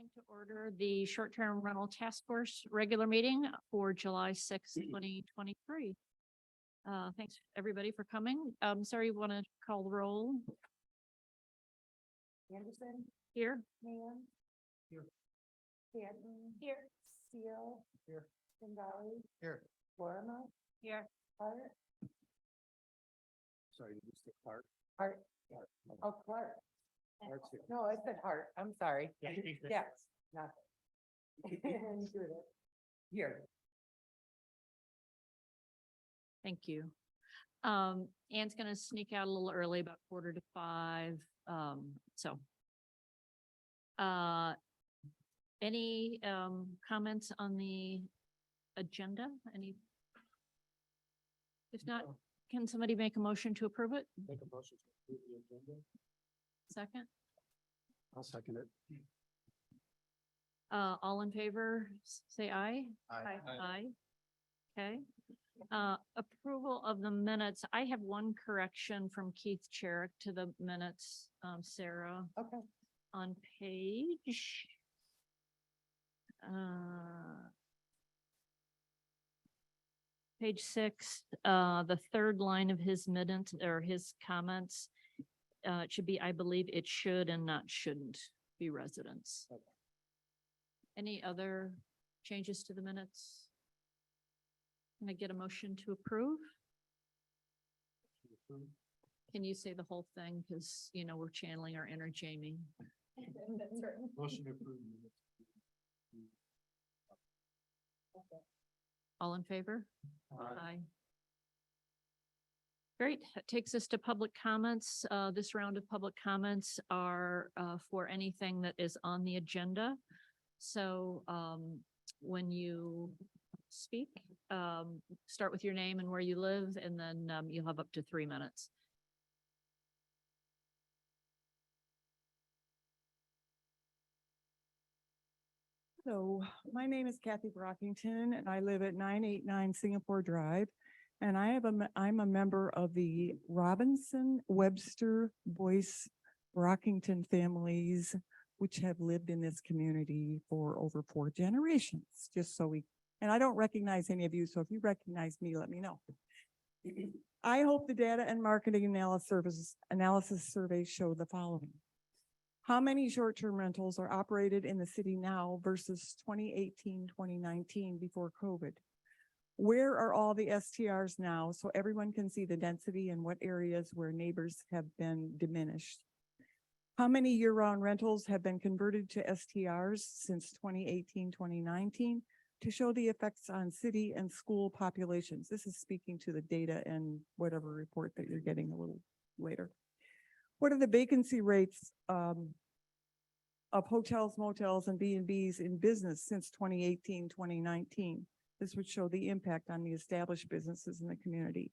Calling to order the short-term rental task force regular meeting for July 6th, 2023. Thanks everybody for coming. Sorry, you want to call the roll? Anderson, Here? Mann. Here. Stanton. Here. Seal. Here. Bengali. Here. Lorimer. Here. Hart. Sorry, did you say Clark? Hart. Clark. Oh, Clark. Clark's here. No, I said Hart. I'm sorry. Yeah. Yes, nothing. And Judith. Here. Thank you. Ann's gonna sneak out a little early, about 4:45. Any comments on the agenda? Any? If not, can somebody make a motion to approve it? Make a motion to approve the agenda. Second? I'll second it. All in favor, say aye. Aye. Aye. Okay. Approval of the minutes. I have one correction from Keith Cherrick to the minutes, Sarah, Okay. on page 6, the third line of his minutes or his comments, it should be, I believe it should and not shouldn't be residents. Okay. Any other changes to the minutes? Can I get a motion to approve? Can you say the whole thing? Because, you know, we're channeling our inner Jamie. Motion to approve. minutes. All in favor? Aye. Great. That takes us to public comments. This round of public comments are for anything that is on the agenda. So when you speak, start with your name and where you live, and then you'll have up to 3 minutes. So my name is Kathy Brockington and I live at 989 Singapore Drive. And I'm a member of the Robinson, Webster, Boyce, Brockington families, which have lived in this community for over 4 generations, and I don't recognize any of you. So if you recognize me, let me know. I hope the data and marketing analysis surveys show the following. How many short-term rentals are operated in the city now versus 2018, 2019 before COVID? Where are all the STRs now so everyone can see the density and what areas where neighbors have been diminished? How many year-round rentals have been converted to STRs since 2018, 2019 to show the effects on city and school populations? This is speaking to the data and whatever report that you're getting a little later. What are the vacancy rates of hotels, motels, and B&Bs in business since 2018, 2019? This would show the impact on the established businesses in the community.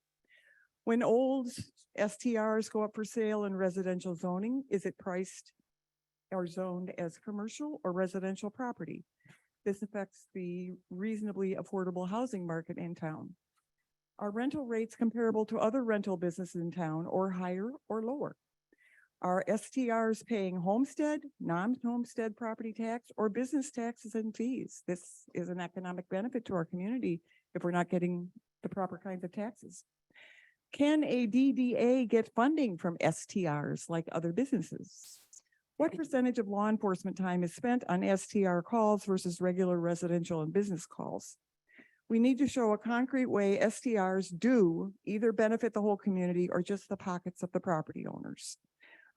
When old STRs go up for sale in residential zoning, is it priced or zoned as commercial or residential property? This affects the reasonably affordable housing market in town. Are rental rates comparable to other rental businesses in town, or higher or lower? Are STRs paying homestead, non-homestead property tax, or business taxes and fees? This is an economic benefit to our community if we're not getting the proper kinds of taxes. Can a DDA get funding from STRs like other businesses? What percentage of law enforcement time is spent on STR calls versus regular residential and business calls? We need to show a concrete way STRs do either benefit the whole community or just the pockets of the property owners.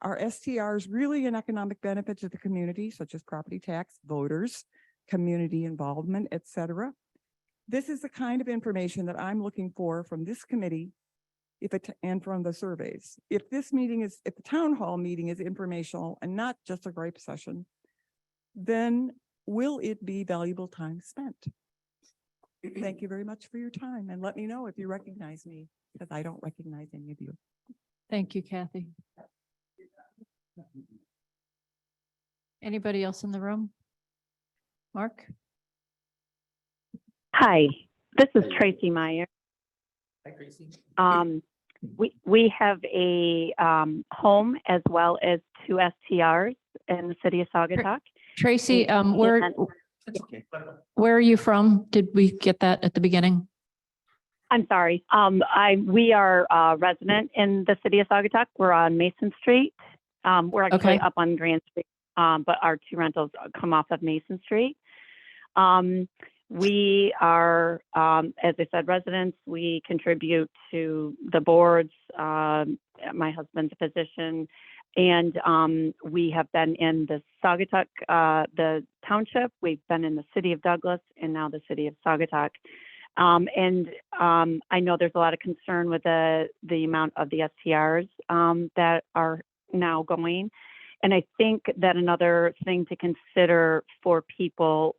Are STRs really an economic benefit to the community, such as property tax, voters, community involvement, etc.? This is the kind of information that I'm looking for from this committee and from the surveys. If the town hall meeting is informational and not just a gripe session, then will it be valuable time spent? Thank you very much for your time, and let me know if you recognize me, because I don't recognize any of you. Thank you, Kathy. Anybody else in the room? Mark? Hi, this is Tracy Meyer. Hi, Gracie. We have a home as well as 2 STRs in the city of Saugatuck. Tracy, And- That's okay. where are you from? Did we get that at the beginning? I'm sorry. We are resident in the city of Saugatuck. We're on Mason Street. We're actually Okay. up on Grand Street, but our two rentals come off of Mason Street. We are, as I said, residents. We contribute to the boards. My husband's a physician, and we have been in the Saugatuck, the township. We've been in the city of Douglas, and now the city of Saugatuck. I know there's a lot of concern with the amount of the STRs that are now going. And I think that another thing to consider for people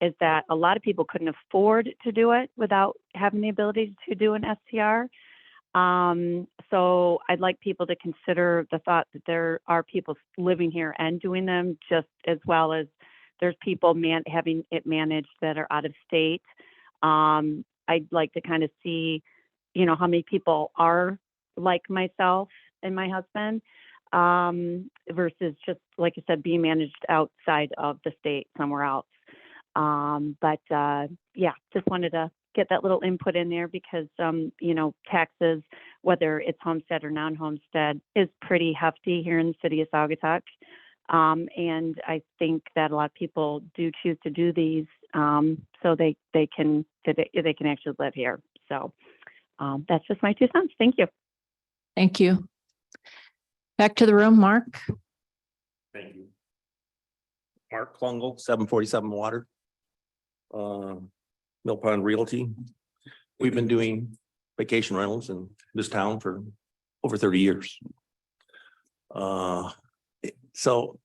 is that a lot of people couldn't afford to do it without having the ability to do an STR. So I'd like people to consider the thought that there are people living here and doing them, just as well as there's people having it managed that are out of state. I'd like to kind of see, how many people are like myself and my husband, versus just, like I said, being managed outside of the state somewhere else. Yeah, just wanted to get that little input in there because, taxes, whether it's homestead or non-homestead, is pretty hefty here in the city of Saugatuck. And I think that a lot of people do choose to do these so they can actually live here. So that's just my 2 cents. Thank you. Thank you. Back to the room, Mark. Thank you. Mark Klungel, 747 Water. Mill Pond Realty. We've been doing vacation rentals in this town for over 30 years. So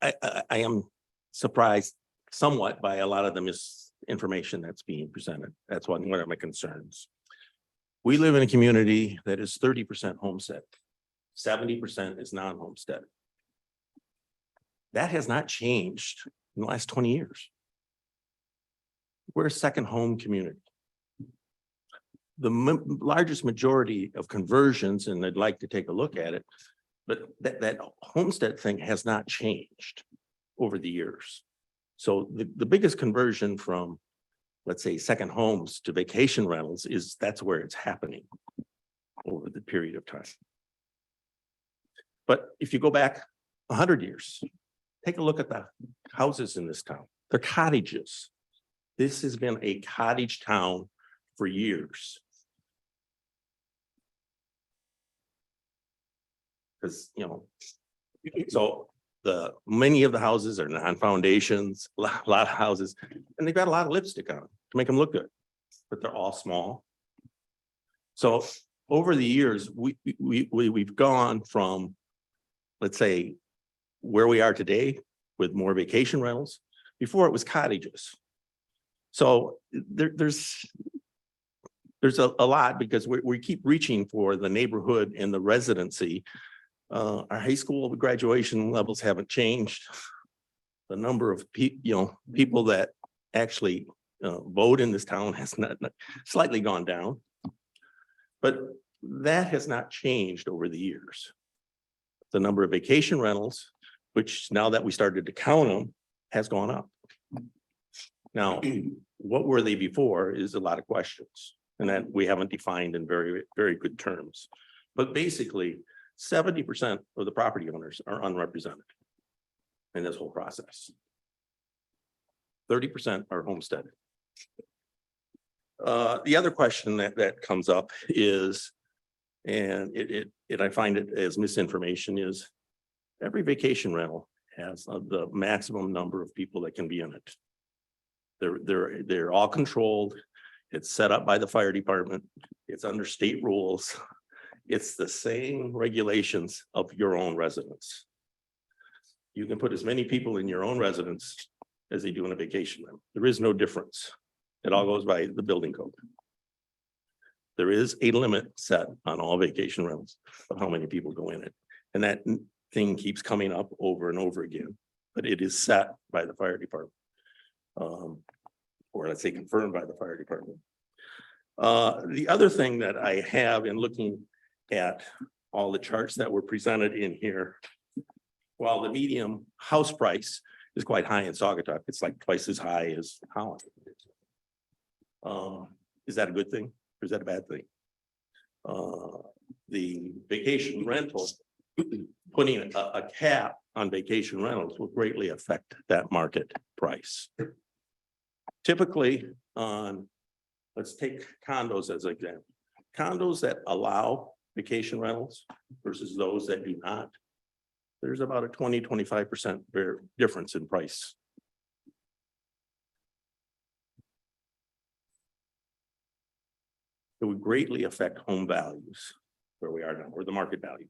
I am surprised somewhat by a lot of the misinformation that's being presented. That's one of my concerns. We live in a community that is 30% homestead, 70% is non-homestead. That has not changed in the last 20 years. We're a second home community. The largest majority of conversions, and I'd like to take a look at it, but that homestead thing has not changed over the years. So the biggest conversion from, let's say, second homes to vacation rentals that's where it's happening over the period of time. But if you go back 100 years, take a look at the houses in this town. They're cottages. This has been a cottage town for years. Because, so many of the houses are non-foundations, a lot of houses, and they've got a lot of lipstick on them to make them look good, but they're all small. So over the years, we've gone from, let's say, where we are today with more vacation rentals. Before it was cottages. So there's a lot because we keep reaching for the neighborhood and the residency. Our high school graduation levels haven't changed. The number of people that actually vote in this town has not slightly gone down, but that has not changed over the years. The number of vacation rentals, which now that we started to count them, has gone up. Now, what were they before is a lot of questions, and that we haven't defined in very, very good terms. But basically, 70% of the property owners are unrepresented in this whole process. 30% are homesteaded. The other question that comes up is, and I find it as misinformation, is every vacation rental has the maximum number of people that can be in it. They're all controlled. It's set up by the fire department. It's under state rules. It's the same regulations of your own residence. You can put as many people in your own residence as they do in a vacation rental. There is no difference. It all goes by the building code. There is a limit set on all vacation rentals of how many people go in it. And that thing keeps coming up over and over again, but it is set by the fire department. Or let's say confirmed by the fire department. The other thing that I have in looking at all the charts that were presented in here while the medium house price is quite high in Saugatuck, it's like twice as high as Holland. Is that a good thing or is that a bad thing? The vacation rental, putting a cap on vacation rentals will greatly affect that market price. Typically on, let's take condos as an example. Condos that allow vacation rentals versus those that do not. There's about a 20-25% difference in price. It would greatly affect home values where we are now, or the market value.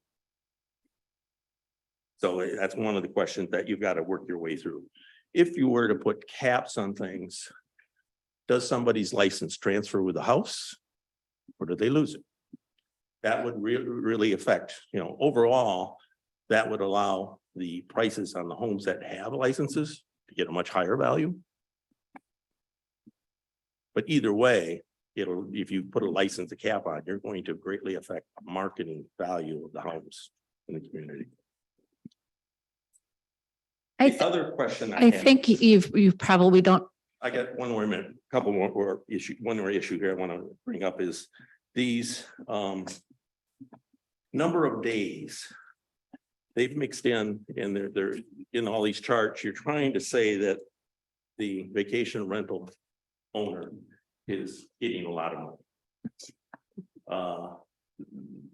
So that's one of the questions that you've got to work your way through. If you were to put caps on things, does somebody's license transfer with the house or do they lose it? That would really affect, overall, that would allow the prices on the homes that have licenses to get a much higher value. But either way, if you put a license, a cap on, you're going to greatly affect marketing value of the homes in the community. The other question I think you probably don't. I got one more minute, couple more issue. One more issue here I want to bring up is these number of days they've mixed in, and they're in all these charts. You're trying to say that the vacation rental owner is getting a lot of money.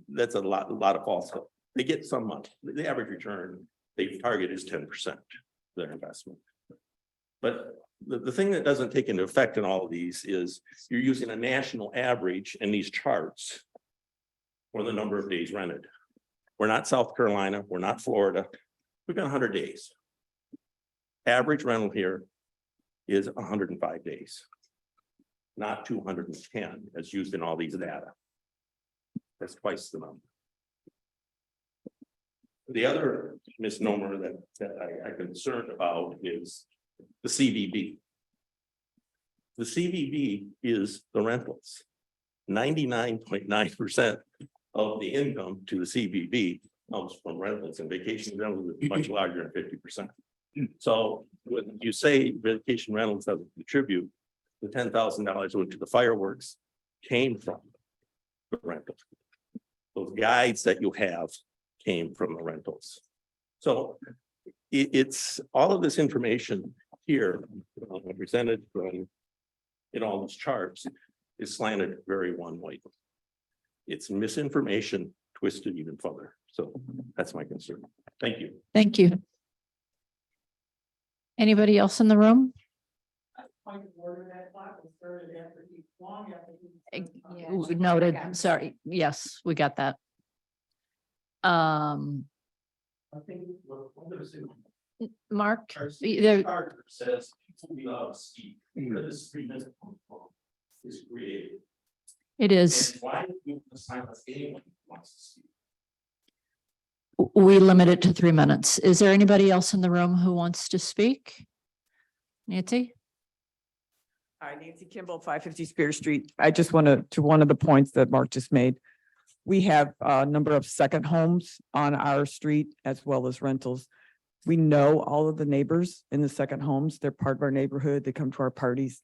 That's a lot of false hope. They get some money. The average return they target is 10% of their investment. But the thing that doesn't take into effect in all of these is you're using a national average in these charts for the number of days rented. We're not South Carolina, we're not Florida. We've got 100 days. Average rental here is 105 days, not 210 as used in all these data. That's twice the number. The other misnomer that I'm concerned about is the CVB. The CVB is the rentals. 99.9% of the income to the CVB comes from rentals, and vacation rentals is much larger than 50%. So when you say vacation rentals doesn't contribute, the $10,000 went to the fireworks came from the rentals. Those guides that you have came from the rentals. So it's all of this information here presented in all these charts is slanted very one way. It's misinformation twisted even further. So that's my concern. Thank you. Thank you. Anybody else in the room? Noted, sorry. Yes, we got that. I think Mark, there says people love ski. Where this 3 minute is created. it is, And why do you assign us anyone who wants to ski? we limit it to 3 minutes. Is there anybody else in the room who wants to speak? Nancy? Hi, Nancy Kimball, 550 Spear Street. I just want to one of the points that Mark just made. We have a number of second homes on our street as well as rentals. We know all of the neighbors in the second homes. They're part of our neighborhood. They come to our parties.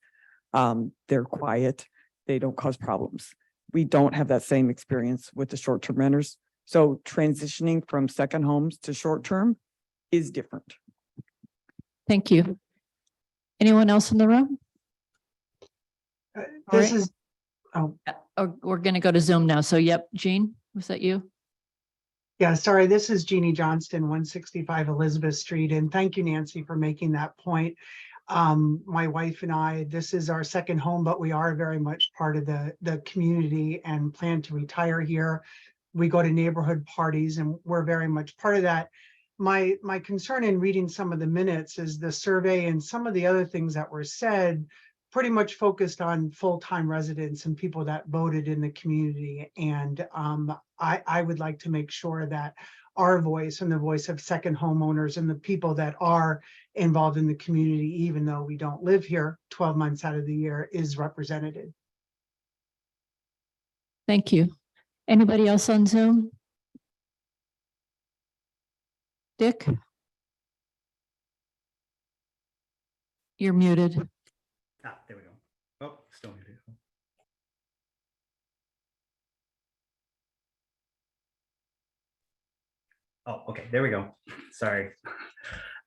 They're quiet. They don't cause problems. We don't have that same experience with the short-term renters. So transitioning from second homes to short-term is different. Thank you. Anyone else in the room? This right. is, oh, Or we're going to go to Zoom now. So yep, Jean, was that you? yeah, sorry, this is Jeannie Johnston, 165 Elizabeth Street, and thank you, Nancy, for making that point. My wife and I, this is our second home, but we are very much part of the community and plan to retire here. We go to neighborhood parties and we're very much part of that. My concern in reading some of the minutes is the survey and some of the other things that were said pretty much focused on full-time residents and people that voted in the community. And I would like to make sure that our voice and the voice of second homeowners and the people that are involved in the community, even though we don't live here 12 months out of the year, is represented. Thank you. Anybody else on Zoom? Dick? You're muted. There we go. Oh, still muted. Oh, okay, there we go. Sorry.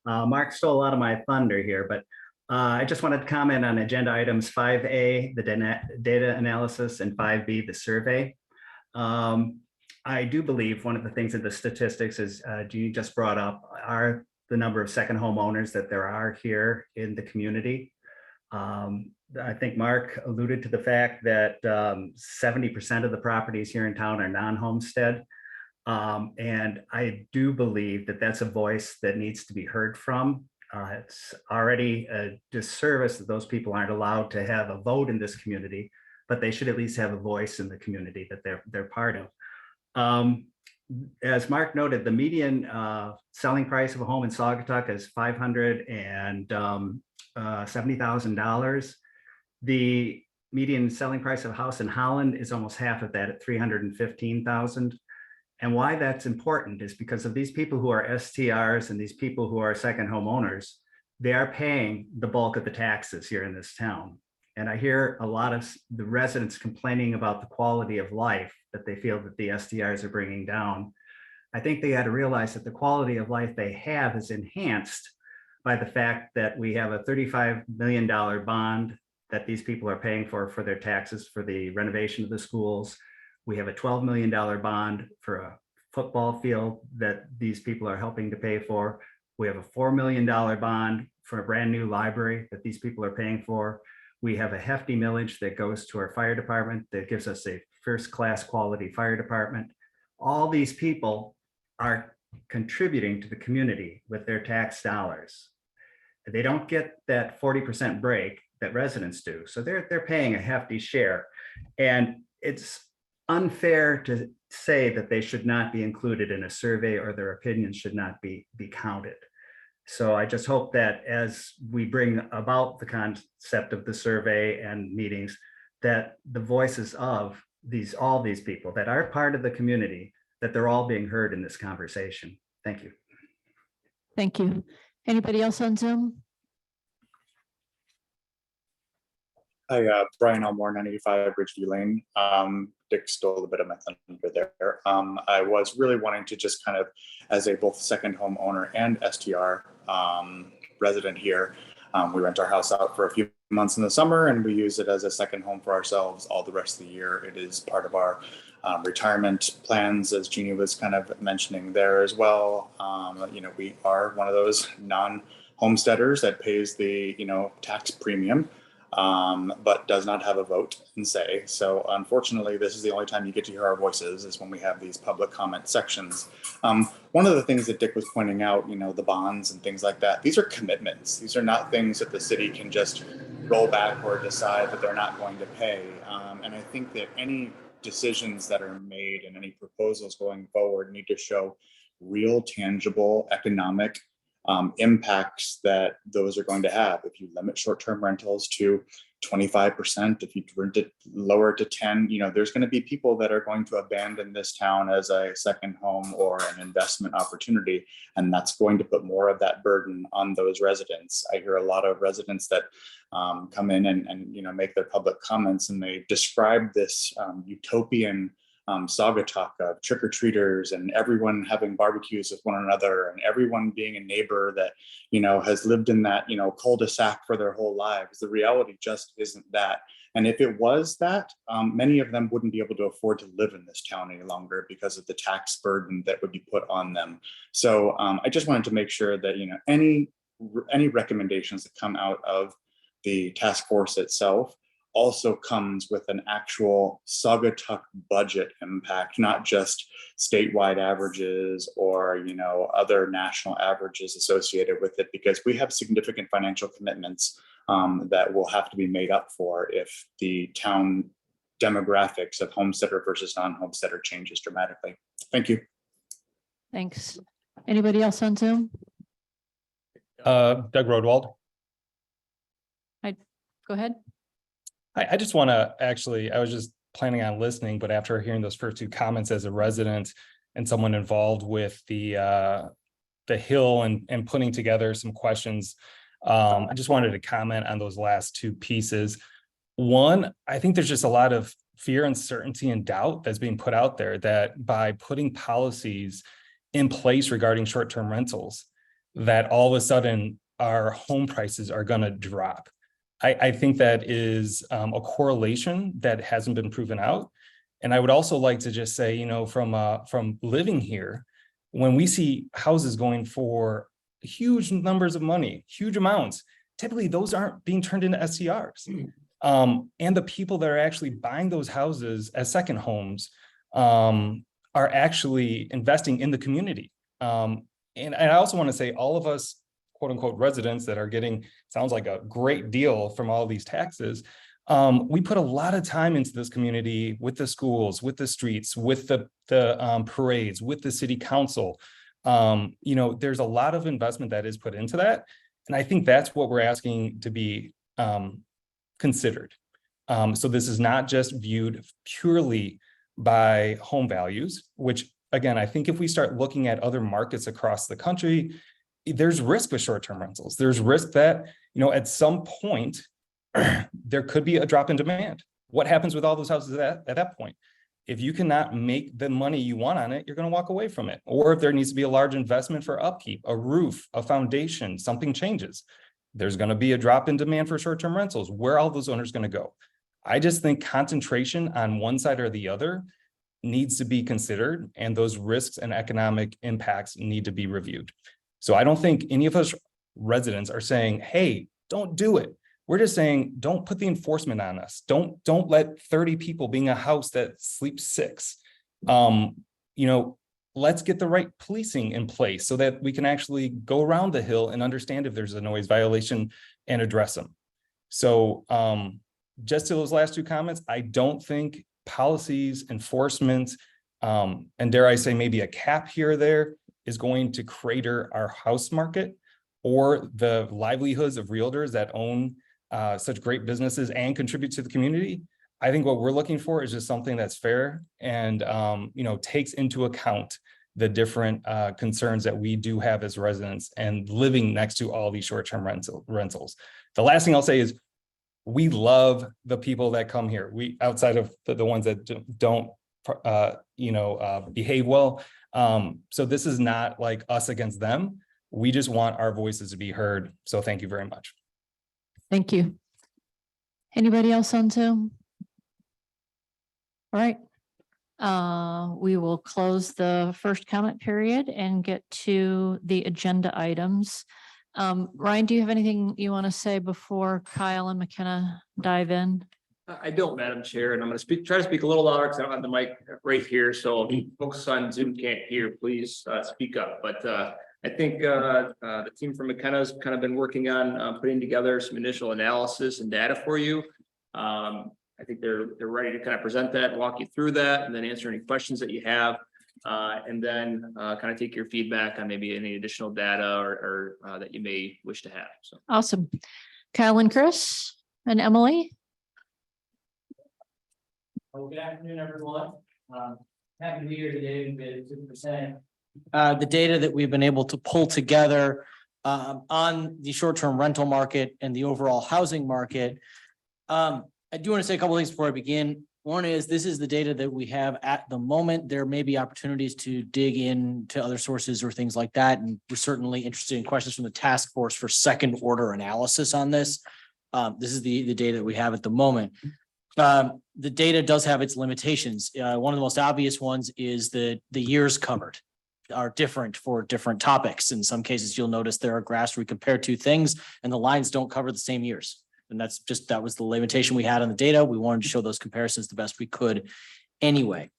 Mark stole a lot of my thunder here, but I just wanted to comment on agenda items 5A, the data analysis, and 5B, the survey. I do believe one of the things in the statistics is Jeannie just brought up are the number of second home owners that there are here in the community. I think Mark alluded to the fact that 70% of the properties here in town are non-homestead. And I do believe that that's a voice that needs to be heard from. It's already a disservice that those people aren't allowed to have a vote in this community, but they should at least have a voice in the community that they're part of. As Mark noted, the median selling price of a home in Saugatuck is $570,000. The median selling price of a house in Holland is almost half of that at $315,000. And why that's important is because of these people who are STRs and these people who are second home owners, they are paying the bulk of the taxes here in this town. And I hear a lot of the residents complaining about the quality of life that they feel that the STRs are bringing down. I think they got to realize that the quality of life they have is enhanced by the fact that we have a $35 million bond that these people are paying for their taxes for the renovation of the schools. We have a $12 million bond for a football field that these people are helping to pay for. We have a $4 million bond for a brand new library that these people are paying for. We have a hefty millage that goes to our fire department that gives us a first-class quality fire department. All these people are contributing to the community with their tax dollars. They don't get that 40% break that residents do. So they're paying a hefty share. And it's unfair to say that they should not be included in a survey or their opinions should not be counted. So I just hope that as we bring about the concept of the survey and meetings, that the voices of all these people that are part of the community, that they're all being heard in this conversation. Thank you. Thank you. Anybody else on Zoom? Hi, Brian Elmore, 985 Ridgeview Lane. Dick stole a bit of my thunder there. I was really wanting to just kind of, as a both second home owner and STR resident here, we rent our house out for a few months in the summer and we use it as a second home for ourselves all the rest of the year. It is part of our retirement plans, as Jeannie was kind of mentioning there as well. You know, we are one of those non-homesteaders that pays the, you know, tax premium. But does not have a vote and say. So unfortunately, this is the only time you get to hear our voices is when we have these public comment sections. One of the things that Dick was pointing out, you know, the bonds and things like that, these are commitments. These are not things that the city can just roll back or decide that they're not going to pay. And I think that any decisions that are made and any proposals going forward need to show real, tangible economic impacts that those are going to have. If you limit short-term rentals to 25%, if you rent it lower to 10, you know, there's going to be people that are going to abandon this town as a second home or an investment opportunity. And that's going to put more of that burden on those residents. I hear a lot of residents that come in and, you know, make their public comments and they describe this utopian Saugatuck of trick-or-treaters and everyone having barbecues with one another and everyone being a neighbor that, you know, has lived in that, you know, cul-de-sac for their whole lives. The reality just isn't that. And if it was that, many of them wouldn't be able to afford to live in this town any longer because of the tax burden that would be put on them. So I just wanted to make sure that, you know, any recommendations that come out of the task force itself also comes with an actual Saugatuck budget impact, not just statewide averages or, you know, other national averages associated with it, because we have significant financial commitments that will have to be made up for if the town demographics of homesteader versus non-homesteader changes dramatically. Thank you. Thanks. Anybody else on Zoom? Doug Rodwald. Go ahead. I just want to I was just planning on listening, but after hearing those first two comments as a resident and someone involved with the Hill and putting together some questions, I just wanted to comment on those last two pieces. One, I think there's just a lot of fear, uncertainty, and doubt that's being put out there that by putting policies in place regarding short-term rentals, that all of a sudden our home prices are going to drop. I think that is a correlation that hasn't been proven out. And I would also like to just say, you know, from living here, when we see houses going for huge numbers of money, huge amounts, typically those aren't being turned into SCRs. And the people that are actually buying those houses as second homes are actually investing in the community. And I also want to say all of us, quote unquote, residents that are getting, sounds like a great deal from all these taxes. We put a lot of time into this community with the schools, with the streets, with the parades, with the city council. You know, there's a lot of investment that is put into that. And I think that's what we're asking to be considered. So this is not just viewed purely by home values, which again, I think if we start looking at other markets across the country, there's risk with short-term rentals. There's risk that, you know, at some point, there could be a drop in demand. What happens with all those houses at that point? If you cannot make the money you want on it, you're going to walk away from it. Or if there needs to be a large investment for upkeep, a roof, a foundation, something changes, there's going to be a drop in demand for short-term rentals. Where are all those owners going to go? I just think concentration on one side or the other needs to be considered, and those risks and economic impacts need to be reviewed. So I don't think any of us residents are saying, hey, don't do it. We're just saying, don't put the enforcement on us. Don't let 30 people being a house that sleeps 6. You know, let's get the right policing in place so that we can actually go around the hill and understand if there's a noise violation and address them. So just to those last two comments, I don't think policies, enforcement, and dare I say maybe a cap here or there is going to crater our house market or the livelihoods of realtors that own such great businesses and contribute to the community. I think what we're looking for is just something that's fair and you know, takes into account the different concerns that we do have as residents and living next to all these short-term rentals. The last thing I'll say is we love the people that come here. We, outside of the ones that don't you know, behave well. So this is not like us against them. We just want our voices to be heard. So thank you very much. Thank you. Anybody else on Zoom? All right. We will close the first comment period and get to the agenda items. Ryan, do you have anything you want to say before Kyle and McKenna dive in? I don't, Madam Chair, and I'm going to try to speak a little louder because I don't have the mic right here. So if folks on Zoom can't hear, please speak up. But I think the team from McKenna's kind of been working on putting together some initial analysis and data for you. I think they're ready to kind of present that, walk you through that, and then answer any questions that you have. And then kind of take your feedback on maybe any additional data or that you may wish to have. So Awesome. Kyle and Chris and Emily. Well, good afternoon, everyone. Happy to be here today to present the data that we've been able to pull together on the short-term rental market and the overall housing market. I do want to say a couple of things before I begin. One is this is the data that we have at the moment. There may be opportunities to dig into other sources or things like that. And we're certainly interested in questions from the task force for second order analysis on this. This is the data that we have at the moment. The data does have its limitations. One of the most obvious ones is that the years covered are different for different topics. In some cases, you'll notice there are graphs where we compare two things and the lines don't cover the same years. And that was the limitation we had on the data. We wanted to show those comparisons the best we could anyway.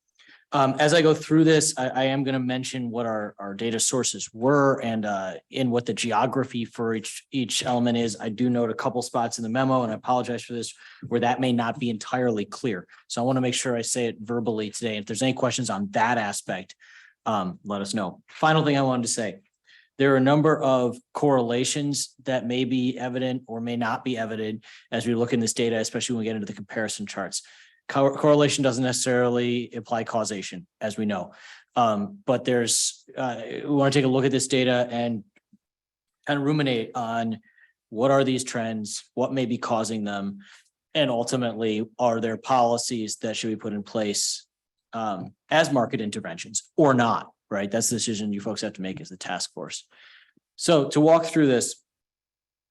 As I go through this, I am going to mention what our data sources were and in what the geography for each element is. I do note a couple spots in the memo, and I apologize for this, where that may not be entirely clear. So I want to make sure I say it verbally today. If there's any questions on that aspect, let us know. Final thing I wanted to say. There are a number of correlations that may be evident or may not be evident as we look in this data, especially when we get into the comparison charts. Correlation doesn't necessarily imply causation, as we know. But we want to take a look at this data and kind of ruminate on What are these trends? What may be causing them? And ultimately, are there policies that should be put in place as market interventions or not, right? That's the decision you folks have to make as the task force. So to walk through this,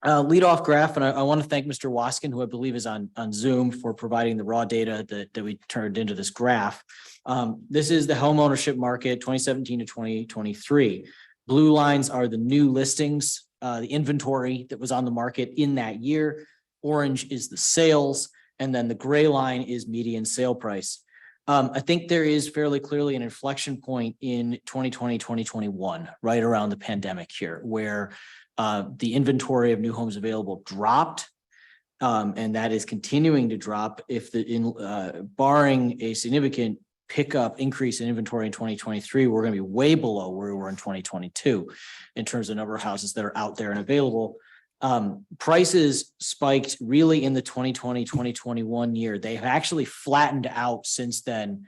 lead off graph, and I want to thank Mr. Waskin, who I believe is on Zoom, for providing the raw data that we turned into this graph. This is the home ownership market 2017 to 2023. Blue lines are the new listings, the inventory that was on the market in that year. Orange is the sales, and then the gray line is median sale price. I think there is fairly clearly an inflection point in 2020, 2021, right around the pandemic here, where the inventory of new homes available dropped. And that is continuing to drop if barring a significant increase in inventory in 2023, we're going to be way below where we were in 2022 in terms of number of houses that are out there and available. Prices spiked really in the 2020, 2021 year. They've actually flattened out since then,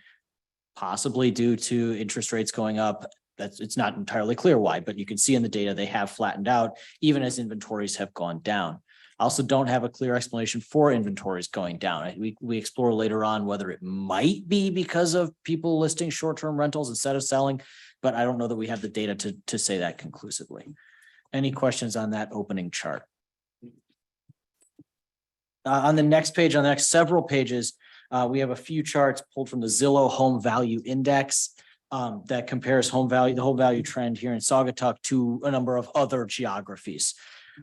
possibly due to interest rates going up. It's not entirely clear why, but you can see in the data they have flattened out even as inventories have gone down. I also don't have a clear explanation for inventories going down. We explore later on whether it might be because of people listing short-term rentals instead of selling, but I don't know that we have the data to say that conclusively. Any questions on that opening chart? On the next page, on the next several pages, we have a few charts pulled from the Zillow Home Value Index that compares the home value trend here in Saugatuck to a number of other geographies.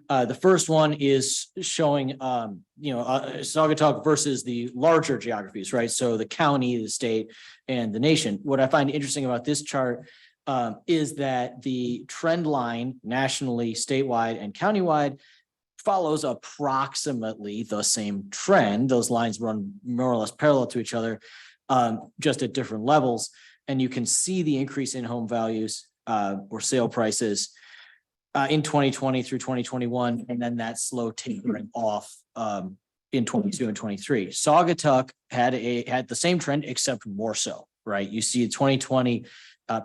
The first one is showing, Saugatuck versus the larger geographies, right? So the county, the state, and the nation. What I find interesting about this chart is that the trend line nationally, statewide, and countywide follows approximately the same trend. Those lines run more or less parallel to each other, just at different levels. And you can see the increase in home values or sale prices in 2020 through 2021, and then that slow tapering off in 22 and 23. Saugatuck had the same trend, except more so, right? You see 2020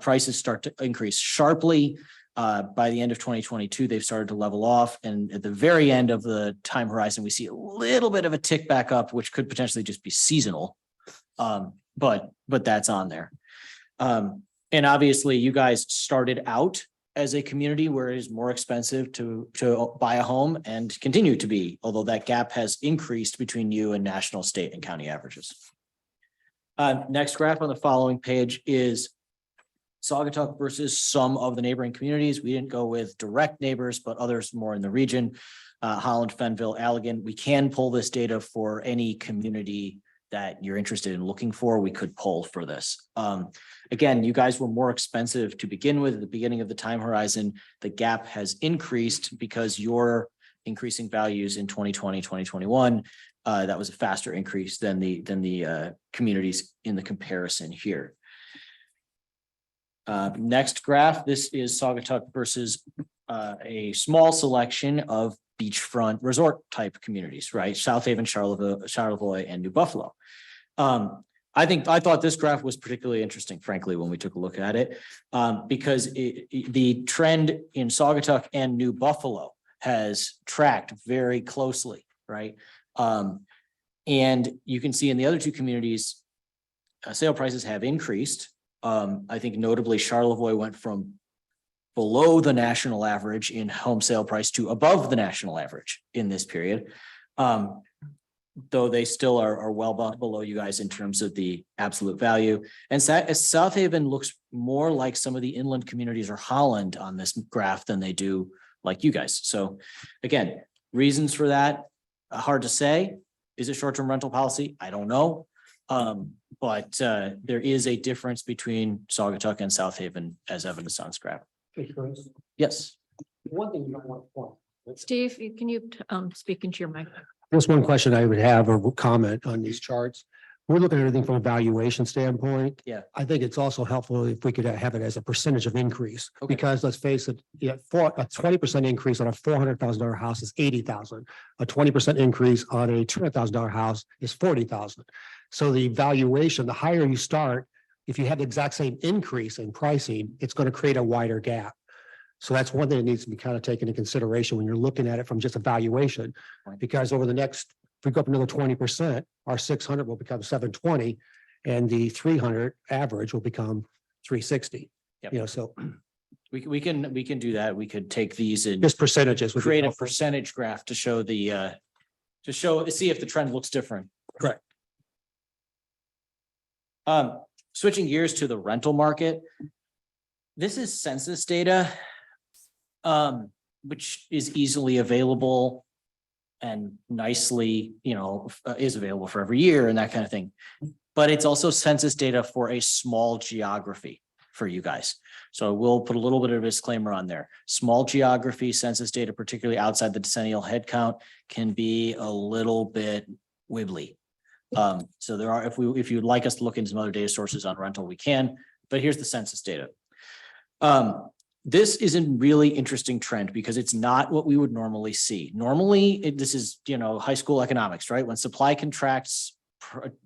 prices start to increase sharply. By the end of 2022, they've started to level off. And at the very end of the time horizon, we see a little bit of a tick back up, which could potentially just be seasonal. But that's on there. And obviously you guys started out as a community where it is more expensive to buy a home and continue to be, although that gap has increased between you and national, state, and county averages. Next graph on the following page is Saugatuck versus some of the neighboring communities. We didn't go with direct neighbors, but others more in the region, Holland, Fenville, Allegan. We can pull this data for any community that you're interested in looking for. We could pull for this. Again, you guys were more expensive to begin with at the beginning of the time horizon. The gap has increased because you're increasing values in 2020, 2021. That was a faster increase than the communities in the comparison here. Next graph, this is Saugatuck versus a small selection of beachfront resort type communities, right? South Haven, Charlevoix, and New Buffalo. I thought this graph was particularly interesting, frankly, when we took a look at it, because the trend in Saugatuck and New Buffalo has tracked very closely, right? And you can see in the other two communities, sale prices have increased. I think notably Charlevoix went from below the national average in home sale price to above the national average in this period. Though they still are well below you guys in terms of the absolute value. And South Haven looks more like some of the inland communities or Holland on this graph than they do like you guys. So again, reasons for that, hard to say. Is it short-term rental policy? I don't know. But there is a difference between Saugatuck and South Haven as evidenced on this graph. Yes. One thing you don't want to point. Steve, can you speak into your mic? Just one question I would have or comment on these charts. We're looking at everything from a valuation standpoint. Yeah. I think it's also helpful if we could have it as a percentage of increase. Okay. Because let's face it, a 20% increase on a $400,000 house is $80,000. A 20% increase on a $200,000 house is $40,000. So the valuation, the higher you start, if you have the exact same increase in pricing, it's going to create a wider gap. So that's one thing that needs to be kind of taken into consideration when you're looking at it from just a valuation. Right. Because over the next, if we go up another 20%, our 600 will become 720 and the 300 average will become 360. Yep. You know, so We can do that. We could take these and just percentages. would be create a helpful. percentage graph to show to see if the trend looks different. Correct. Switching gears to the rental market. This is census data, which is easily available and nicely, is available for every year and that kind of thing. But it's also census data for a small geography for you guys. So we'll put a little bit of a disclaimer on there. Small geography census data, particularly outside the decennial head count, can be a little bit wibbly. So there are, if you'd like us to look into some other data sources on rental, we can, but here's the census data. This is a really interesting trend because it's not what we would normally see. Normally, this is, high school economics, right? When supply contracts,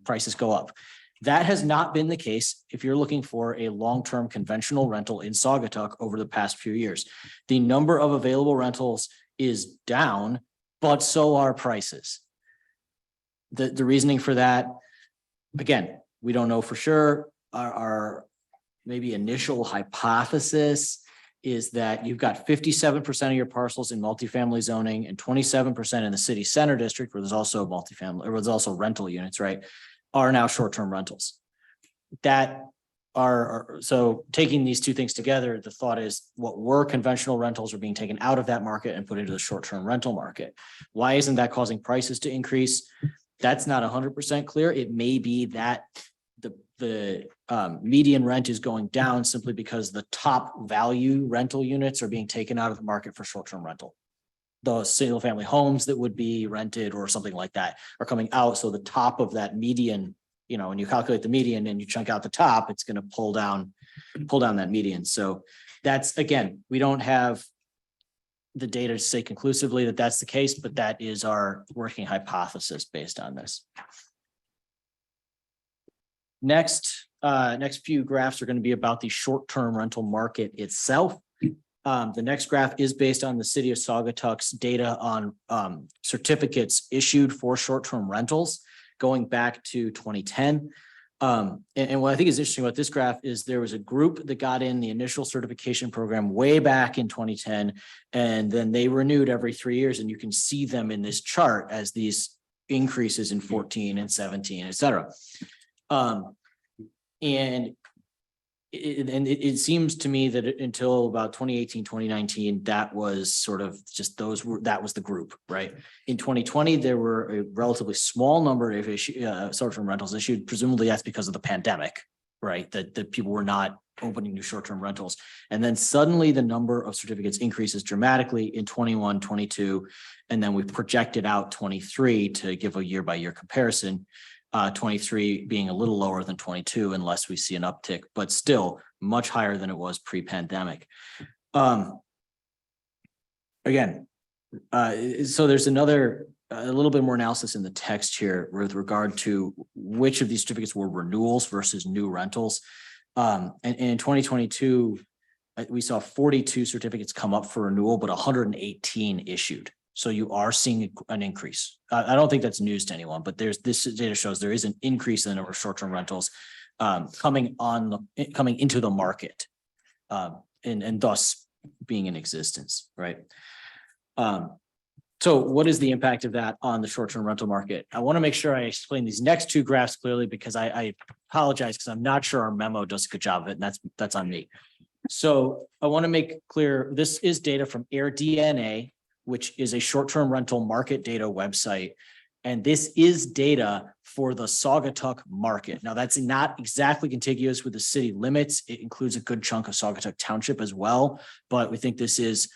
prices go up. That has not been the case if you're looking for a long-term conventional rental in Saugatuck over the past few years. The number of available rentals is down, but so are prices. The reasoning for that, again, we don't know for sure. Our maybe initial hypothesis is that you've got 57% of your parcels in multifamily zoning and 27% in the city center district, where there's also multifamily, or there's also rental units, right, are now short-term rentals. So taking these two things together, the thought is what were conventional rentals are being taken out of that market and put into the short-term rental market. Why isn't that causing prices to increase? That's not 100% clear. It may be that the median rent is going down simply because the top value rental units are being taken out of the market for short-term rental. The single family homes that would be rented or something like that are coming out. So the top of that median, when you calculate the median and you chunk out the top, it's going to pull down that median. So that's, again, we don't have the data to say conclusively that that's the case, but that is our working hypothesis based on this. Next few graphs are going to be about the short-term rental market itself. The next graph is based on the city of Saugatuck's data on certificates issued for short-term rentals going back to 2010. And what I think is interesting about this graph is there was a group that got in the initial certification program way back in 2010, and then they renewed every 3 years, and you can see them in this chart as these increases in 14 and 17, et cetera. And it seems to me that until about 2018, 2019, that was sort of just that was the group, right? In 2020, there were a relatively small number of short-term rentals issued. Presumably that's because of the pandemic, right? That people were not opening new short-term rentals. And then suddenly the number of certificates increases dramatically in 21, 22, and then we projected out 23 to give a year-by-year comparison. 23 being a little lower than 22 unless we see an uptick, but still much higher than it was pre-pandemic. Again, so there's a little bit more analysis in the text here with regard to which of these certificates were renewals versus new rentals. And in 2022, we saw 42 certificates come up for renewal, but 118 issued. So you are seeing an increase. I don't think that's news to anyone, but this data shows there is an increase in the number of short-term rentals coming into the market and thus being in existence, right? So what is the impact of that on the short-term rental market? I want to make sure I explain these next two graphs clearly because I apologize because I'm not sure our memo does a good job of it, and that's on me. So I want to make clear this is data from AirDNA, which is a short-term rental market data website. And this is data for the Saugatuck market. Now, that's not exactly contiguous with the city limits. It includes a good chunk of Saugatuck Township as well. But we think this is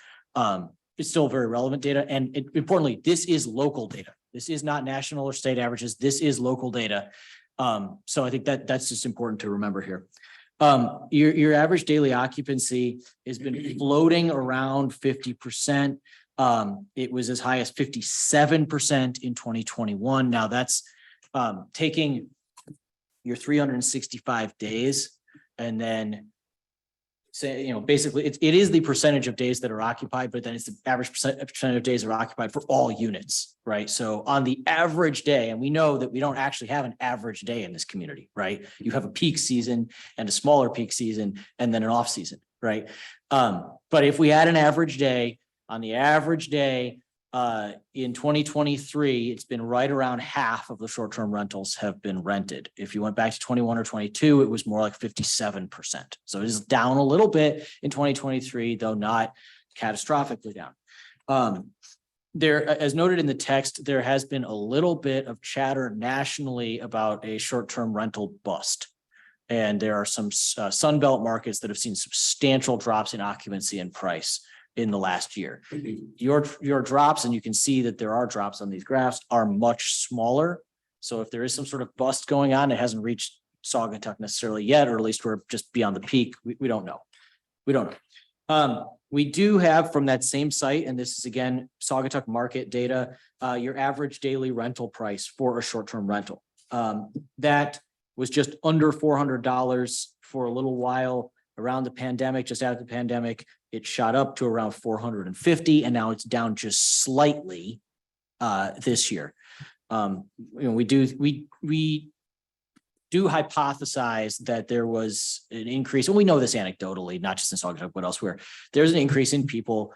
it's still very relevant data. And importantly, this is local data. This is not national or state averages. This is local data. So I think that's just important to remember here. Your average daily occupancy has been floating around 50%. It was as high as 57% in 2021. Now that's taking your 365 days and then say, basically it is the percentage of days that are occupied, but then it's the average percentage of days that are occupied for all units, right? So on the average day, and we know that we don't actually have an average day in this community, right? You have a peak season and a smaller peak season and then an off season, right? But if we had an average day, on the average day, in 2023, it's been right around half of the short-term rentals have been rented. If you went back to 21 or 22, it was more like 57%. So it is down a little bit in 2023, though not catastrophically down. There, as noted in the text, there has been a little bit of chatter nationally about a short-term rental bust. And there are some Sunbelt markets that have seen substantial drops in occupancy and price in the last year. Your drops, and you can see that there are drops on these graphs, are much smaller. So if there is some sort of bust going on, it hasn't reached Saugatuck necessarily yet, or at least we're just beyond the peak. We don't know. We don't know. We do have from that same site, and this is again, Saugatuck market data, your average daily rental price for a short-term rental. That was just under $400 for a little while around the pandemic, just after the pandemic. It shot up to around 450, and now it's down just slightly this year. We do hypothesize that there was an increase, and we know this anecdotally, not just in Saugatuck, but elsewhere. There's an increase in people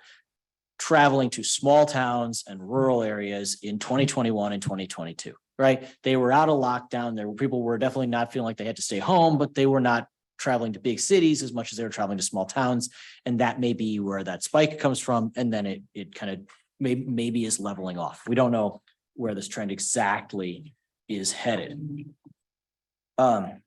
traveling to small towns and rural areas in 2021 and 2022, right? They were out of lockdown. People were definitely not feeling like they had to stay home, but they were not traveling to big cities as much as they were traveling to small towns. And that may be where that spike comes from. And then it kind of maybe is leveling off. We don't know where this trend exactly is headed. I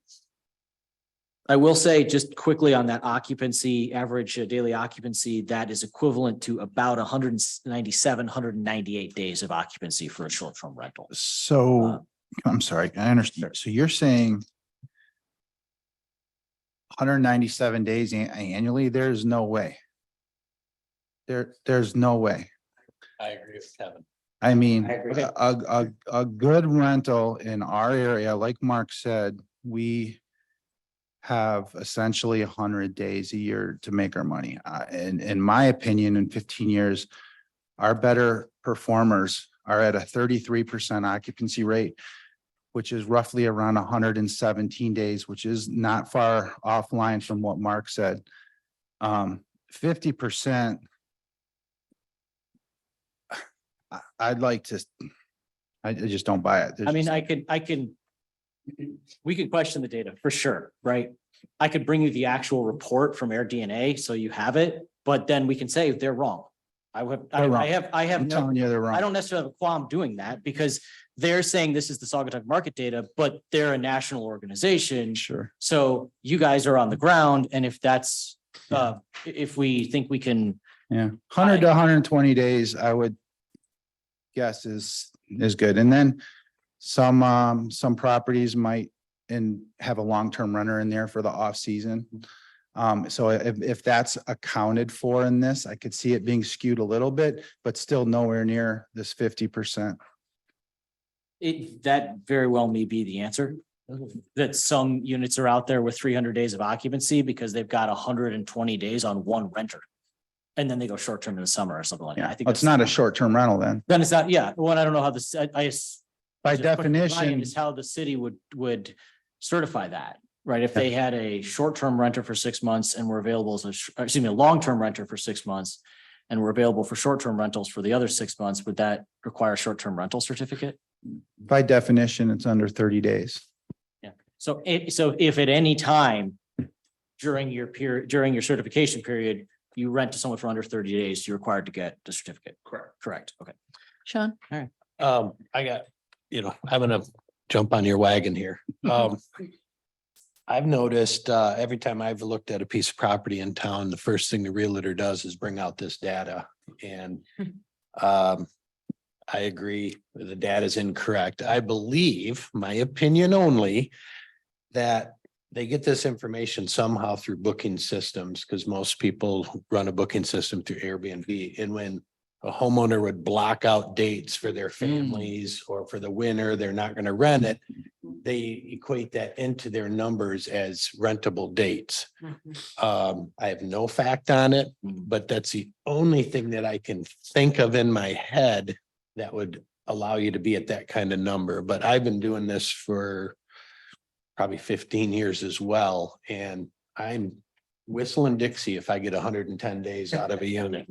will say just quickly on that occupancy, average daily occupancy, that is equivalent to about 197, 198 days of occupancy for a short-term rental. So, I'm sorry, I understand. So you're saying 197 days annually? There's no way. There's no way. I agree with Kevin. I mean, I agree. a good rental in our area, like Mark said, we have essentially 100 days a year to make our money. And in my opinion, in 15 years, our better performers are at a 33% occupancy rate, which is roughly around 117 days, which is not far offline from what Mark said. 50%. I'd like to, I just don't buy it. I mean, we could question the data for sure, right? I could bring you the actual report from AirDNA so you have it, but then we can say they're wrong. I have I'm no, telling you they're wrong. I don't necessarily have a qualm doing that because they're saying this is the Saugatuck market data, but they're a national organization. Sure. So you guys are on the ground. And if that's, if we think we can, Yeah, 100 to 120 days, I would guess is good. And then some properties might have a long-term renter in there for the off season. So if that's accounted for in this, I could see it being skewed a little bit, but still nowhere near this 50%. that very well may be the answer. That some units are out there with 300 days of occupancy because they've got 120 days on one renter. And then they go short term in the summer or something like that. I think It's not a short-term rental then. Then it's not, yeah, well, I don't know how this, By the question behind it definition, is how the city would certify that, right? If they had a short-term renter for 6 months and were available as a long-term renter for 6 months and were available for short-term rentals for the other 6 months, would that require a short-term rental certificate? by definition, it's under 30 days. Yeah. So if at any time during your certification period, you rent to someone for under 30 days, you're required to get the certificate. Correct. Okay. Sean, all right. I'm gonna jump on your wagon here. I've noticed every time I've looked at a piece of property in town, the first thing the realtor does is bring out this data. And I agree, the data is incorrect. I believe, my opinion only, that they get this information somehow through booking systems, because most people run a booking system through Airbnb. And when a homeowner would block out dates for their families or for the winter, they're not going to rent it. they equate that into their numbers as rentable dates. I have no fact on it, but that's the only thing that I can think of in my head that would allow you to be at that kind of number. But I've been doing this for probably 15 years as well, and I'm whistling Dixie if I get 110 days out of a unit.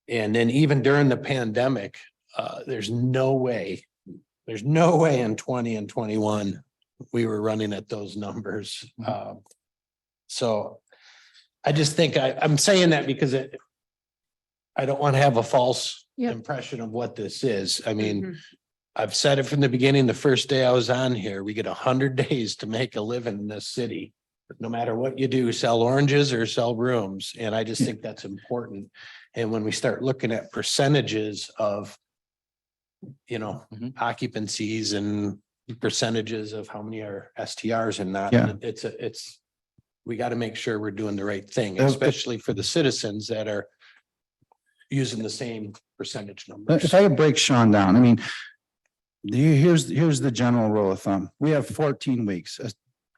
And then even during the pandemic, there's no way in 20 and 21, we were running at those numbers. So I just think I'm saying that because I don't want to have a false Yep. impression of what this is. I mean, I've said it from the beginning, the first day I was on here, we get 100 days to make a living in this city. No matter what you do, sell oranges or sell rooms. And I just think that's important. And when we start looking at percentages of, occupancies and percentages of how many are STRs and not, Yeah. we got to make sure we're doing the right thing, If- especially for the citizens that are using the same percentage numbers. If I could break Sean down, I mean, here's the general rule of thumb. We have 14 weeks,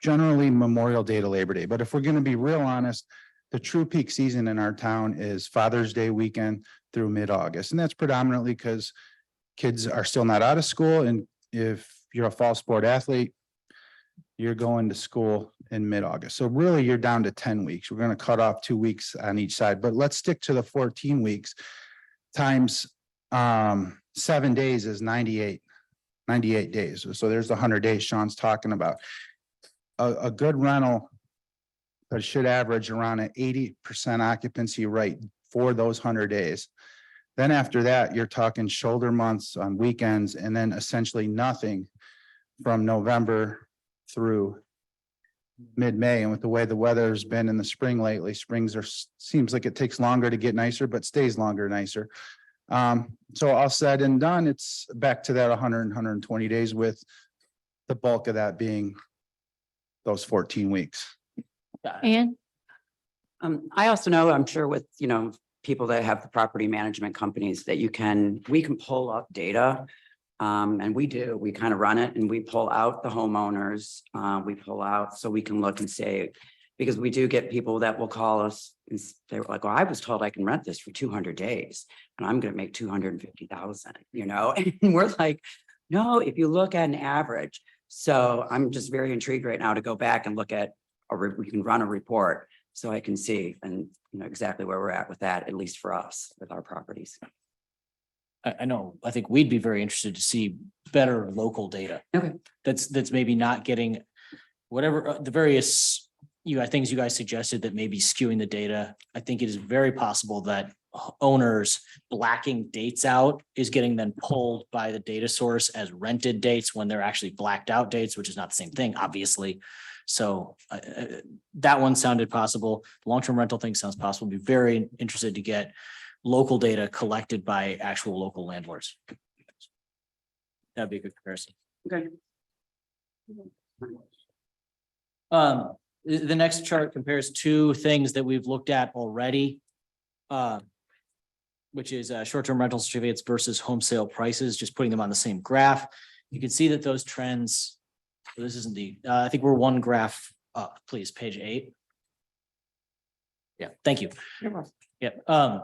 generally Memorial Day to Labor Day. But if we're going to be real honest, the true peak season in our town is Father's Day weekend through mid-August. And that's predominantly because kids are still not out of school. And if you're a fall sport athlete, you're going to school in mid-August. So really you're down to 10 weeks. We're going to cut off 2 weeks on each side, but let's stick to the 14 weeks times 7 days is 98 days. So there's the 100 days Sean's talking about. A good rental that should average around an 80% occupancy rate for those 100 days. Then after that, you're talking shoulder months on weekends, and then essentially nothing from November through mid-May. And with the way the weather's been in the spring lately, seems like it takes longer to get nicer, but stays longer nicer. So all said and done, it's back to that 100 120 days, with the bulk of that being those 14 weeks. And I also know, I'm sure with, people that have the property management companies that we can pull up data. And we kind of run it and we pull out the homeowners, so we can look and say, because we do get people that will call us and they're like, well, I was told I can rent this for 200 days and I'm going to make 250,000, and we're like, no, if you look at an average. So I'm just very intrigued right now to go back and look at, or we can run a report so I can see and exactly where we're at with that, at least for us with our properties. I know, I think we'd be very interested to see better local data. Okay. That's maybe not getting whatever the various things you guys suggested that may be skewing the data. I think it is very possible that owners blacking dates out is getting then pulled by the data source as rented dates when they're actually blacked out dates, which is not the same thing, obviously. So that one sounded possible. Long-term rental thing sounds possible. Be very interested to get local data collected by actual local landlords. That'd be a good comparison. Okay. The next chart compares two things that we've looked at already. Which is short-term rental certificates versus home sale prices, just putting them on the same graph. You can see that those trends, this isn't I think we're one graph up, please, page 8. Yeah, thank you. Yeah.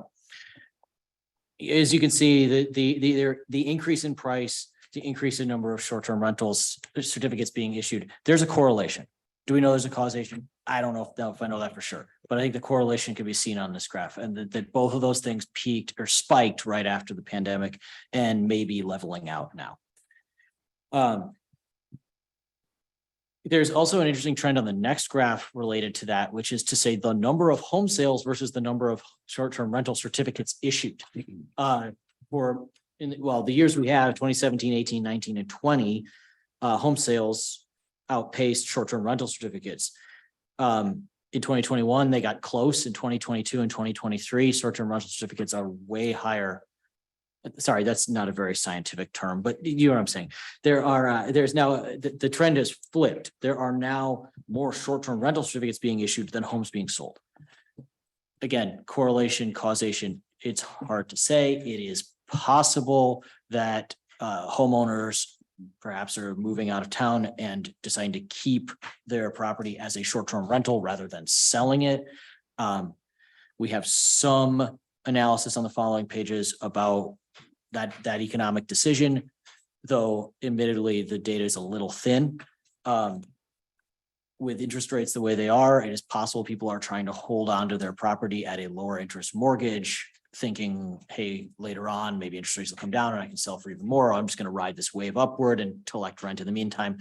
As you can see, the increase in price, the increase in number of short-term rentals certificates being issued, there's a correlation. Do we know there's a causation? I don't know if I know that for sure, but I think the correlation can be seen on this graph, and that both of those things peaked or spiked right after the pandemic and maybe leveling out now. There's also an interesting trend on the next graph related to that, which is to say the number of home sales versus the number of short-term rental certificates issued. The years we have, 2017, 18, 19, and 20, home sales outpaced short-term rental certificates. In 2021, they got close. In 2022 and 2023, short-term rental certificates are way higher. Sorry, that's not a very scientific term, but you know what I'm saying. There's now, the trend has flipped. There are now more short-term rental certificates being issued than homes being sold. Again, correlation, causation, it's hard to say. It is possible that homeowners perhaps are moving out of town and deciding to keep their property as a short-term rental rather than selling it. We have some analysis on the following pages about that economic decision, though admittedly, the data is a little thin. With interest rates the way they are, it is possible people are trying to hold on to their property at a lower interest mortgage, thinking, hey, later on, maybe interest rates will come down and I can sell for even more. I'm just going to ride this wave upward and collect rent in the meantime.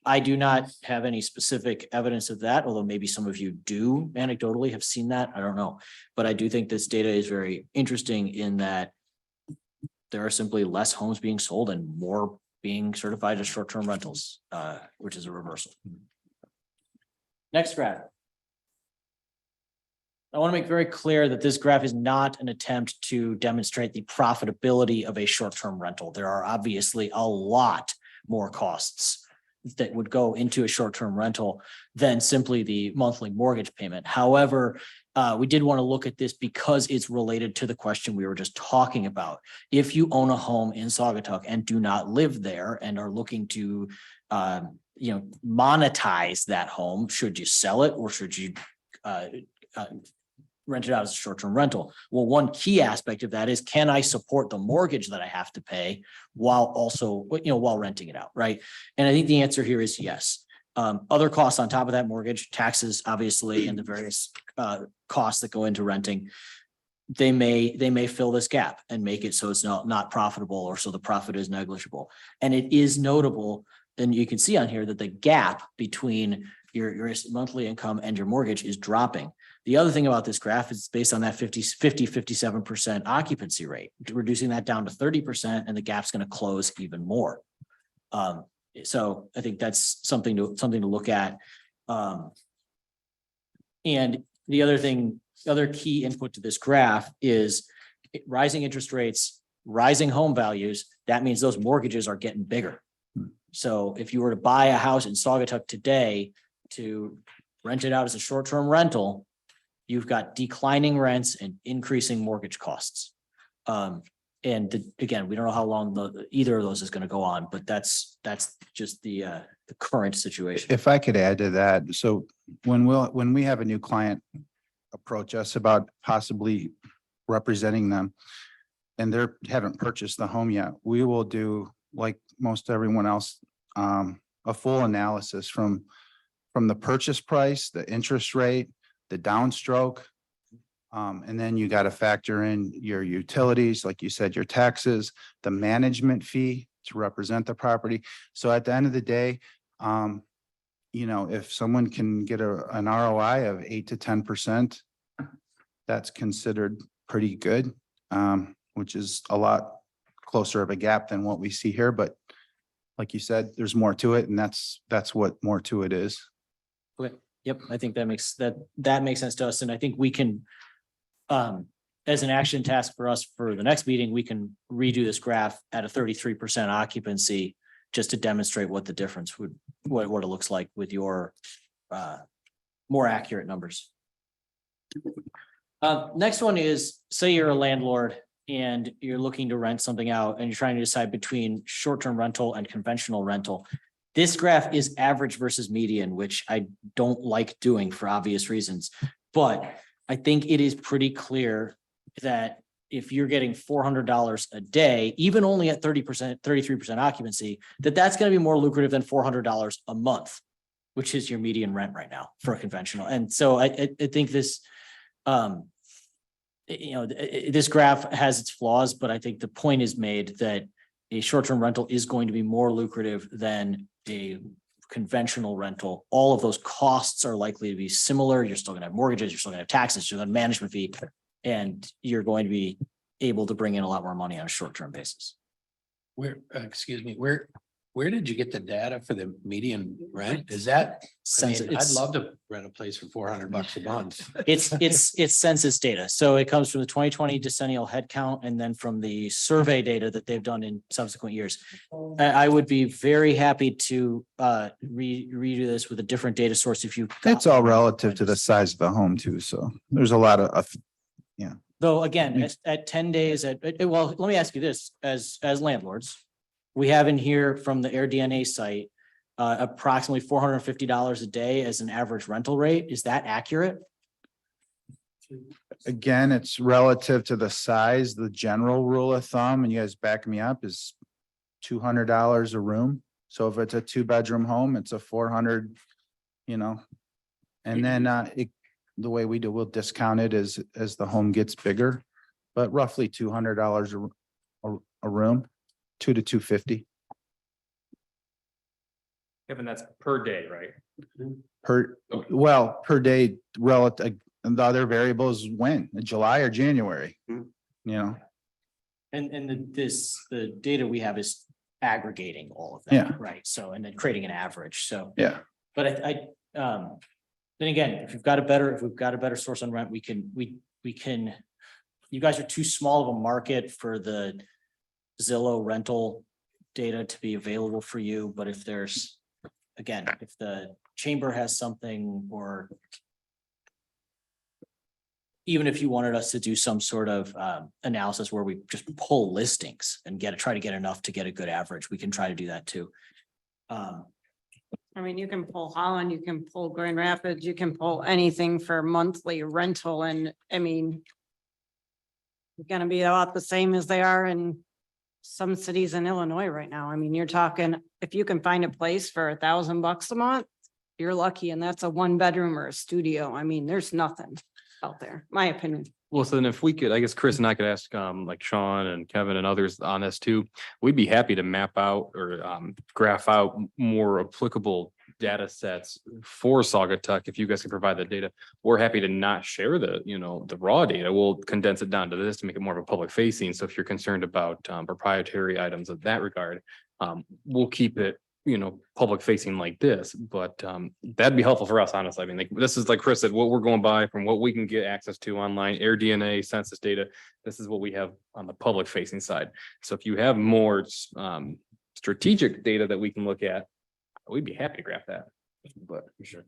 I do not have any specific evidence of that, although maybe some of you do anecdotally have seen that. I don't know. But I do think this data is very interesting in that there are simply less homes being sold and more being certified as short-term rentals, which is a reversal. Next graph. I want to make very clear that this graph is not an attempt to demonstrate the profitability of a short-term rental. There are obviously a lot more costs that would go into a short-term rental than simply the monthly mortgage payment. However, we did want to look at this because it's related to the question we were just talking about. If you own a home in Saugatuck and do not live there and are looking to monetize that home, should you sell it or should you rent it out as a short-term rental? Well, one key aspect of that is, can I support the mortgage that I have to pay while also, while renting it out, right? And I think the answer here is yes. Other costs on top of that mortgage, taxes, obviously, and the various costs that go into renting, they may fill this gap and make it so it's not profitable, or so the profit is negligible. And it is notable, and you can see on here that the gap between your monthly income and your mortgage is dropping. The other thing about this graph is it's based on that 57% occupancy rate, reducing that down to 30%, and the gap's going to close even more. So I think that's something to look at. And the other key input to this graph is rising interest rates, rising home values. That means those mortgages are getting bigger. So if you were to buy a house in Saugatuck today to rent it out as a short-term rental, you've got declining rents and increasing mortgage costs. Again, we don't know how long either of those is going to go on, but that's just the current situation. If I could add to that, so when we have a new client approach us about possibly representing them, and they haven't purchased the home yet, we will do, like most everyone else, a full analysis from the purchase price, the interest rate, the downstroke. And then you got to factor in your utilities, like you said, your taxes, the management fee to represent the property. So at the end of the day, if someone can get an ROI of 8 to 10%, that's considered pretty good, which is a lot closer of a gap than what we see here. But like you said, there's more to it, and that's what more to it is. Okay. Yep, I think that makes sense to us, and I think we can, as an action task for us for the next meeting, we can redo this graph at a 33% occupancy just to demonstrate what the difference what it looks like with your more accurate numbers. Next one is, say you're a landlord and you're looking to rent something out and you're trying to decide between short-term rental and conventional rental. This graph is average versus median, which I don't like doing for obvious reasons, but I think it is pretty clear that if you're getting $400 a day, even only at 30%, 33% occupancy, that's going to be more lucrative than $400 a month, which is your median rent right now for a conventional. And so I think this, this graph has its flaws, but I think the point is made that a short-term rental is going to be more lucrative than a conventional rental. All of those costs are likely to be similar. You're still going to have mortgages, you're still going to have taxes, you're going to have management fee, and you're going to be able to bring in a lot more money on a short-term basis. Where did you get the data for the median rent? Is that, I'd love to rent a place for $400 a month. It's census data. So it comes from the 2020 decennial head count and then from the survey data that they've done in subsequent years. I would be very happy to redo this with a different data source if you. It's all relative to the size of the home too. So there's a lot of Though again, at 10 days well, let me ask you this, as landlords, we have in here from the AirDNA site, approximately $450 a day as an average rental rate. Is that accurate? Again, it's relative to the size. The general rule of thumb, and you guys back me up, is $200 a room. So if it's a 2-bedroom home, it's a 400, you know. And then the way we do, we'll discount it as the home gets bigger, but roughly $200 a room, 2 to 250 Kevin, that's per day, right? per day relative. And the other variables when, July or January, you know. And the data we have is aggregating all of Yeah. that, right? So, and then creating an average, so. Yeah. But then again, if we've got a better source on rent, we can, you guys are too small of a market for the Zillow rental data to be available for you, but if there's, again, if the chamber has something, or even if you wanted us to do some sort of analysis where we just pull listings and try to get enough to get a good average, we can try to do that too. I mean, you can pull Holland, you can pull Grand Rapids, you can pull anything for monthly rental, and I mean, it's gonna be about the same as they are in some cities in Illinois right now. I mean, you're talking, if you can find a place for $1,000 a month, you're lucky, and that's a 1-bedroom or a studio. I mean, there's nothing out there, my opinion. Well, so then if we could, I guess Chris and I could ask like Sean and Kevin and others on this too. We'd be happy to map out or graph out more applicable data sets for Saugatuck. If you guys can provide the data, we're happy to not share the, the raw data. We'll condense it down to this to make it more of a public facing. So if you're concerned about proprietary items of that regard, we'll keep it, public facing like this, but that'd be helpful for us, honestly. I mean, like, this is like Chris said, what we're going by from what we can get access to online, AirDNA, census data. This is what we have on the public facing side. So if you have more strategic data that we can look at, we'd be happy to graph that. But for sure.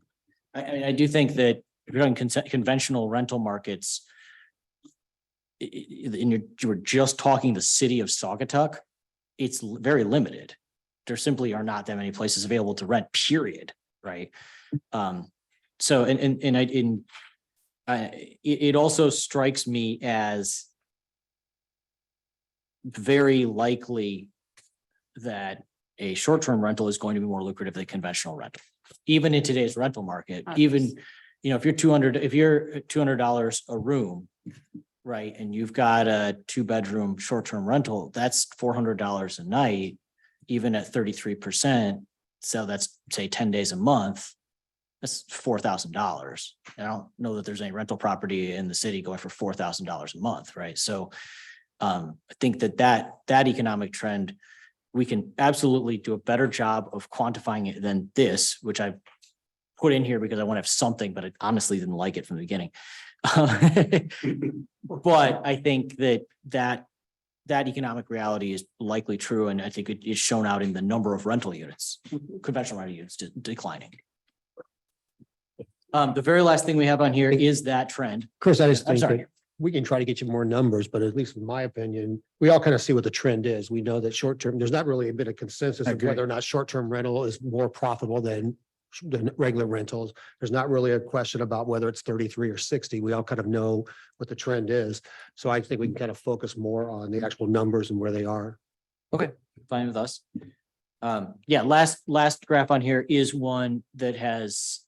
I do think that if you're on conventional rental markets, and you were just talking the city of Saugatuck, it's very limited. There simply are not that many places available to rent, period, right? So, it also strikes me as very likely that a short-term rental is going to be more lucrative than conventional rental, even in today's rental market. Even, if you're $200 a room, right, and you've got a 2-bedroom short-term rental, that's $400 a night, even at 33%. So that's, say, 10 days a month. That's $4,000. I don't know that there's any rental property in the city going for $4,000 a month, right? So I think that economic trend, we can absolutely do a better job of quantifying it than this, which I put in here because I want to have something, but I honestly didn't like it from the beginning. But I think that economic reality is likely true, and I think it is shown out in the number of rental units, conventional rental units declining. The very last thing we have on here is that trend. Chris, I just I'm think sorry. that we can try to get you more numbers, but at least in my opinion, we all kind of see what the trend is. We know that short-term, there's not really a bit of consensus I of agree. whether or not short-term rental is more profitable than regular rentals. There's not really a question about whether it's 33 or 60. We all kind of know what the trend is. So I think we can kind of focus more on the actual numbers and where they are. Okay, fine with us. Yeah, last graph on here is one that has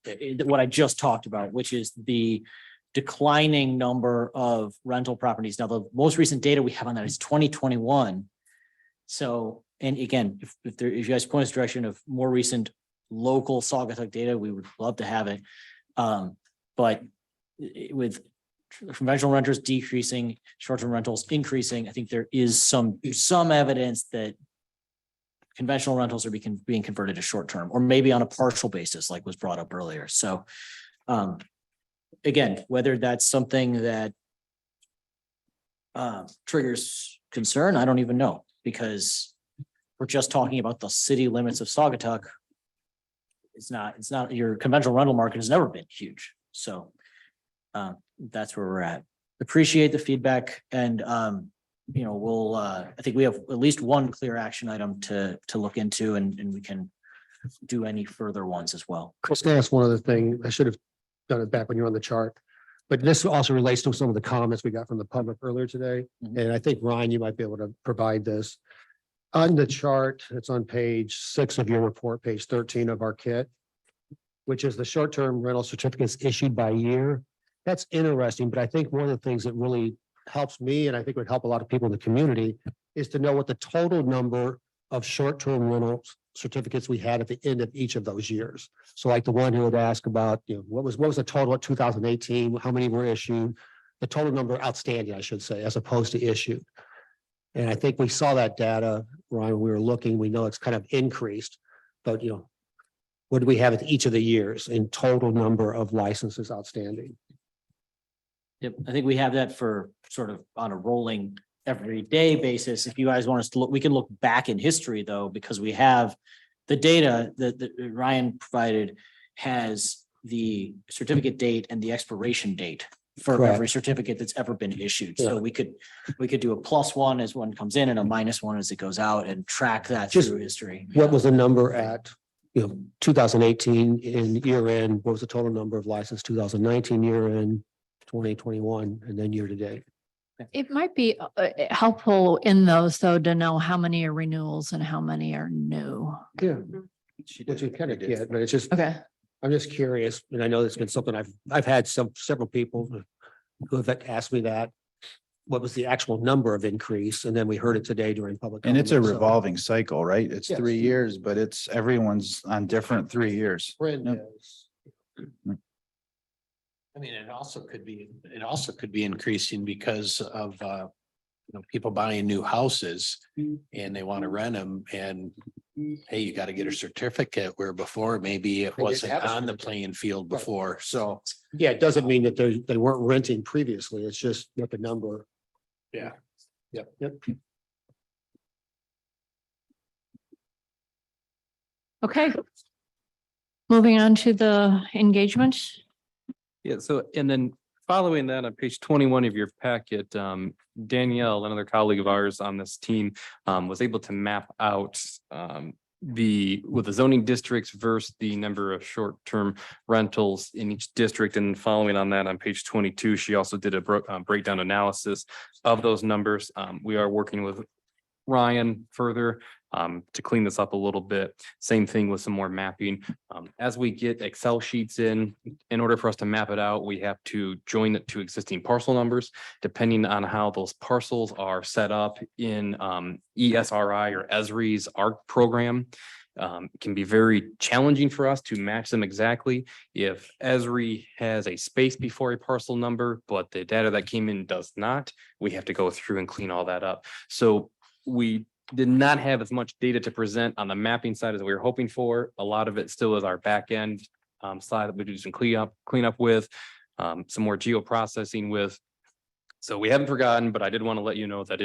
what I just talked about, which is the declining number of rental properties. Now, the most recent data we have on that is 2021. So, and again, if you guys point us direction of more recent local Saugatuck data, we would love to have it. But with conventional renters decreasing, short-term rentals increasing, I think there is some evidence that conventional rentals are being converted to short-term, or maybe on a partial basis, like was brought up earlier. So again, whether that's something that triggers concern, I don't even know, because we're just talking about the city limits of Saugatuck. It's not, your conventional rental market has never been huge. So that's where we're at. Appreciate the feedback, and we'll, I think we have at least one clear action item to look into and we can do any further ones as well. Chris, can I ask one other thing? I should have done it back when you're on the chart. But this also relates to some of the comments we got from the public earlier today. Mhm. And I think Ryan, you might be able to provide this. On the chart, it's on page 6 of your report, page 13 of our kit, which is the short-term rental certificates issued by year. That's interesting, but I think one of the things that really helps me, and I think would help a lot of people in the community, is to know what the total number of short-term rental certificates we had at the end of each of those years. So like the one who had asked about, what was the total of 2018? How many were issued? The total number outstanding, I should say, as opposed to issued. And I think we saw that data, Ryan, we were looking, we know it's kind of increased, but what do we have at each of the years in total number of licenses outstanding? Yep, I think we have that for sort of on a rolling everyday basis. If you guys want us to look, we can look back in history though, because we have the data that Ryan provided has the certificate date and the expiration date for Correct. every certificate that's ever been issued. Yeah. So we could do a +1 as one comes in and a -1 as it goes out and track that Just- through history. What was the number at, 2018 in year end? What was the total number of license 2019 year end, 2021, and then year to date? It might be helpful in those though, to know how many are renewals and how many are new. Yeah. Which you kind of get, but it's just, Okay. I'm just curious, and I know it's been something I've had several people who have asked me that. What was the actual number of increase? And then we heard it today during public. And it's a comment, so- revolving cycle, right? It's Yes. 3 years, but it's everyone's on different 3 years. Trend Yep. is- I mean, it also could be increasing because of, people buying new houses and they want to rent them and hey, you got to get a certificate where before maybe it They didn't wasn't have a on the certificate. playing field Right. before. So, Yeah, it doesn't mean that they weren't renting previously. It's just what the number. yeah. Yep. Okay. Moving on to the engagement. Yeah, so and then following that on page 21 of your packet, Danielle, another colleague of ours on this team, was able to map out with the zoning districts versus the number of short-term rentals in each district. And following on that on page 22, she also did a breakdown analysis of those numbers. We are working with Ryan further to clean this up a little bit. Same thing with some more mapping. As we get Excel sheets in order for us to map it out, we have to join it to existing parcel numbers. Depending on how those parcels are set up in ESRI or ESRI's ARC program, it can be very challenging for us to match them exactly. If ESRI has a space before a parcel number, but the data that came in does not, we have to go through and clean all that up. So we did not have as much data to present on the mapping side as we were hoping for. A lot of it still is our back end side that we do some clean up with, some more geoprocessing with. So we haven't forgotten, but I did want to let you know that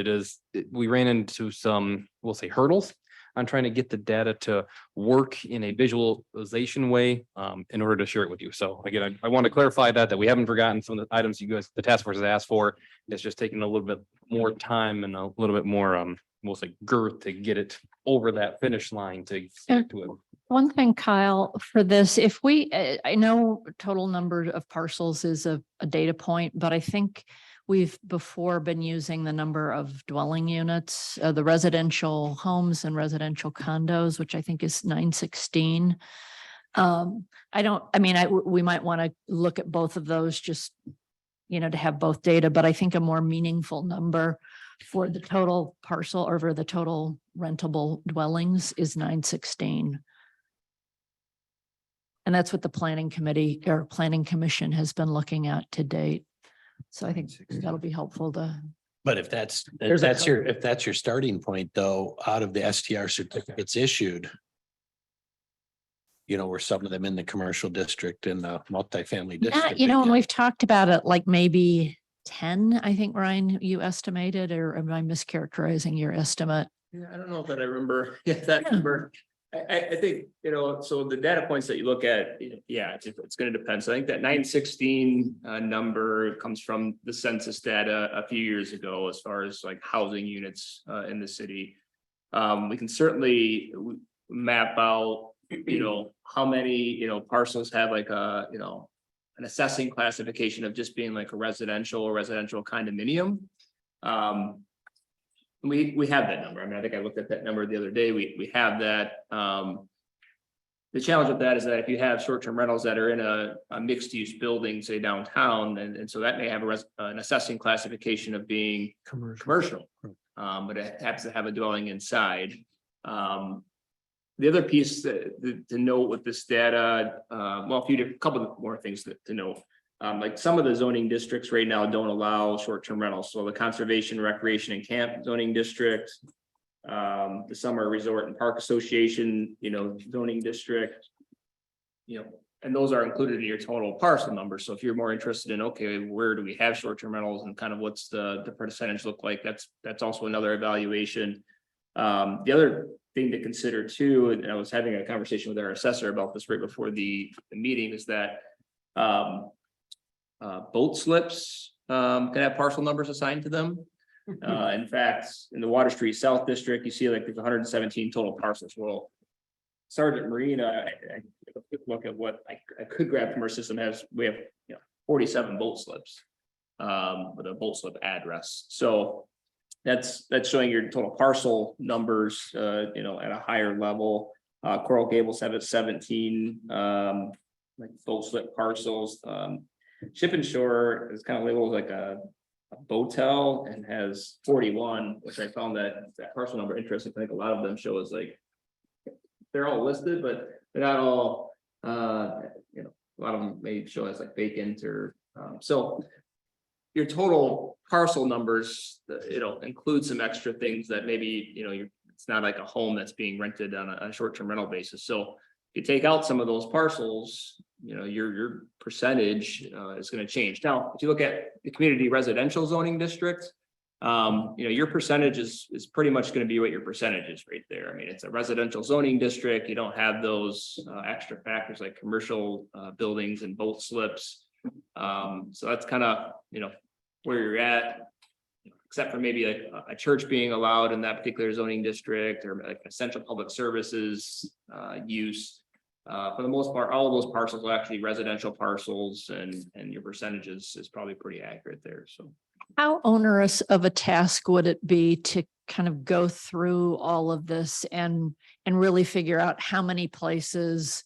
we ran into some, we'll say, hurdles on trying to get the data to work in a visualization way in order to share it with you. So again, I want to clarify that we haven't forgotten some of the items you guys, the task force has asked for. It's just taking a little bit more time and a little bit more, we'll say, girth to get it over that finish line to get to it. One thing, Kyle, for this, if we, I know total number of parcels is a data point, but I think we've before been using the number of dwelling units, the residential homes and residential condos, which I think is 916. We might want to look at both of those just, to have both data, but I think a more meaningful number for the total parcel or for the total rentable dwellings is 916. And that's what the planning committee or planning commission has been looking at to date. So I think that'll be helpful to. But if that's There's a if that's your starting point, though, out of the STR certificates issued, were some of them in the commercial district and the multifamily district. And we've talked about it like maybe 10, I think, Ryan, you estimated, or am I mischaracterizing your estimate? Yeah, I don't know if that I remember that number. I think, so the data points that you look at, yeah, it's gonna depend. So I think that 916 number comes from the census data a few years ago, as far as like housing units in the city. We can certainly map out, how many, parcels have like a, an assessing classification of just being like a residential condominium. We have that number. I mean, I think I looked at that number the other day. We have that. The challenge with that is that if you have short-term rentals that are in a mixed-use building, say downtown, and so that may have an assessing classification of being commercial. But it happens to have a dwelling inside. The other piece to note with this data, well, a couple of more things to note. Like some of the zoning districts right now don't allow short-term rentals. So the Conservation, Recreation and Camp zoning district, the Summer Resort and Park Association, zoning district, and those are included in your total parcel number. So if you're more interested in, okay, where do we have short-term rentals and kind of what's the percentage look like? That's also another evaluation. The other thing to consider too, and I was having a conversation with our assessor about this right before the meeting, is that boat slips can have parcel numbers assigned to them. In fact, in the Water Street South District, you see like there's 117 total parcels. Well, Sergeant Marina, I took a quick look at what I could grab from our system. We have 47 boat slips with a boat slip address. So that's showing your total parcel numbers, at a higher level. Coral Gables have it 17 like boat slip parcels. Ship and Shore is kind of labeled like a boatel and has 41, which I found that parcel number interesting. I think a lot of them show as like, they're all listed, but they're not all, a lot of them may show as like vacant or, so your total parcel numbers, include some extra things that maybe, it's not like a home that's being rented on a short-term rental basis. So if you take out some of those parcels, your percentage is going to change. Now, if you look at the community residential zoning district, your percentage is pretty much going to be what your percentage is right there. I mean, it's a residential zoning district. You don't have those extra factors like commercial buildings and boat slips. So that's kind of, where you're at, except for maybe like a church being allowed in that particular zoning district, or like essential public services use. For the most part, all of those parcels are actually residential parcels, and your percentages is probably pretty accurate there. So How onerous of a task would it be to kind of go through all of this and really figure out how many places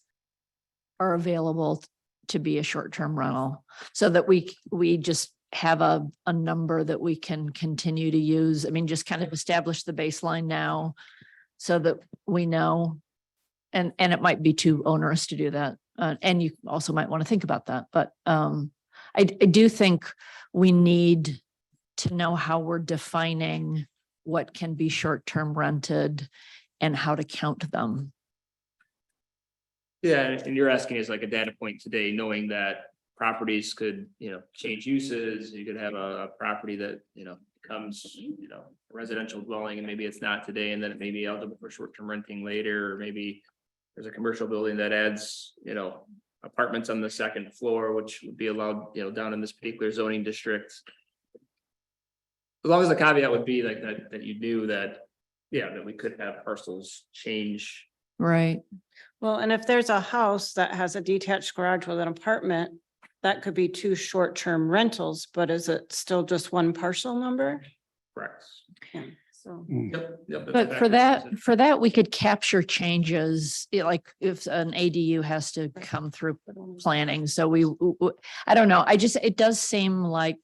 are available to be a short-term rental, so that we just have a number that we can continue to use? I mean, just kind of establish the baseline now so that we know. And it might be too onerous to do that. And you also might want to think about that. But I do think we need to know how we're defining what can be short-term rented and how to count them. yeah, and you're asking is like a data point today, knowing that properties could, change uses. You could have a property that, becomes, a residential dwelling, and maybe it's not today, and then it may be eligible for short-term renting later, or maybe there's a commercial building that adds, apartments on the second floor, which would be allowed, down in this particular zoning district. As long as the caveat would be like that you knew that, that we could have parcels change. Right. Well, and if there's a house that has a detached garage with an apartment, that could be 2 short-term rentals, but is it still just one parcel number? Correct. Yeah, so. Yep. That's But a for factor. for that, we could capture changes, like if an ADU has to come through planning. So I don't know. It does seem like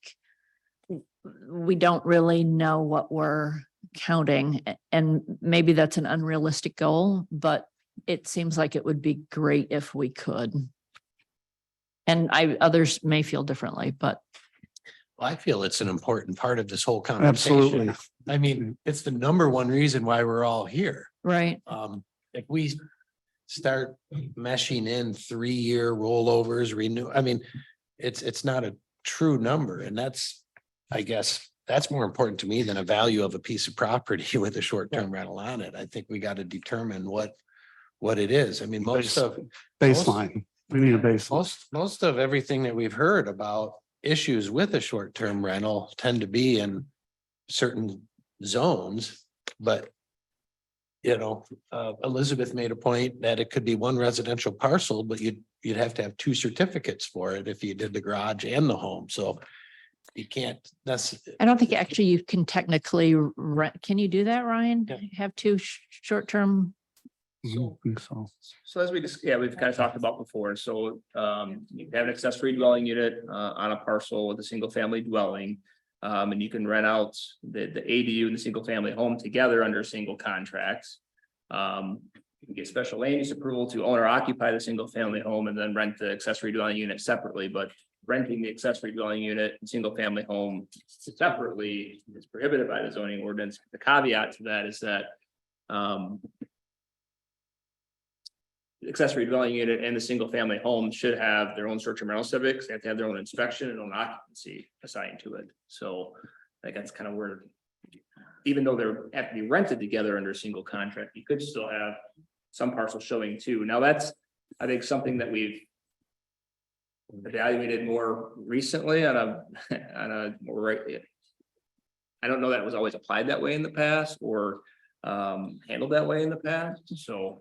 we don't really know what we're counting, and maybe that's an unrealistic goal, but it seems like it would be great if we could. And others may feel differently, but. Well, I feel it's an important part of this whole conversation. Absolutely. I mean, it's the number one reason why we're all here. Right. If we start meshing in 3-year rollovers, it's not a true number. And I guess that's more important to me than a value of a piece of property with a short-term rental on it. I think we got to determine what what it is. I mean, most of. Baseline. We need a baseline. Most of everything that we've heard about issues with a short-term rental tend to be in certain zones, but Elizabeth made a point that it could be one residential parcel, but you'd have to have two certificates for it if you did the garage and the home. So you can't, I don't think actually you can technically rent. Can you do that, Ryan? Yeah. Have two short-term? So So as we just, yeah, we've kind of talked about before, so you have an accessory dwelling unit on a parcel with a single family dwelling. And you can rent out the ADU and the single family home together under single contracts. You can get special land use approval to own or occupy the single family home and then rent the accessory dwelling unit separately, but renting the accessory dwelling unit and single family home separately is prohibited by the zoning ordinance. The caveat to that is that the accessory dwelling unit and the single family home should have their own short-term rental certificates. They have to have their own inspection and own occupancy assigned to it. So like that's kind of where, even though they're have to be rented together under a single contract, you could still have some parcels showing too. Now that's, I think, something that we've evaluated more recently on a more right. I don't know that it was always applied that way in the past or handled that way in the past. So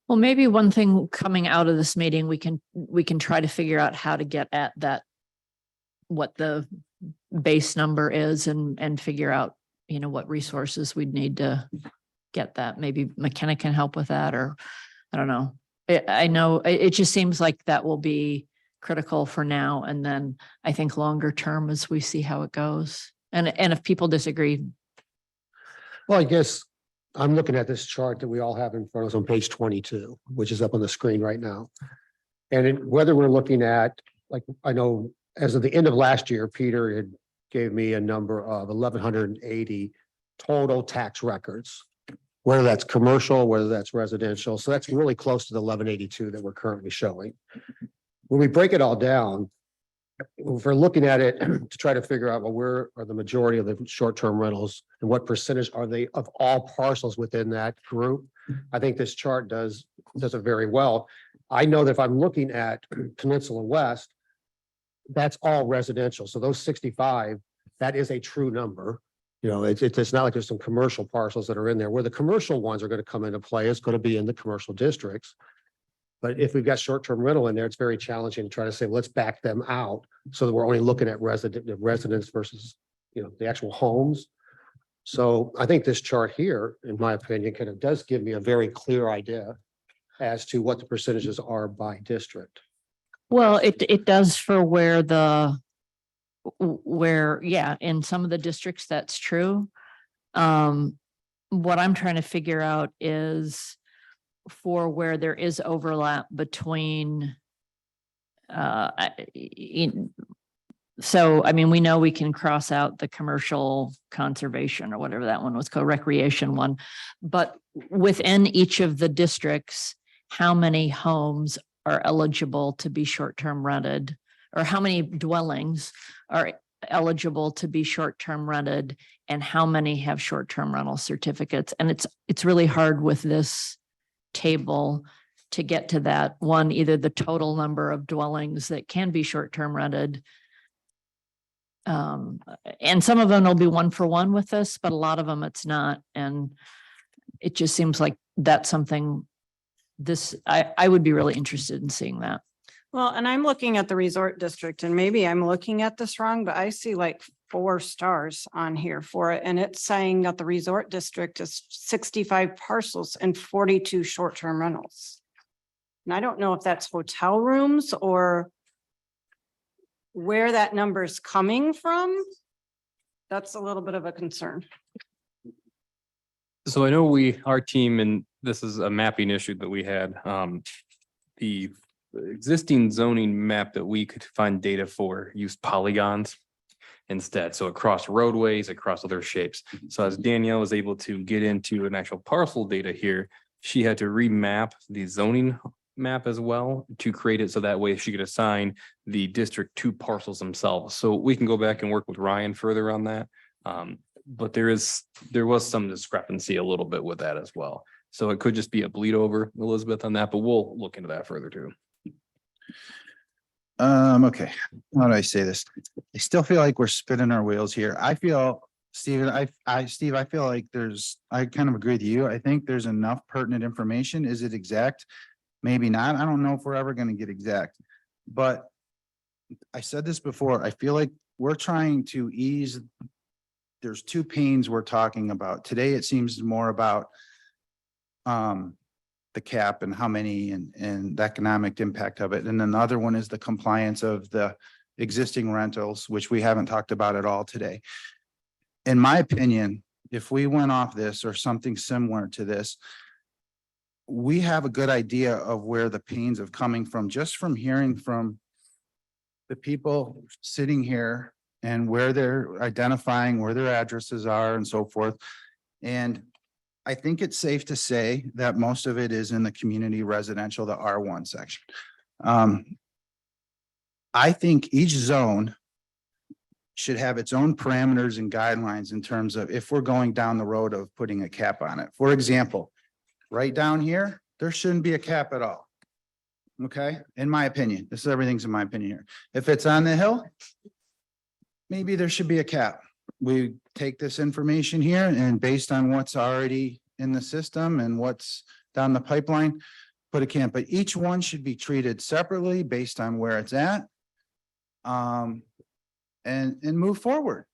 Well, maybe one thing coming out of this meeting, we can try to figure out how to get at that, what the base number is and figure out, what resources we'd need to get that. Maybe McKenna can help with that, or I don't know. I know it just seems like that will be critical for now. And then I think longer term as we see how it goes. And if people disagree. Well, I guess I'm looking at this chart that we all have in front of us on page 22, which is up on the screen right now. And whether we're looking at, like, I know as of the end of last year, Peter had gave me a number of 1,180 total tax records, whether that's commercial, whether that's residential. So that's really close to the 1,182 that we're currently showing. When we break it all down, if we're looking at it to try to figure out, well, where are the majority of the short-term rentals and what percentage are they of all parcels within that group? I think this chart does it very well. I know that if I'm looking at Peninsula West, that's all residential. So those 65, that is a true number. It's not like there's some commercial parcels that are in there. Where the commercial ones are going to come into play is going to be in the commercial districts. But if we've got short-term rental in there, it's very challenging to try to say, well, let's back them out so that we're only looking at residents versus, the actual homes. So I think this chart here, in my opinion, kind of does give me a very clear idea as to what the percentages are by district. Well, it does for in some of the districts, that's true. What I'm trying to figure out is for where there is overlap between so, I mean, we know we can cross out the commercial conservation or whatever that one was called, recreation one. But within each of the districts, how many homes are eligible to be short-term rented? Or how many dwellings are eligible to be short-term rented? And how many have short-term rental certificates? And it's really hard with this table to get to that one, either the total number of dwellings that can be short-term rented. And some of them will be 1-for-1 with this, but a lot of them it's not. And it just seems like that's something I would be really interested in seeing that. Well, and I'm looking at the resort district and maybe I'm looking at this wrong, but I see like 4 stars on here for it. And it's saying that the resort district is 65 parcels and 42 short-term rentals. And I don't know if that's hotel rooms or where that number is coming from. That's a little bit of a concern. So I know our team, and this is a mapping issue that we had, the existing zoning map that we could find data for used polygons instead. So across roadways, across other shapes. So as Danielle was able to get into an actual parcel data here, she had to remap the zoning map as well to create it so that way she could assign the district to parcels themselves. So we can go back and work with Ryan further on that. But there was some discrepancy a little bit with that as well. So it could just be a bleed over, Elizabeth, on that, but we'll look into that further too. Okay, how do I say this? I still feel like we're spinning our wheels here. I feel, Stephen, Steve, I feel like I kind of agree with you. I think there's enough pertinent information. Is it exact? Maybe not. I don't know if we're ever gonna get exact. But I said this before, I feel like we're trying to ease. There's two pains we're talking about. Today, it seems more about the cap and how many and the economic impact of it. And then the other one is the compliance of the existing rentals, which we haven't talked about at all today. In my opinion, if we went off this or something similar to this, we have a good idea of where the pains of coming from, just from hearing from the people sitting here and where they're identifying where their addresses are and so forth. And I think it's safe to say that most of it is in the community residential, the R1 section. I think each zone should have its own parameters and guidelines in terms of if we're going down the road of putting a cap on it. For example, right down here, there shouldn't be a cap at all. Okay, in my opinion, this is everything's in my opinion here. If it's on the hill, maybe there should be a cap. We take this information here and based on what's already in the system and what's down the pipeline, put a camp, but each one should be treated separately based on where it's at. And move forward.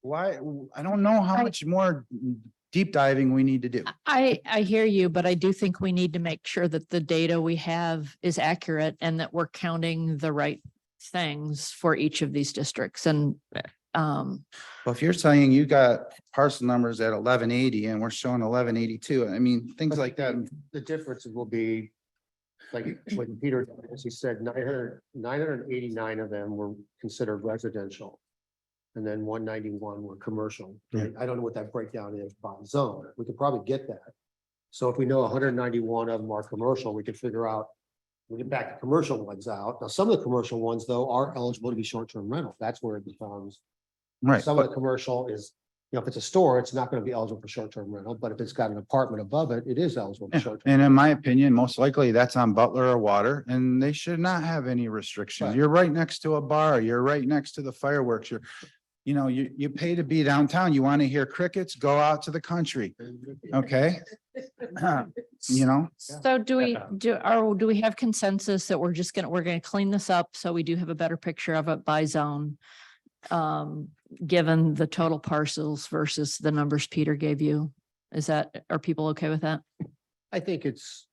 Why, I don't know how much more deep diving we need to do. I hear you, but I do think we need to make sure that the data we have is accurate and that we're counting the right things for each of these districts and Well, if you're saying you got parcel numbers at 1180 and we're showing 1182, I mean, things like that. The difference will be, like, when Peter, as he said, 989 of them were considered residential. And then 191 were commercial. I don't know what that breakdown is by zone. We could probably get that. So if we know 191 of them are commercial, we could figure out, we get back the commercial ones out. Now, some of the commercial ones, though, are eligible to be short-term rental. That's where it becomes. Right. Some of the commercial is, you know, if it's a store, it's not going to be eligible for short-term rental, but if it's got an apartment above it, it is eligible for short-term. And in my opinion, most likely that's on Butler or Water, and they should not have any restrictions. Right. You're right next to a bar, you're right next to the fireworks, you pay to be downtown, you want to hear crickets, go out to the country, okay? You know, so do we have consensus that we're gonna clean this up so we do have a better picture of it by zone? Given the total parcels versus the numbers Peter gave you, are people okay with that? I think it's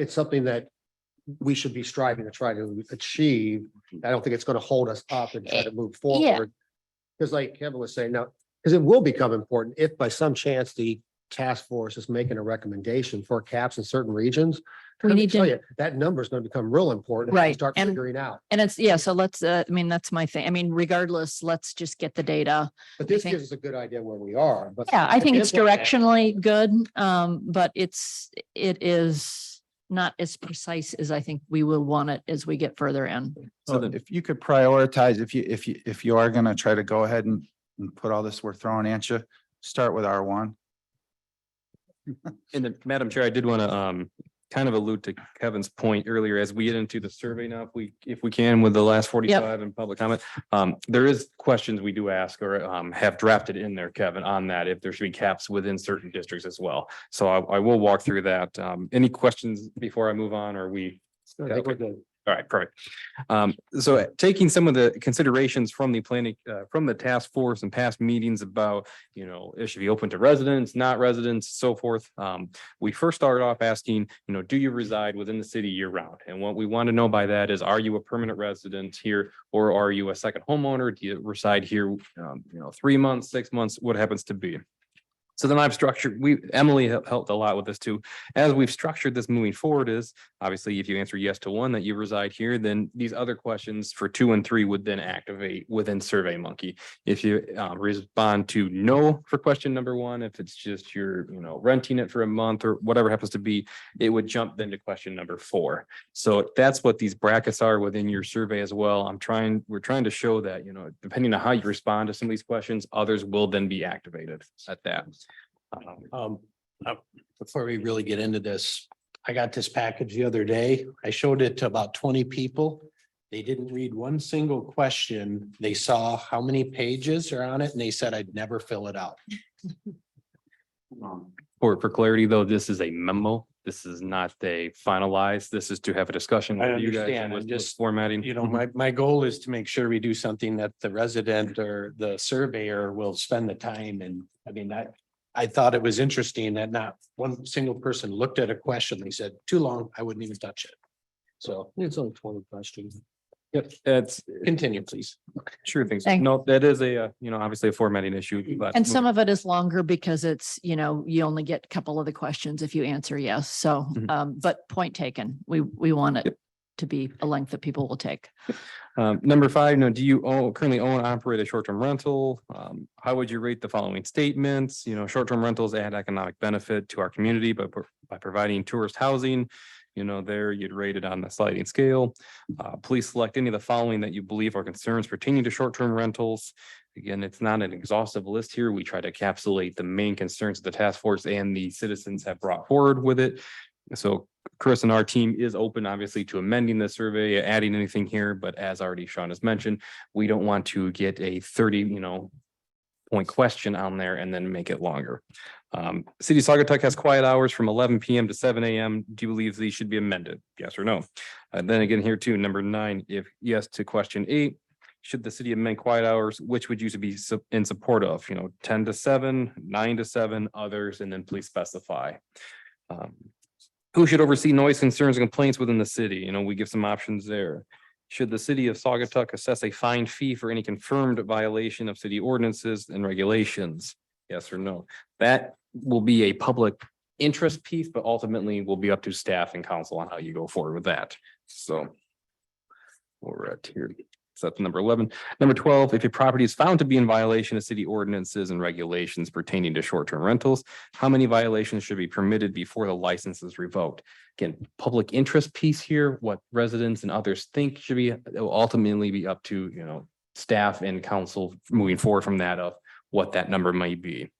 something that we should be striving to try to achieve. I don't think it's going to hold us up and try to move forward. Because like Kevin was saying, now, because it will become important if by some chance the task force is making a recommendation for caps in certain regions. We let me need tell to- you, that number is going to become real important. if we Right, Start and- figuring out. And so let's, that's my thing. I mean, regardless, let's just get the data. But this think- gives us a good idea where we are, but. Yeah, I think it's implement that. directionally good, but it is not as precise as I think we will want it as we get further in. so if you could prioritize, if you are gonna try to go ahead and put all this we're throwing at you, start with R1. And then, Madam Chair, I did want to kind of allude to Kevin's point earlier, as we get into the survey now, if we can, with the last 45 and public comment. There is questions we do ask or have drafted in there, Kevin, on that, if there should be caps within certain districts as well. So I will walk through that. Any questions before I move on, or we? I think we're good. All right, perfect. So taking some of the considerations from the planning, from the task force and past meetings about, it should be open to residents, not residents, so forth. We first started off asking, do you reside within the city year round? And what we want to know by that is, are you a permanent resident here, or are you a second homeowner? Do you reside here, 3 months, 6 months, what happens to be? So then I've structured, Emily helped a lot with this too. As we've structured this moving forward is, obviously, if you answer yes to one, that you reside here, then these other questions for 2 and 3 would then activate within SurveyMonkey. If you respond to no for question number 1, if it's just you're, renting it for a month or whatever happens to be, it would jump then to question number 4. So that's what these brackets are within your survey as well. We're trying to show that, depending on how you respond to some of these questions, others will then be activated at that. before we really get into this, I got this package the other day. I showed it to about 20 people. They didn't read one single question. They saw how many pages are on it and they said I'd never fill it out. For clarity, though, this is a memo. This is not a finalized. This is to have a discussion. I with you guys understand, and I'm with just, formatting. You know, my goal is to make sure we do something that the resident or the surveyor will spend the time and, I mean, I thought it was interesting that not one single person looked at a question. They said, too long, I wouldn't even touch it. So it's only 20 questions. Yep, that's Continue, please. sure things. Thank- No, that is a, obviously a formatting issue, but. And some of it is longer because it's, you only get a couple of the questions if you answer yes. So, Mhm. but point taken, we want it to be a length that people will take. Number 5, do you currently own, operate a short-term rental? How would you rate the following statements? Short-term rentals add economic benefit to our community by providing tourist housing. There you'd rate it on the sliding scale. Please select any of the following that you believe are concerns pertaining to short-term rentals. Again, it's not an exhaustive list here. We try to encapsulate the main concerns that the task force and the citizens have brought forward with it. So Chris and our team is open, obviously, to amending the survey, adding anything here, but as already Sean has mentioned, we don't want to get a 30, point question on there and then make it longer. City of Saugatuck has quiet hours from 11 PM to 7 AM. Do you believe these should be amended? Yes or no? And then again here too, number 9, if yes to question 8, should the city amend quiet hours, which would you be in support of, 10 to 7, 9 to 7, others, and then please specify. Who should oversee noise concerns and complaints within the city? We give some options there. Should the city of Saugatuck assess a fine fee for any confirmed violation of city ordinances and regulations? Yes or no? That will be a public interest piece, but ultimately will be up to staff and council on how you go forward with that. So we're at here. So that's number 11. Number 12, if your property is found to be in violation of city ordinances and regulations pertaining to short-term rentals, how many violations should be permitted before the license is revoked? Again, public interest piece here, what residents and others think should be, it will ultimately be up to, staff and council moving forward from that of what that number might be.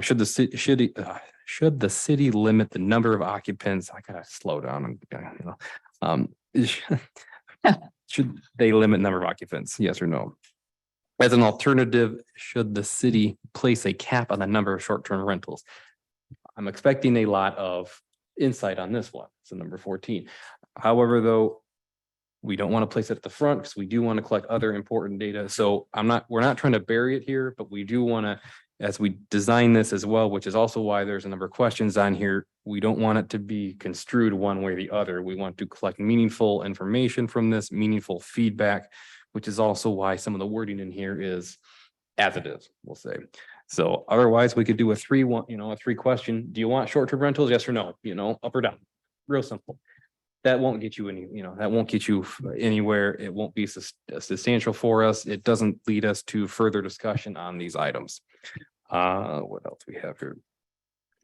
Should the city limit the number of occupants? I gotta slow down. Should they limit number of occupants? Yes or no? As an alternative, should the city place a cap on the number of short-term rentals? I'm expecting a lot of insight on this one. So number 14. However, though, we don't want to place it at the front because we do want to collect other important data. So we're not trying to bury it here, but we do want to, as we design this as well, which is also why there's a number of questions on here. We don't want it to be construed one way or the other. We want to collect meaningful information from this, meaningful feedback, which is also why some of the wording in here is as it is, we'll say. So otherwise we could do a 3 question. Do you want short-term rentals? Yes or no? Up or down? Real simple. That won't get you that won't get you anywhere. It won't be substantial for us. It doesn't lead us to further discussion on these items. What else we have here?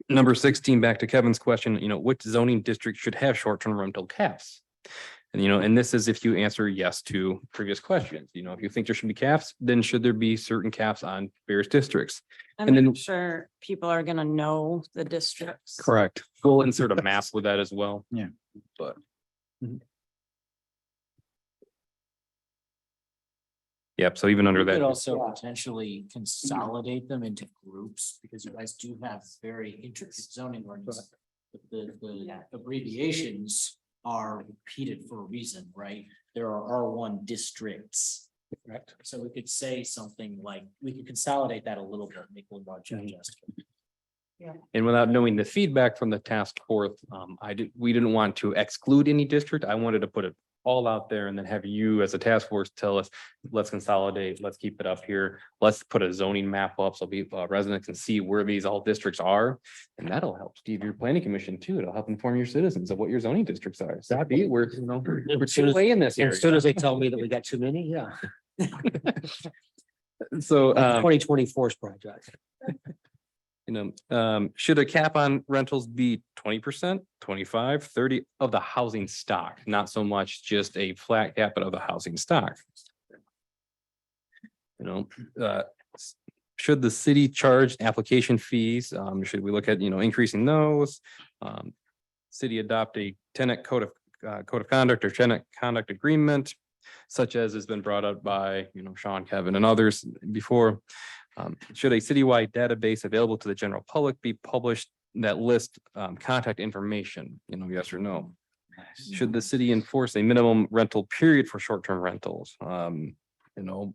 Number 16, back to Kevin's question, which zoning district should have short-term rental caps? And, and this is if you answer yes to previous questions, if you think there should be caps, then should there be certain caps on various districts? I'm And then- not sure people are gonna know the districts. Correct. We'll insert a map with that as well. Yeah. But. Yep, so even under You could that, also potentially consolidate them into groups, because you guys do have very intricate zoning ordinances. But the abbreviations are repeated for a reason, right? There are R1 districts. Correct. So we could say something like, we could consolidate that a little bit, make it a more digestible. and without knowing the feedback from the task force, we didn't want to exclude any district. I wanted to put it all out there and then have you as a task force tell us, let's consolidate, let's keep it up here. Let's put a zoning map up so people, residents can see where these all districts are. And that'll help Steve, your planning commission too. It'll help inform your citizens of what your zoning districts are. So we're, we're chipping away in this area. As soon as they tell me that we got too many, yeah. So, 2024's project. Should a cap on rentals be 20%, 25, 30 of the housing stock? Not so much just a flat cap, but of the housing stock. should the city charge application fees? Should we look at, increasing those? City adopt a tenant code of conduct or tenant conduct agreement, such as has been brought up by, Sean, Kevin, and others before. Should a citywide database available to the general public be published that list contact information, yes or no? Should the city enforce a minimum rental period for short-term rentals?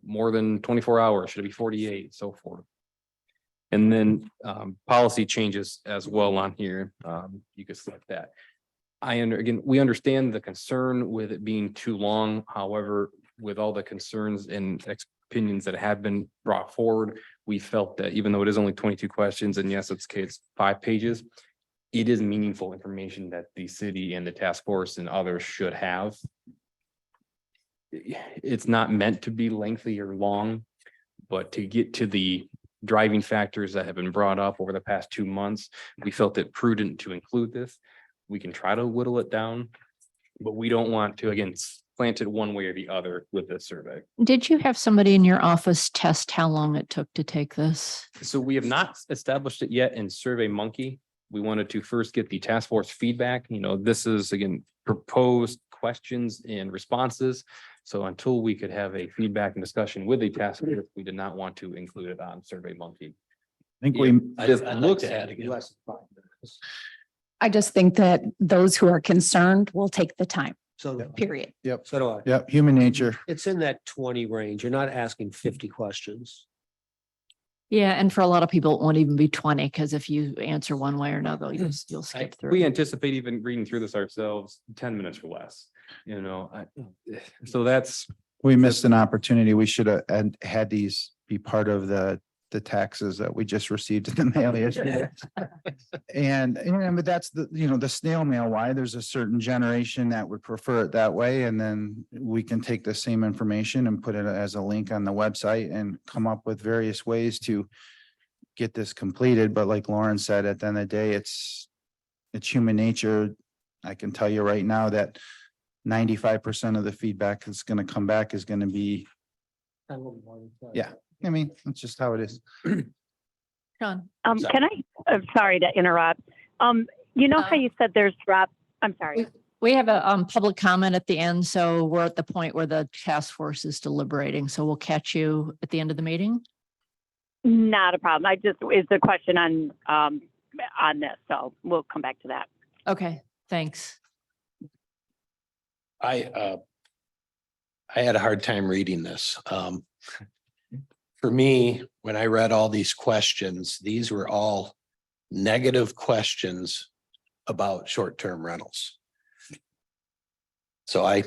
More than 24 hours, should it be 48, so forth. And then policy changes as well on here. You could select that. Again, we understand the concern with it being too long. However, with all the concerns and opinions that have been brought forward, we felt that even though it is only 22 questions, and yes, it's 5 pages, it is meaningful information that the city and the task force and others should have. It's not meant to be lengthy or long, but to get to the driving factors that have been brought up over the past 2 months, we felt it prudent to include this. We can try to whittle it down, but we don't want to, again, slant it one way or the other with this survey. Did you have somebody in your office test how long it took to take this? So we have not established it yet in Survey Monkey. We wanted to first get the task force feedback. This is, again, proposed questions and responses. So until we could have a feedback and discussion with the task force, we did not want to include it on Survey Monkey. I think we, This I'd like looks to at add again. less than 5 minutes. I just think that those who are concerned will take the time, So, period. yep, so do I. yep, human nature. It's in that 20 range. You're not asking 50 questions. Yeah, and for a lot of people, it won't even be 20, because if you answer one way or another, you'll skip through. We anticipate even reading through this ourselves, 10 minutes or less, so that's. We missed an opportunity. We should have had these be part of the taxes that we just received in the mail yesterday. But that's the snail mail, why there's a certain generation that would prefer it that way. And then we can take the same information and put it as a link on the website and come up with various ways to get this completed. But like Lauren said, at the end of the day, it's human nature. I can tell you right now that 95% of the feedback that's going to come back is going to be, yeah. I mean, that's just how it is. Sean? Can I, I'm sorry to interrupt. How you said there's I'm sorry. We have a public comment at the end, so we're at the point where the task force is deliberating, so we'll catch you at the end of the meeting. Not a problem. It's a question on this, so we'll come back to that. Okay, thanks. I had a hard time reading this. For me, when I read all these questions, these were all negative questions about short-term rentals. So I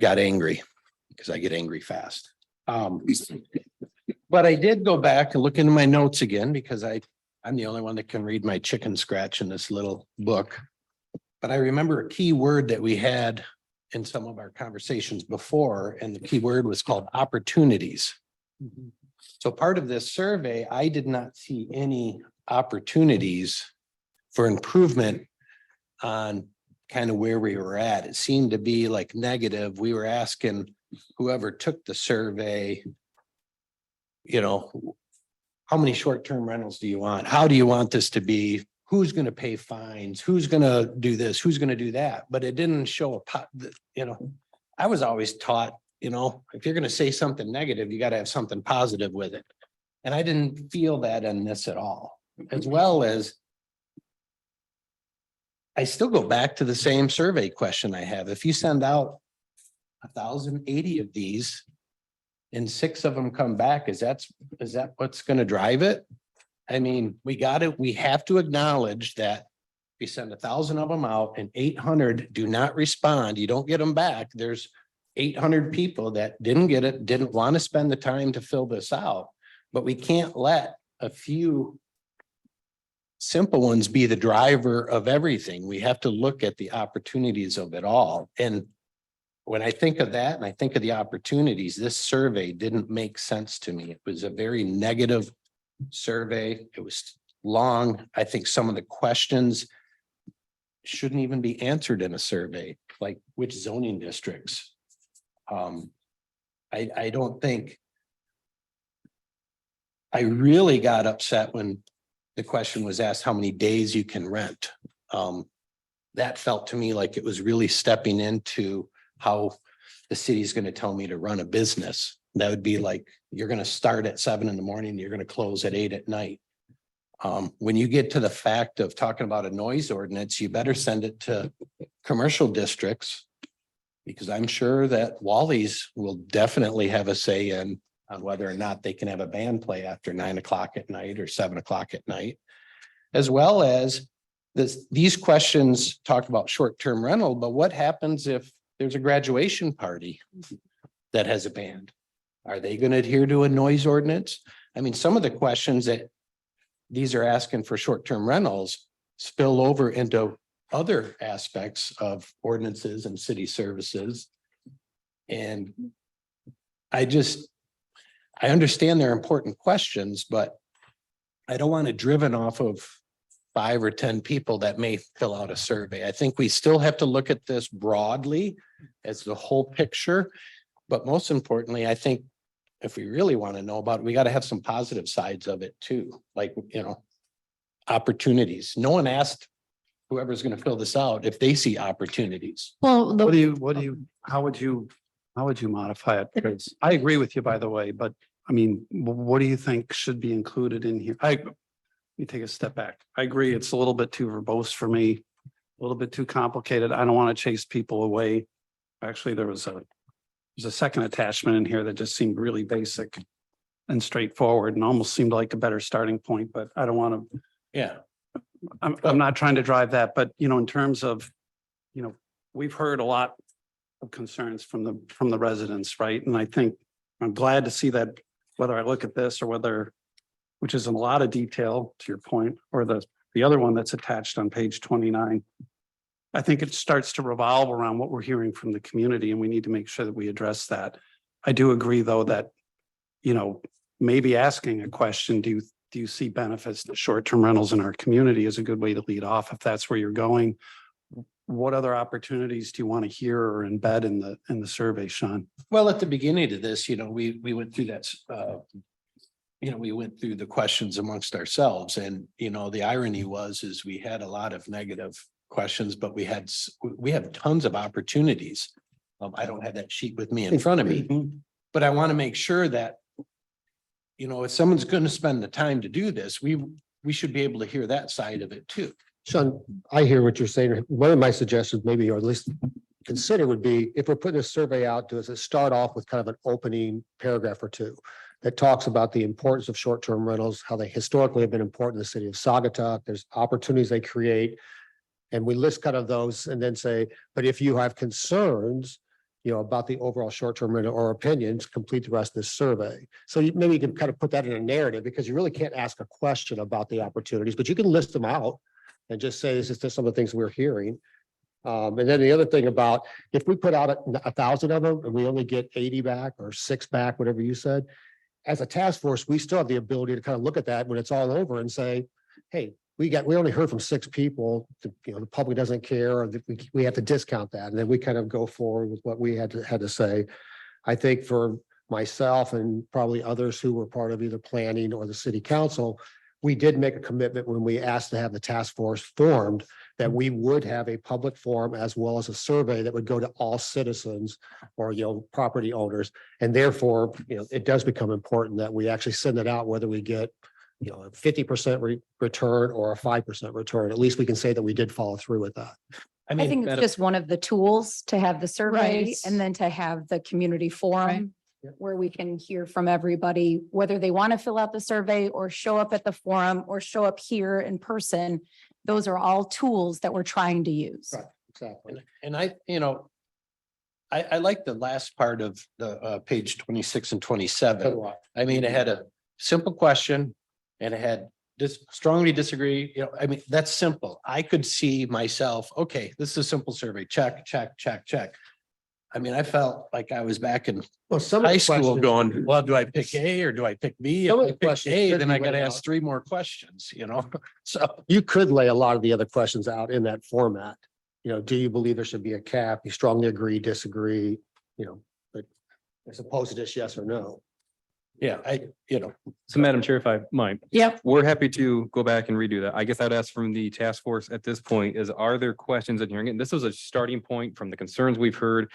got angry because I get angry fast. But I did go back and look into my notes again because I'm the only one that can read my chicken scratch in this little book. But I remember a key word that we had in some of our conversations before, and the key word was called opportunities. So part of this survey, I did not see any opportunities for improvement on kind of where we were at. It seemed to be like negative. We were asking whoever took the survey, how many short-term rentals do you want? How do you want this to be? Who's going to pay fines? Who's going to do this? Who's going to do that? But it didn't show I was always taught, if you're going to say something negative, you got to have something positive with it. And I didn't feel that in this at all, as well as I still go back to the same survey question I have. If you send out 1,080 of these and 6 of them come back, is that what's going to drive it? I mean, we have to acknowledge that if you send 1,000 of them out and 800 do not respond, you don't get them back. There's 800 people that didn't get it, didn't want to spend the time to fill this out, but we can't let a few simple ones be the driver of everything. We have to look at the opportunities of it all. And when I think of that and I think of the opportunities, this survey didn't make sense to me. It was a very negative survey. It was long. I think some of the questions shouldn't even be answered in a survey, like which zoning districts. I don't think I really got upset when the question was asked how many days you can rent. That felt to me like it was really stepping into how the city's going to tell me to run a business. That would be like, you're going to start at 7 a.m, you're going to close at 8 p.m. When you get to the fact of talking about a noise ordinance, you better send it to commercial districts. Because I'm sure that Wally's will definitely have a say in on whether or not they can have a band play after 9 o'clock at night or 7 o'clock at night. As well as these questions talk about short-term rental, but what happens if there's a graduation party that has a band? Are they going to adhere to a noise ordinance? I mean, some of the questions that these are asking for short-term rentals spill over into other aspects of ordinances and city services. And I understand they're important questions, but I don't want it driven off of 5 or 10 people that may fill out a survey. I think we still have to look at this broadly as the whole picture. But most importantly, I think if we really want to know about it, we got to have some positive sides of it too. Like, opportunities. No one asked whoever's going to fill this out if they see opportunities. Well, How would you modify it? Because I agree with you, by the way, but I mean, what do you think should be included in here? Let me take a step back. I agree, it's a little bit too verbose for me, a little bit too complicated. I don't want to chase people away. Actually, there's a second attachment in here that just seemed really basic and straightforward and almost seemed like a better starting point, but I don't want to. Yeah. I'm not trying to drive that, but in terms of, we've heard a lot of concerns from the residents, right? And I think I'm glad to see that whether I look at this or whether, which is in a lot of detail to your point, or the other one that's attached on page 29. I think it starts to revolve around what we're hearing from the community, and we need to make sure that we address that. I do agree, though, that, maybe asking a question, do you see benefits to short-term rentals in our community is a good way to lead off if that's where you're going. What other opportunities do you want to hear or embed in the survey, Sean? Well, at the beginning of this, we went through that, we went through the questions amongst ourselves, and, the irony is we had a lot of negative questions, but we have tons of opportunities. I don't have that sheet with me in front of me, but I want to make sure that, if someone's going to spend the time to do this, we should be able to hear that side of it too. Sean, I hear what you're saying. One of my suggestions, maybe, or at least consider, would be if we're putting a survey out, does it start off with kind of an opening paragraph or two that talks about the importance of short-term rentals, how they historically have been important in the city of Saugatuck, there's opportunities they create. And we list kind of those and then say, but if you have concerns, about the overall short-term rental or opinions, complete the rest of this survey. So maybe you can kind of put that in a narrative, because you really can't ask a question about the opportunities, but you can list them out and just say, this is just some of the things we're hearing. And then the other thing about, if we put out 1,000 of them and we only get 80 back or 6 back, whatever you said, as a task force, we still have the ability to kind of look at that when it's all over and say, hey, we only heard from 6 people, the public doesn't care, or we have to discount that. And then we kind of go forward with what we had to say. I think for myself and probably others who were part of either planning or the city council, we did make a commitment when we asked to have the task force formed that we would have a public forum as well as a survey that would go to all citizens or, property owners. And therefore, it does become important that we actually send it out, whether we get a 50% return or a 5% return. At least we can say that we did follow through with that. I think it's just one of the tools to have the survey Right. and then to have the community forum where we can hear from everybody, whether they want to fill out the survey or show up at the forum or show up here in person. Those are all tools that we're trying to use. Right, exactly. And I like the last part of the page 26 and 27. I mean, it had a simple question and it had strongly disagree. That's simple. I could see myself, okay, this is a simple survey. Check, check, check, check. I felt like I was back in high school going, well, do I pick A or do I pick B? If I pick A, then I got to ask 3 more questions, So you could lay a lot of the other questions out in that format. Do you believe there should be a cap? You strongly agree, disagree, but as opposed to just yes or no. Yeah, So Madam Chair, if I might. Yep. We're happy to go back and redo that. I guess I'd ask from the task force at this point is, are there questions in here? Again, this was a starting point from the concerns we've heard.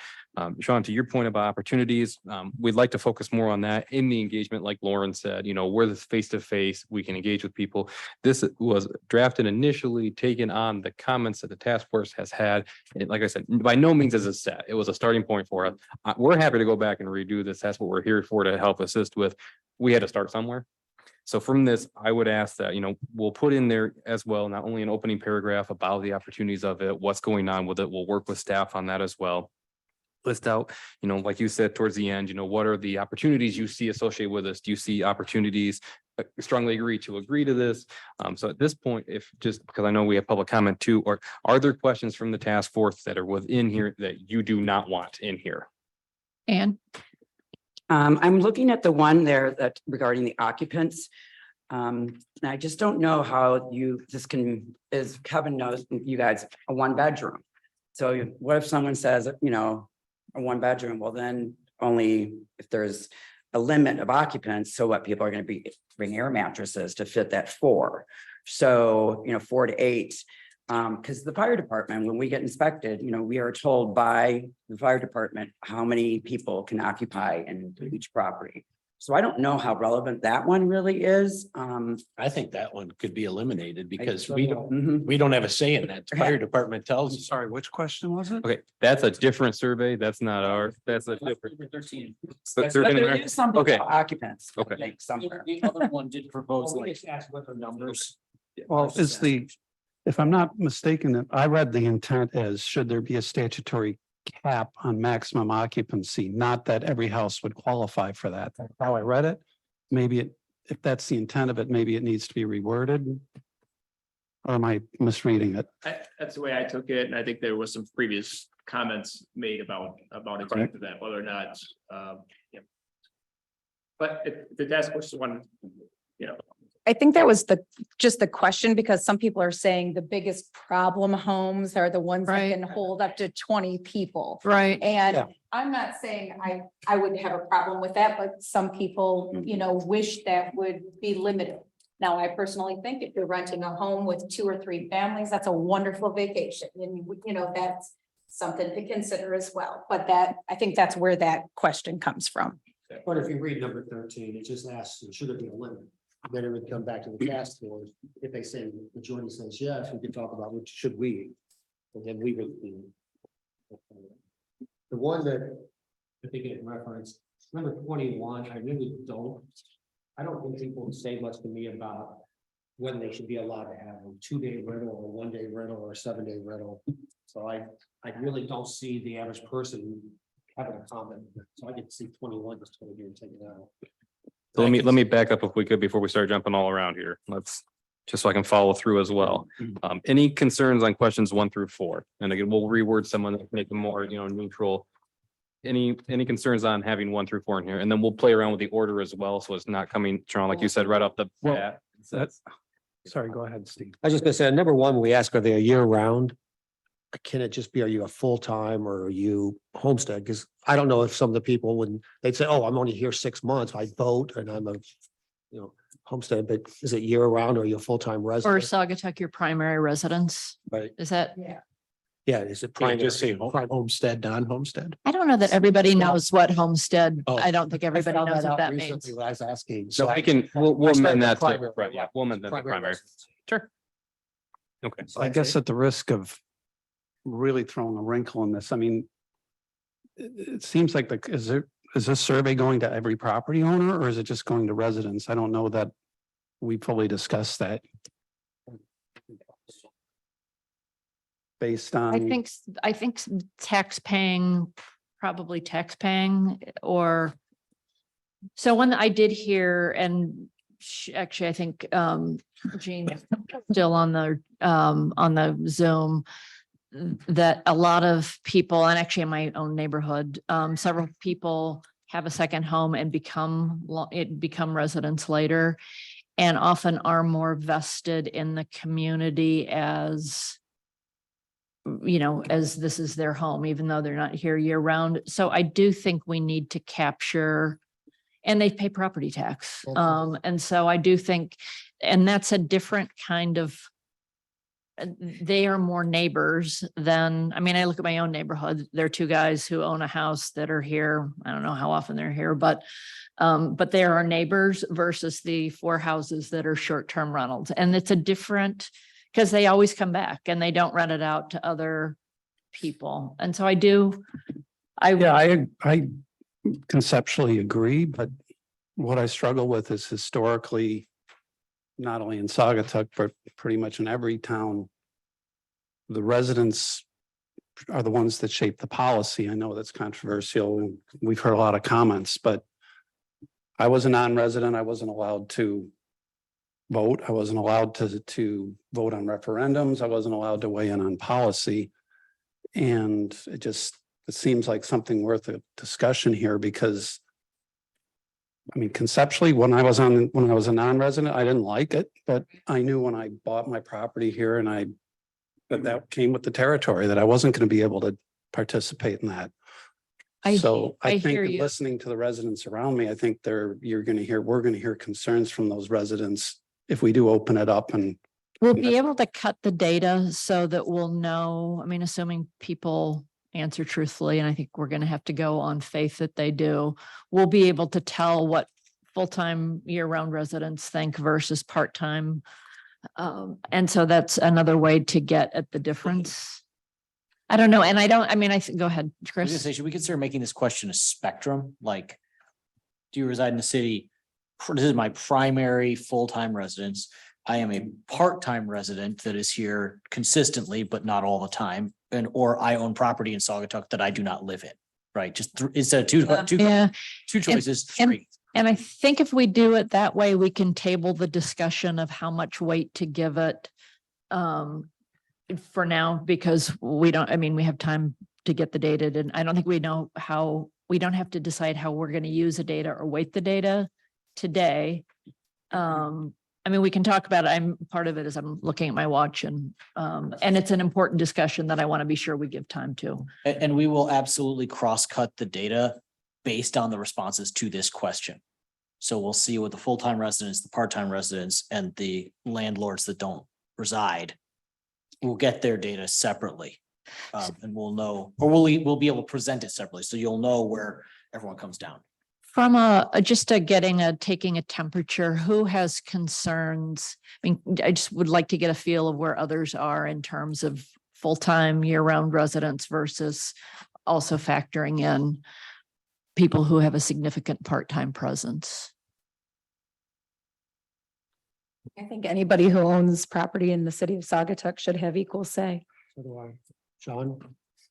Sean, to your point about opportunities, we'd like to focus more on that in the engagement, like Lauren said, where this face-to-face, we can engage with people. This was drafted initially, taken on the comments that the task force has had. And like I said, by no means is it set. It was a starting point for us. We're happy to go back and redo this. That's what we're here for, to help assist with. We had to start somewhere. So from this, I would ask that, we'll put in there as well, not only an opening paragraph about the opportunities of it, what's going on with it. We'll work with staff on that as well. List out, like you said, towards the end, what are the opportunities you see associated with this? Do you see opportunities? Strongly agree to this. So at this point, if just because I know we have public comment too, or are there questions from the task force that are within here that you do not want in here? And I'm looking at the one there that regarding the occupants. And I just don't know how as Kevin knows, you guys, a one bedroom. So what if someone says, a one bedroom, well then only if there's a limit of occupants, so what, people are going to bring air mattresses to fit that 4. So, 4 to 8. Because the fire department, when we get inspected, we are told by the fire department how many people can occupy in each property. So I don't know how relevant that one really is. I think that one could be eliminated because so we do. don't have a say in that. The fire department tells us. Sorry, which question was it? Okay, that's a different survey. That's not ours. That's a different. 13. So But 13 there there? is something Okay. about occupants. I Okay. think, somewhere. The other one did propose like. Ask what the numbers. Well, if I'm not mistaken, I read the intent as, should there be a statutory cap on maximum occupancy, not that every house would qualify for that. That's how I read it. Maybe if that's the intent of it, maybe it needs to be reworded. Or am I misreading it? That's the way I took it, and I think there was some previous comments made about exactly that, whether or not, yeah. But if the task force one, I think that was just the question, because some people are saying the biggest problem homes are the ones that Right. can hold up to 20 people. right. And Yeah. I'm not saying I would have a problem with that, but some people, wish that would be limited. Now, I personally think if you're renting a home with 2 or 3 families, that's a wonderful vacation. And, that's something to consider as well. But I think that's where that question comes from. But if you read number 13, it just asks, should there be a limit? Then it would come back to the task force. If they say, majority says yes, we could talk about which should we? And then we would be. The one that I think it referenced, number 21, I really don't. I don't think people would say much to me about whether they should be allowed to have a 2-day rental or 1-day rental or a 7-day rental. So I really don't see the average person having a comment. So I could see 21 just totally here and take it out. So let me back up if we could before we start jumping all around here. Let's just so I can follow through as well. Any concerns on questions 1 through 4? And again, we'll reword someone that make them more, neutral. Any concerns on having 1 through 4 in here? And then we'll play around with the order as well. So it's not coming, Sean, like you said, right off the Well, bat. Sorry, go ahead, Steve. I was just gonna say, number 1, we ask, are they a year round? Can it just be, are you a full-time or are you homestead? Because I don't know if some of the people, when they'd say, oh, I'm only here 6 months, I vote and I'm a, homestead, but is it year round or are you a full-time Or resident? Saugatuck, your primary residence? Right. Is that? Yeah, is it Can primary? you just say homestead, non-homestead? I don't know that everybody knows what homestead, Oh. I don't think everybody I found knows what out that means. recently when I was asking. So I- I can, we'll I started amend with that. primary, Right, yeah, we'll amend that to primary. residence. Sure. Okay. I guess at the risk of really throwing a wrinkle in this, I mean, it seems like is this survey going to every property owner or is it just going to residents? I don't know that we fully discussed that. Based on. I think probably tax paying or. So one that I did hear and actually, I think Jean is still on the Zoom. That a lot of people, and actually in my own neighborhood, several people have a second home and become residents later. And often are more vested in the community as this is their home, even though they're not here year round. So I do think we need to capture And they pay property tax. Okay. And so I do think, and that's a different kind of, they are more neighbors than, I mean, I look at my own neighborhood. There are two guys who own a house that are here. I don't know how often they're here, but they are our neighbors versus the four houses that are short-term rentals. And it's a different, because they always come back and they don't rent it out to other people. And so I conceptually agree, but what I struggle with is historically, not only in Saugatuck, but pretty much in every town, the residents are the ones that shape the policy. I know that's controversial and we've heard a lot of comments, but I was a non-resident. I wasn't allowed to vote. I wasn't allowed to vote on referendums. I wasn't allowed to weigh in on policy. And it seems like something worth a discussion here because I mean, conceptually, when I was a non-resident, I didn't like it, but I knew when I bought my property here and that came with the territory, that I wasn't going to be able to participate in that. So I think hear in you. listening to the residents around me, I think we're going to hear concerns from those residents if we do open it up and. We'll be able to cut the data so that we'll know, I mean, assuming people answer truthfully, and I think we're going to have to go on faith that they do, we'll be able to tell what full-time year-round residents think versus part-time. And so that's another way to get at the difference. I don't know. And go ahead, I was gonna Chris. say, should we consider making this question a spectrum? Like, do you reside in the city? This is my primary full-time residence. I am a part-time resident that is here consistently, but not all the time. Or I own property in Saugatuck that I do not live in, right? Just instead of two choices, three. And I think if we do it that way, we can table the discussion of how much weight to give it for now, because we have time to get the data, and I don't think we know how, we don't have to decide how we're going to use the data or weight the data today. We can talk about it. Part of it is I'm looking at my watch and it's an important discussion that I want to be sure we give time to. And we will absolutely cross-cut the data based on the responses to this question. So we'll see what the full-time residents, the part-time residents, and the landlords that don't reside. We'll get their data separately. And we'll know, or we'll be able to present it separately. So you'll know where everyone comes down. From taking a temperature, who has concerns? I just would like to get a feel of where others are in terms of full-time year-round residents versus also factoring in people who have a significant part-time presence. I think anybody who owns property in the city of Saugatuck should have equal say. So do I. Sean?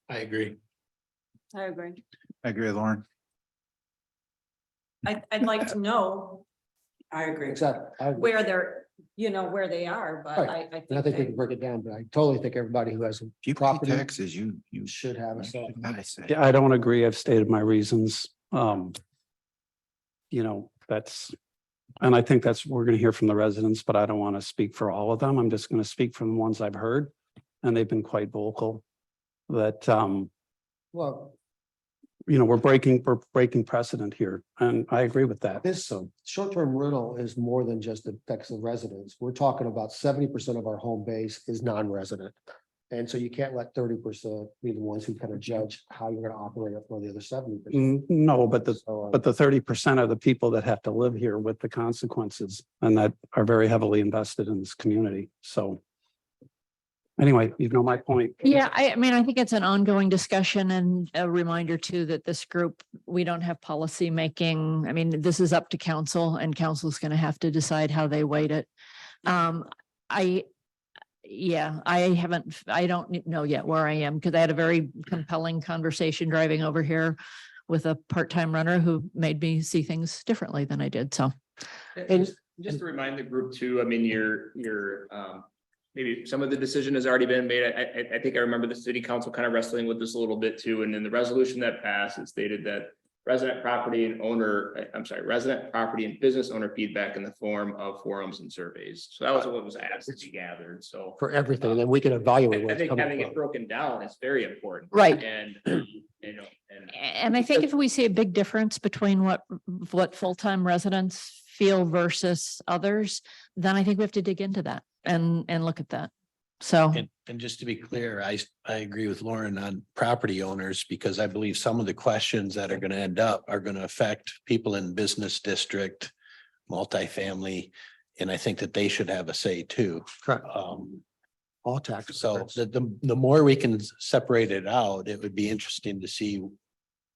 I agree. I agree. I agree with Lauren. I'd like to know I agree. where where they are, but Right. I And I think we can break it down, but I totally think everybody who has property Taxes, you should have a say. I say. Yeah, I don't agree. I've stated my reasons. And I think we're going to hear from the residents, but I don't want to speak for all of them. I'm just going to speak from the ones I've heard. And they've been quite vocal that, Well, we're breaking precedent here. And I agree with that. this short-term rental is more than just affects the residents. We're talking about 70% of our home base is non-resident. And so you can't let 30% be the ones who kind of judge how you're going to operate it for the other 70%. No, but the 30% are the people that have to live here with the consequences and that are very heavily invested in this community. So anyway, you know my point. Yeah, I think it's an ongoing discussion and a reminder too, that this group, we don't have policy making. This is up to council and council's going to have to decide how they weight it. I don't know yet where I am because I had a very compelling conversation driving over here with a part-time runner who made me see things differently than I did. So. Just to remind the group too, maybe some of the decision has already been made. I think I remember the city council kind of wrestling with this a little bit too. And in the resolution that passed, it stated that resident property and business owner feedback in the form of forums and surveys. So that was what was asked to be gathered. So For everything, then we can evaluate. where I it's think coming having from. it broken down is very important. Right. And you know, and. And I think if we see a big difference between what full-time residents feel versus others, then I think we have to dig into that and look at that. So, And just to be clear, I agree with Lauren on property owners because I believe some of the questions that are going to end up are going to affect people in business district, multifamily, and I think that they should have a say too. Correct. All tax. So the more we can separate it out, it would be interesting to see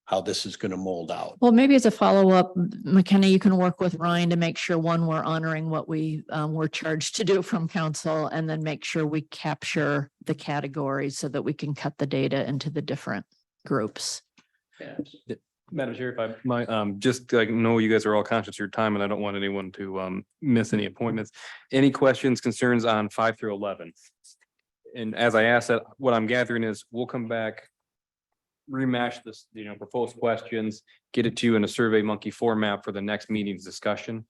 how this is going to mold out. well, maybe as a follow-up, McKenna, you can work with Ryan to make sure, one, we're honoring what we were charged to do from council, and then make sure we capture the categories so that we can cut the data into the different groups. Yeah. Madam Chair, if I might, just like know you guys are all conscious of your time and I don't want anyone to miss any appointments. Any questions, concerns on 5 through 11? And as I asked that, what I'm gathering is we'll come back, rematch this, proposed questions, get it to you in a Survey Monkey format for the next meeting's discussion.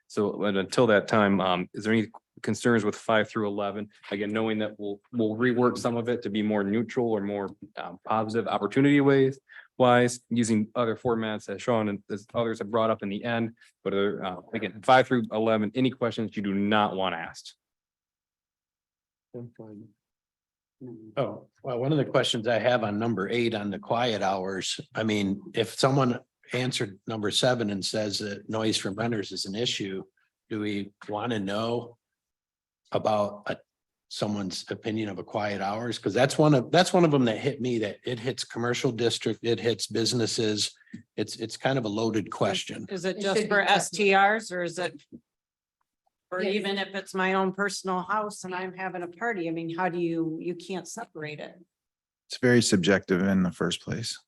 So and until that time, is there any concerns with 5 through 11? Again, knowing that we'll rework some of it to be more neutral or more positive opportunity wise, using other formats as Sean and as others have brought up in the end. But again, 5 through 11, any questions you do not want asked? Oh, well, one of the questions I have on number 8 on the quiet hours, I mean, if someone answered number 7 and says that noise from renters is an issue, do we want to know about someone's opinion of a quiet hours? Because that's one of them that hit me, that it hits commercial district, it hits businesses. It's kind of a loaded question. Is it just for STRs or is it? Or even if it's my own personal house and I'm having a party, I mean, how do you can't separate it? It's very subjective in the first place.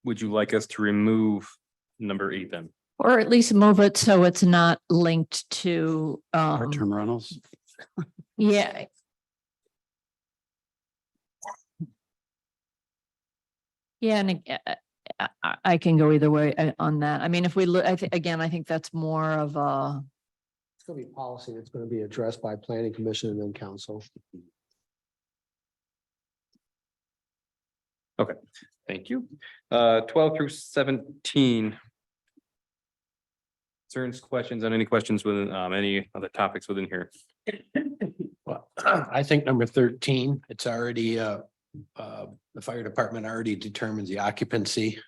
Would you like us to remove number 8 then? Or at least move it so it's not linked to, Short-term rentals. yeah. Yeah, and I can go either way on that. I mean, if we look, I think that's more of a, It's gonna be policy that's gonna be addressed by planning commission and then council. Okay, thank you. 12 through 17. Concerns, questions on any questions within any other topics within here? Well, I think number 13, it's already the fire department already determines the occupancy.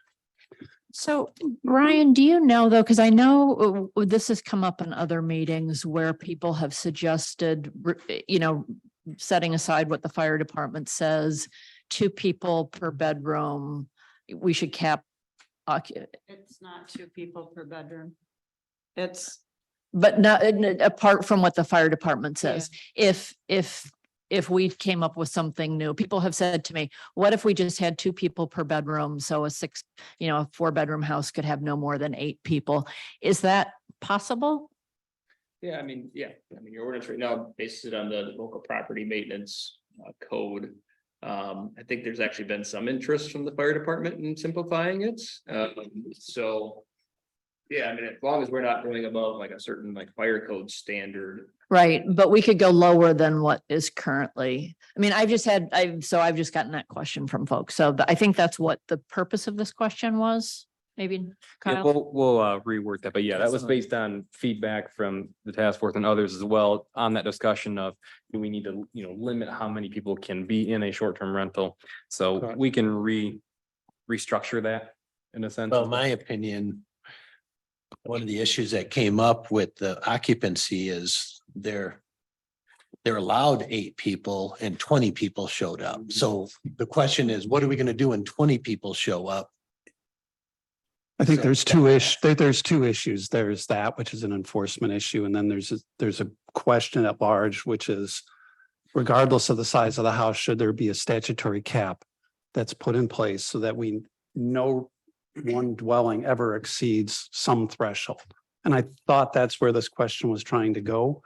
so Ryan, do you know though, because I know this has come up in other meetings where people have suggested, setting aside what the fire department says, 2 people per bedroom, we should cap. It's not 2 people per bedroom. It's. But not apart from what the fire department says, if we came up with something new, people have said to me, what if we just had 2 people per bedroom? So a 4-bedroom house could have no more than 8 people. Is that possible? Yeah, I mean, your ordinance right now bases it on the local property maintenance code. I think there's actually been some interest from the fire department in simplifying it. So. Yeah, I mean, as long as we're not going above like a certain fire code standard. Right, but we could go lower than what is currently. I mean, I've just gotten that question from folks. So I think that's what the purpose of this question was. Maybe Yeah, Kyle? we'll rework that, but yeah, that was based on feedback from the task force and others as well on that discussion of, do we need to, limit how many people can be in a short-term rental? So we can restructure that in a sense. Well, my opinion, one of the issues that came up with the occupancy is they're allowed 8 people and 20 people showed up. So the question is, what are we going to do when 20 people show up? I think there's two issues. There's that, which is an enforcement issue, and then there's a question at large, which is regardless of the size of the house, should there be a statutory cap that's put in place so that we know one dwelling ever exceeds some threshold? And I thought that's where this question was trying to go.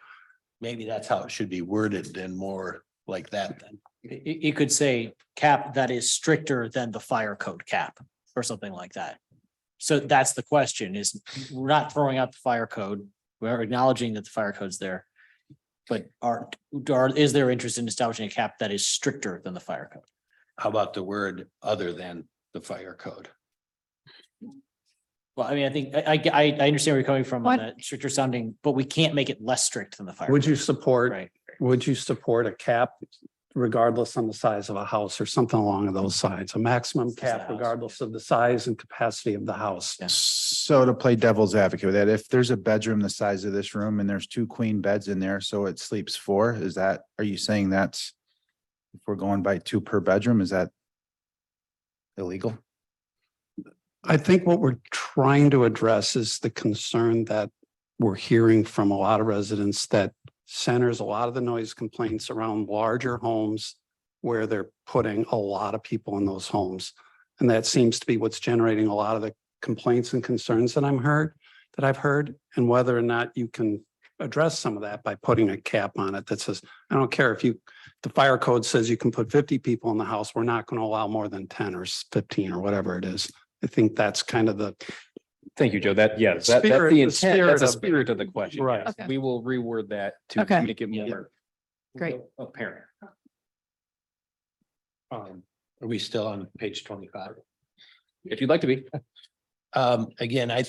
Maybe that's how it should be worded and more like that then. You could say cap that is stricter than the fire code cap or something like that. So that's the question, is we're not throwing out the fire code. We're acknowledging that the fire code's there. But is there interest in establishing a cap that is stricter than the fire code? How about the word other than the fire code? Well, I mean, I think, I understand where you're coming from on What- that stricter sounding, but we can't make it less strict than the fire. Would you code. support, Right. would you support a cap regardless on the size of a house or something along those sides, a maximum Size of the cap house, regardless of the size and capacity of the house? So to play devil's advocate with that, if there's a bedroom the size of this room and there's 2 queen beds in there, so it sleeps 4, is that, are you saying that's, if we're going by 2 per bedroom, is that illegal? I think what we're trying to address is the concern that we're hearing from a lot of residents that centers a lot of the noise complaints around larger homes where they're putting a lot of people in those homes. And that seems to be what's generating a lot of the complaints and concerns that I've heard, and whether or not you can address some of that by putting a cap on it that says, I don't care if the fire code says you can put 50 people in the house, we're not going to allow more than 10 or 15 or whatever it is. I think that's kind of the, Thank you, Joe. That, yes, that's Spirit- the the intent. spirit That's the of- spirit of the question. Right. yes. Okay. We will reword that to Okay. make it more Great. apparent. Are we still on page 25? If you'd like to be. Again, I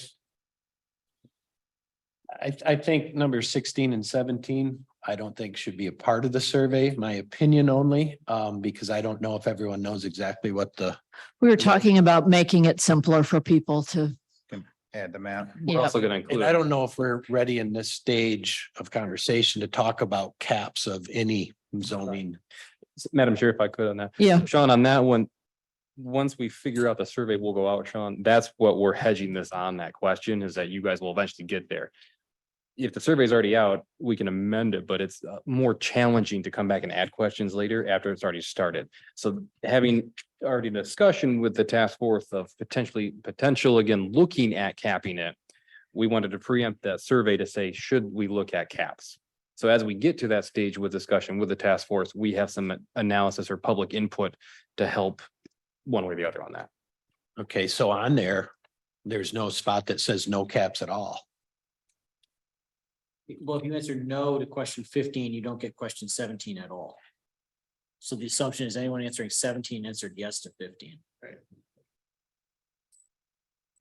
think number 16 and 17, I don't think should be a part of the survey, my opinion only, because I don't know if everyone knows exactly what the, We were talking about making it simpler for people to, Add the map. We're yeah, also going to include. and I don't know if we're ready in this stage of conversation to talk about caps of any zoning. Madam Chair, if I could on that. yeah. Sean, on that one, once we figure out the survey, we'll go out, Sean. That's what we're hedging this on, that question, is that you guys will eventually get there. If the survey's already out, we can amend it, but it's more challenging to come back and add questions later after it's already started. So having already discussion with the task force of potential, again, looking at capping it, we wanted to preempt that survey to say, should we look at caps? So as we get to that stage with discussion with the task force, we have some analysis or public input to help one way or the other on that. Okay, so on there, there's no spot that says no caps at all. Well, if you answer no to question 15, you don't get question 17 at all. So the assumption is anyone answering 17 answered yes to 15. Right.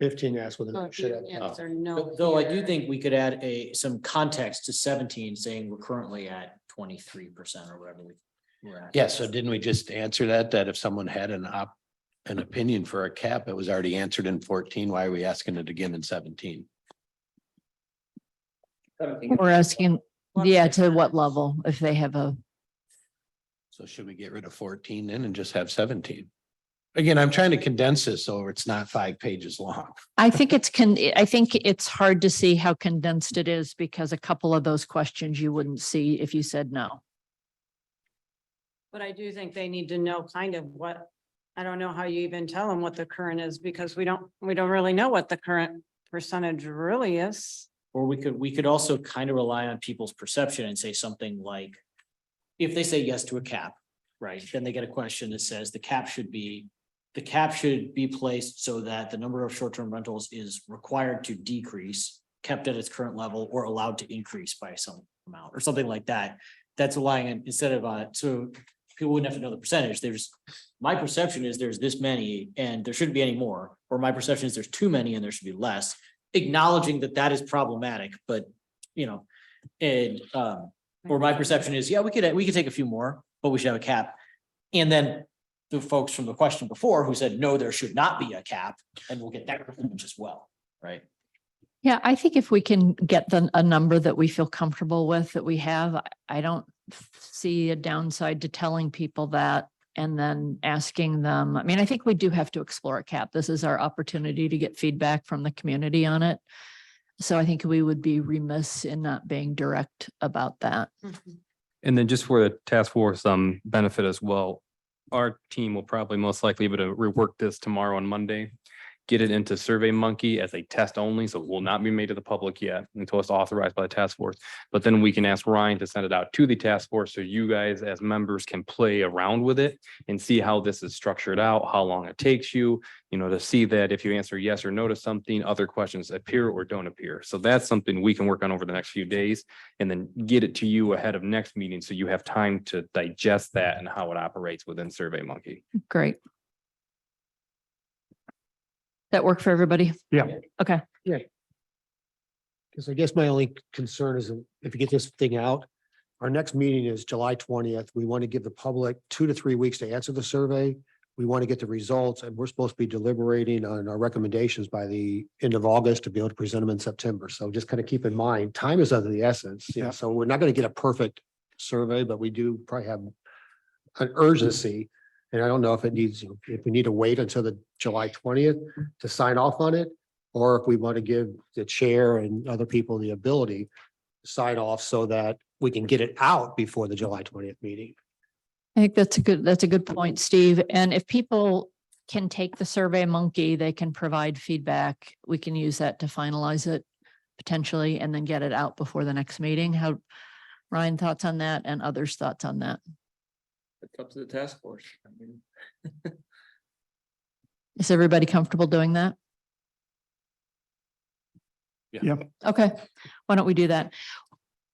15, yes, with So an if you should have. answer no Though I do here- think we could add some context to 17, saying we're currently at 23% or whatever we're at. Yeah, so didn't we just answer that if someone had an opinion for a cap, it was already answered in 14, why are we asking it again in 17? We're asking, yeah, to what level, if they have a, So should we get rid of 14 then and just have 17? Again, I'm trying to condense this so it's not 5 pages long. I think I think it's hard to see how condensed it is because a couple of those questions you wouldn't see if you said no. But I do think they need to know kind of what, I don't know how you even tell them what the current is, because we don't really know what the current percentage really is. Or we could also kind of rely on people's perception and say something like, if they say yes to a cap, right, then they get a question that says the cap should be placed so that the number of short-term rentals is required to decrease, kept at its current level, or allowed to increase by some amount, or something like that. That's relying on, instead of, so people wouldn't have to know the percentage. My perception is there's this many and there shouldn't be any more, or my perception is there's too many and there should be less, acknowledging that that is problematic, but, or my perception is, yeah, we could take a few more, but we should have a cap. And then the folks from the question before who said, no, there should not be a cap, and we'll get that percentage as well, right? Yeah, I think if we can get a number that we feel comfortable with that we have, I don't see a downside to telling people that and then asking them. I mean, I think we do have to explore a cap. This is our opportunity to get feedback from the community on it. So I think we would be remiss in not being direct about that. And then just for the task force benefit as well, our team will probably most likely be able to rework this tomorrow on Monday. get it into Survey Monkey as a test only, so it will not be made to the public yet until it's authorized by the task force. But then we can ask Ryan to send it out to the task force so you guys as members can play around with it and see how this is structured out, how long it takes you, to see that if you answer yes or no to something, other questions appear or don't appear. So that's something we can work on over the next few days and then get it to you ahead of next meeting so you have time to digest that and how it operates within Survey Monkey. Great. That work for everybody? Yeah. Okay. Because I guess my only concern is if you get this thing out, our next meeting is July 20th. We want to give the public 2 to 3 weeks to answer the survey. We want to get the results, and we're supposed to be deliberating on our recommendations by the end of August to be able to present them in September. So just kind of keep in mind, time is of the essence. Yeah. So we're not going to get a perfect survey, but we do probably have an urgency. And I don't know if it needs, if we need to wait until the July 20th to sign off on it, or if we want to give the chair and other people the ability to sign off so that we can get it out before the July 20th meeting. I think that's a good point, Steve. And if people can take the Survey Monkey, they can provide feedback. We can use that to finalize it potentially and then get it out before the next meeting. How, Ryan, thoughts on that and others' thoughts on that? It's up to the task force. I mean, Is everybody comfortable doing that? Yeah. Okay, why don't we do that?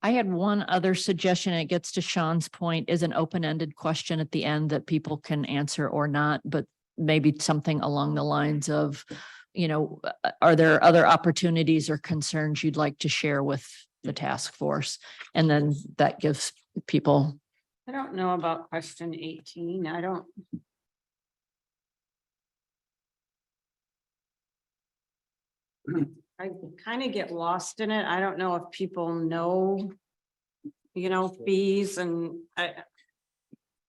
I had one other suggestion. It gets to Sean's point, is an open-ended question at the end that people can answer or not, but maybe something along the lines of, are there other opportunities or concerns you'd like to share with the task force? And then that gives people. I don't know about question 18. I kind of get lost in it. I don't know if people know, fees and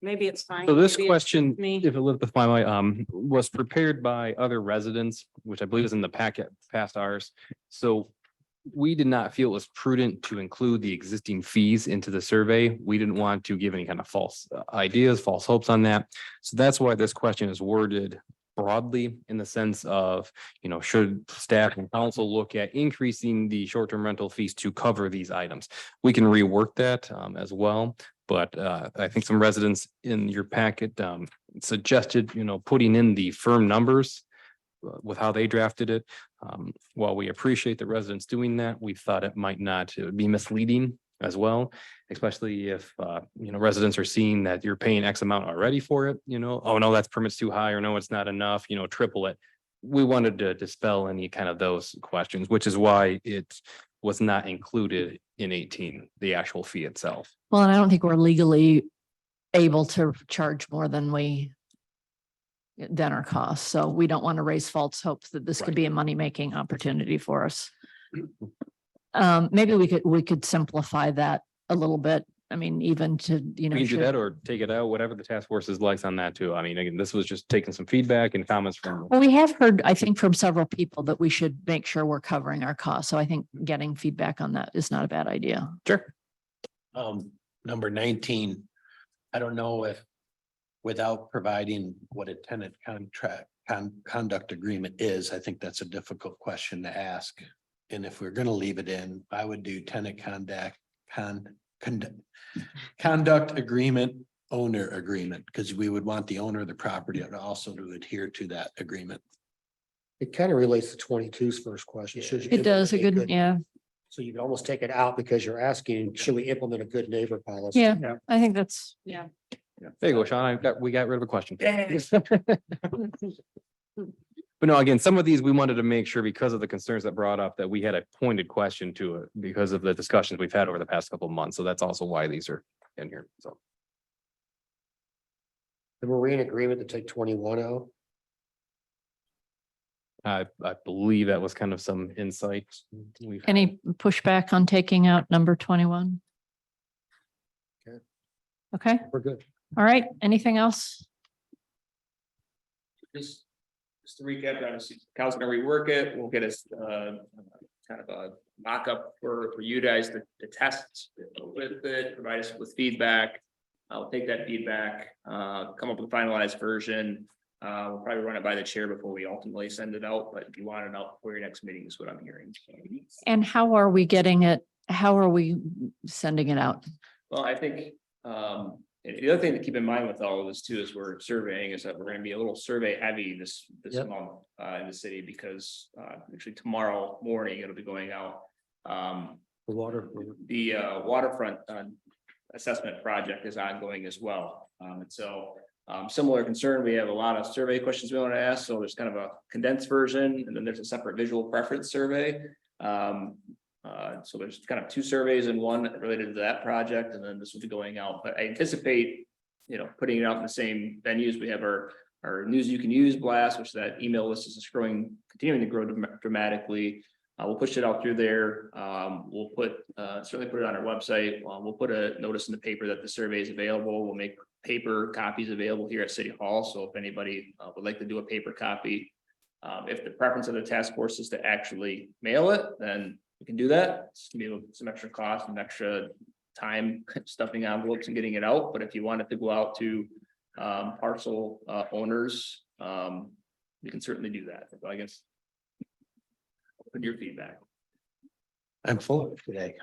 maybe it's fine. So this Maybe it's question, me. if Elizabeth, was prepared by other residents, which I believe is in the packet past ours. So we did not feel it was prudent to include the existing fees into the survey. We didn't want to give any kind of false ideas, false hopes on that. So that's why this question is worded broadly in the sense of, should staff and council look at increasing the short-term rental fees to cover these items? We can rework that as well. But I think some residents in your packet suggested, putting in the firm numbers with how they drafted it. While we appreciate the residents doing that, we thought it might not, it would be misleading as well, especially if, residents are seeing that you're paying X amount already for it, oh no, that's permit's too high, or no, it's not enough, triple it. We wanted to dispel any kind of those questions, which is why it was not included in 18, the actual fee itself. Well, and I don't think we're legally able to charge more than our costs. So we don't want to raise false hopes that this could be a money-making opportunity for us. Maybe we could simplify that a little bit. I mean, even to, We can do that or take it out, whatever the task force is likes on that too. I mean, again, this was just taking some feedback and comments from. Well, we have heard, I think, from several people that we should make sure we're covering our costs. So I think getting feedback on that is not a bad idea. Sure. Number 19, I don't know if without providing what a tenant contract conduct agreement is, I think that's a difficult question to ask. And if we're going to leave it in, I would do tenant conduct agreement, owner agreement, because we would want the owner of the property to also to adhere to that agreement. It kind of relates to 22's first question. Should you It does a implement good, yeah. So you can almost take it out because you're asking, should we implement a good neighbor policy? Yeah, I think that's, yeah. There you go, Sean. We got rid of a question. But no, again, some of these we wanted to make sure because of the concerns that brought up that we had a pointed question to it because of the discussions we've had over the past couple of months. So that's also why these are in here. So. The marine agreement to take 21 out. I believe that was kind of some insight. Any pushback on taking out number 21? Okay. Okay, We're good. all right. Anything else? Just to recap, obviously, Cal's gonna rework it. We'll get us kind of a mock-up for you guys to test with it, provide us with feedback. I'll take that feedback, come up with a finalized version. We'll probably run it by the chair before we ultimately send it out, but if you want it out for your next meeting is what I'm hearing. And how are we getting it? How are we sending it out? Well, I think, and the other thing to keep in mind with all of this too, is we're surveying is that we're gonna be a little survey heavy this Yep. month, in the city because, actually tomorrow morning it'll be going out. The water. The waterfront assessment project is ongoing as well. And so similar concern, we have a lot of survey questions we want to ask. So there's kind of a condensed version and then there's a separate visual preference survey. So there's kind of two surveys in one related to that project, and then this will be going out. But I anticipate, putting it out in the same venues. We have our News You Can Use blast, which that email list is continuing to grow dramatically. We'll push it out through there. We'll certainly put it on our website. We'll put a notice in the paper that the survey is available. We'll make paper copies available here at City Hall. So if anybody would like to do a paper copy, if the preference of the task force is to actually mail it, then we can do that. It's gonna be some extra cost and extra time stuffing envelopes and getting it out. But if you want it to go out to parcel owners, we can certainly do that. So I guess open your feedback. I'm full of it today.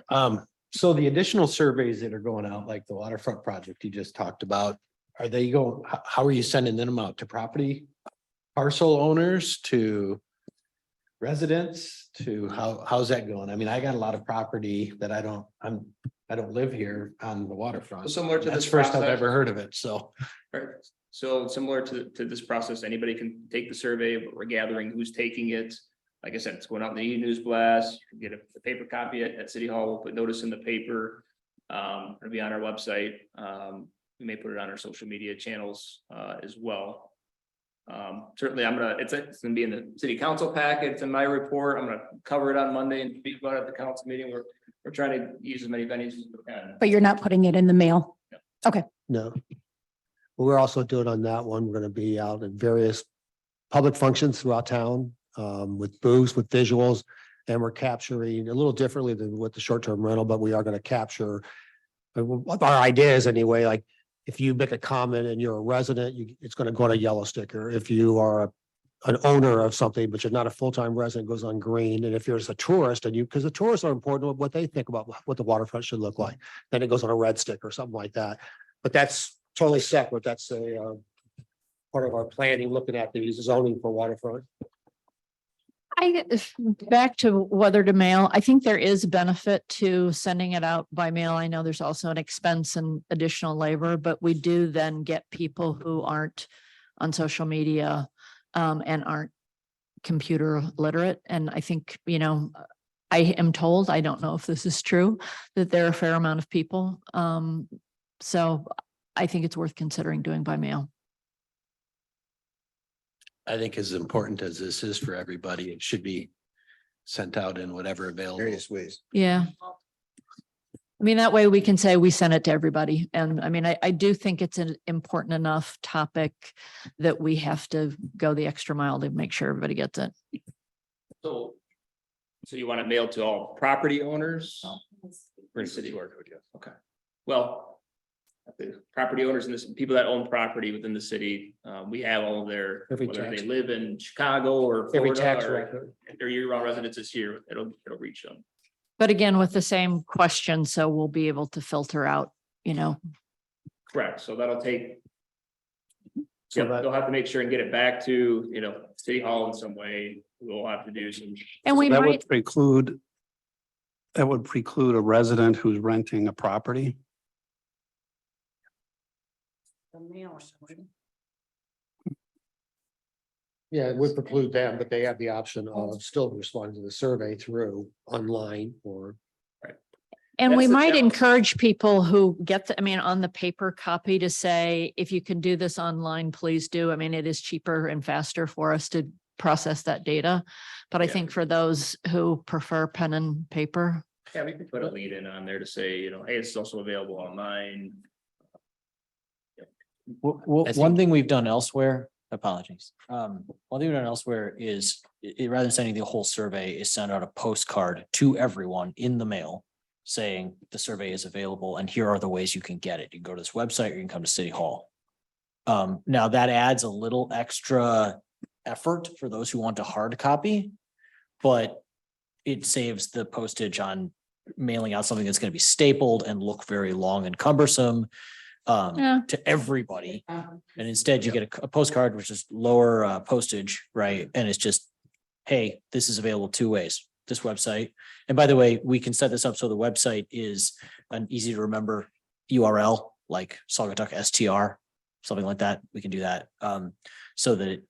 So the additional surveys that are going out, like the waterfront project you just talked about, are they going, how are you sending them out to property parcel owners, to residents, to how's that going? I mean, I got a lot of property that I don't live here on the waterfront. So similar to That's this the first I've process. ever heard of it, so. Right. So similar to this process, anybody can take the survey, but we're gathering who's taking it. Like I said, it's going out in the e-news blast. You can get a paper copy at City Hall. We'll put notice in the paper. It'll be on our website. We may put it on our social media channels as well. Certainly it's gonna be in the city council packet. It's in my report. I'm gonna cover it on Monday and speak about it at the council meeting. We're trying to use as many venues as we can. But you're not putting it in the mail? Okay. No. We're also doing on that one, we're gonna be out at various public functions throughout town, with booths, with visuals. And we're capturing a little differently than with the short-term rental, but we are gonna capture. What our idea is anyway, like, if you make a comment and you're a resident, it's gonna go on a yellow sticker. If you are an owner of something, but you're not a full-time resident, it goes on green. And if you're just a tourist because the tourists are important with what they think about what the waterfront should look like, then it goes on a red stick or something like that. But that's totally separate. That's a part of our planning, looking at the zoning for waterfront. Back to whether to mail, I think there is benefit to sending it out by mail. I know there's also an expense and additional labor, but we do then get people who aren't on social media and aren't computer literate. And I think, I am told, I don't know if this is true, that there are a fair amount of people. So I think it's worth considering doing by mail. I think as important as this is for everybody, it should be sent out in whatever available. Various ways. Yeah. I mean, that way we can say we sent it to everybody. And I mean, I do think it's an important enough topic that we have to go the extra mile to make sure everybody gets it. So you want it mailed to all property owners? For city work, yes. Okay. Well, the property owners and people that own property within the city, we have all of their, Every whether tax- they live in Chicago or Every Florida tax or record. their year-round residences here, it'll reach them. But again, with the same question, so we'll be able to filter out, Correct. So that'll take. So Yeah, they'll have to make sure and get it back to, City Hall in some way. We'll have to do some. and we That might, would preclude a resident who's renting a property. The mail. Yeah, it would preclude them, but they have the option of still responding to the survey through online or. and we That's the might challenge. encourage people who get on the paper copy to say, if you can do this online, please do. I mean, it is cheaper and faster for us to process that data. But I Yeah. think for those who prefer pen and paper, Yeah, we can put a lead in on there to say, hey, it's also available online. One thing we've done elsewhere, apologies. One thing we've done elsewhere is rather than sending the whole survey, is send out a postcard to everyone in the mail saying the survey is available and here are the ways you can get it. You can go to this website or you can come to City Hall. Now that adds a little extra effort for those who want a hard copy, but it saves the postage on mailing out something that's going to be stapled and look very long and cumbersome Yeah. to everybody. And instead you get a postcard, which is lower postage, right? And it's just, hey, this is available two ways, this website. And by the way, we can set this up so the website is an easy to remember URL, like Saugatuck STR, something like that. We can do that. So that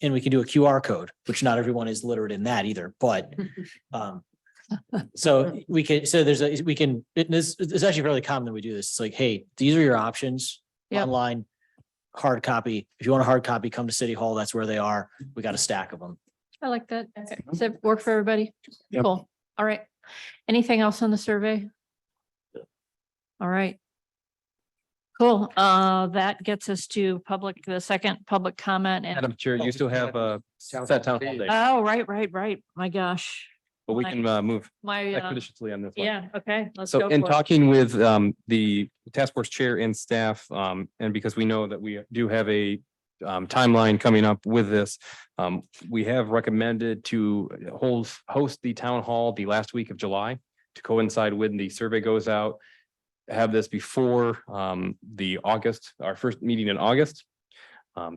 and we can do a QR code, which not everyone is literate in that either, but so we can, so there's a, we can, it's actually fairly common that we do this. It's like, hey, these are your options. Yep. Online, hard copy. If you want a hard copy, come to City Hall. That's where they are. We got a stack of them. I like that. Does that work for everybody? Yep. Cool. All right. Anything else on the survey? All right. Cool. That gets us to the second public comment and, Madam Chair, you still have a set town hall day, oh, right. My gosh. but we can move My, expeditiously on this one. yeah, okay, let's So go in for it. talking with the task force chair and staff, and because we know that we do have a timeline coming up with this, we have recommended to host the town hall the last week of July to coincide when the survey goes out. Have this before our first meeting in August.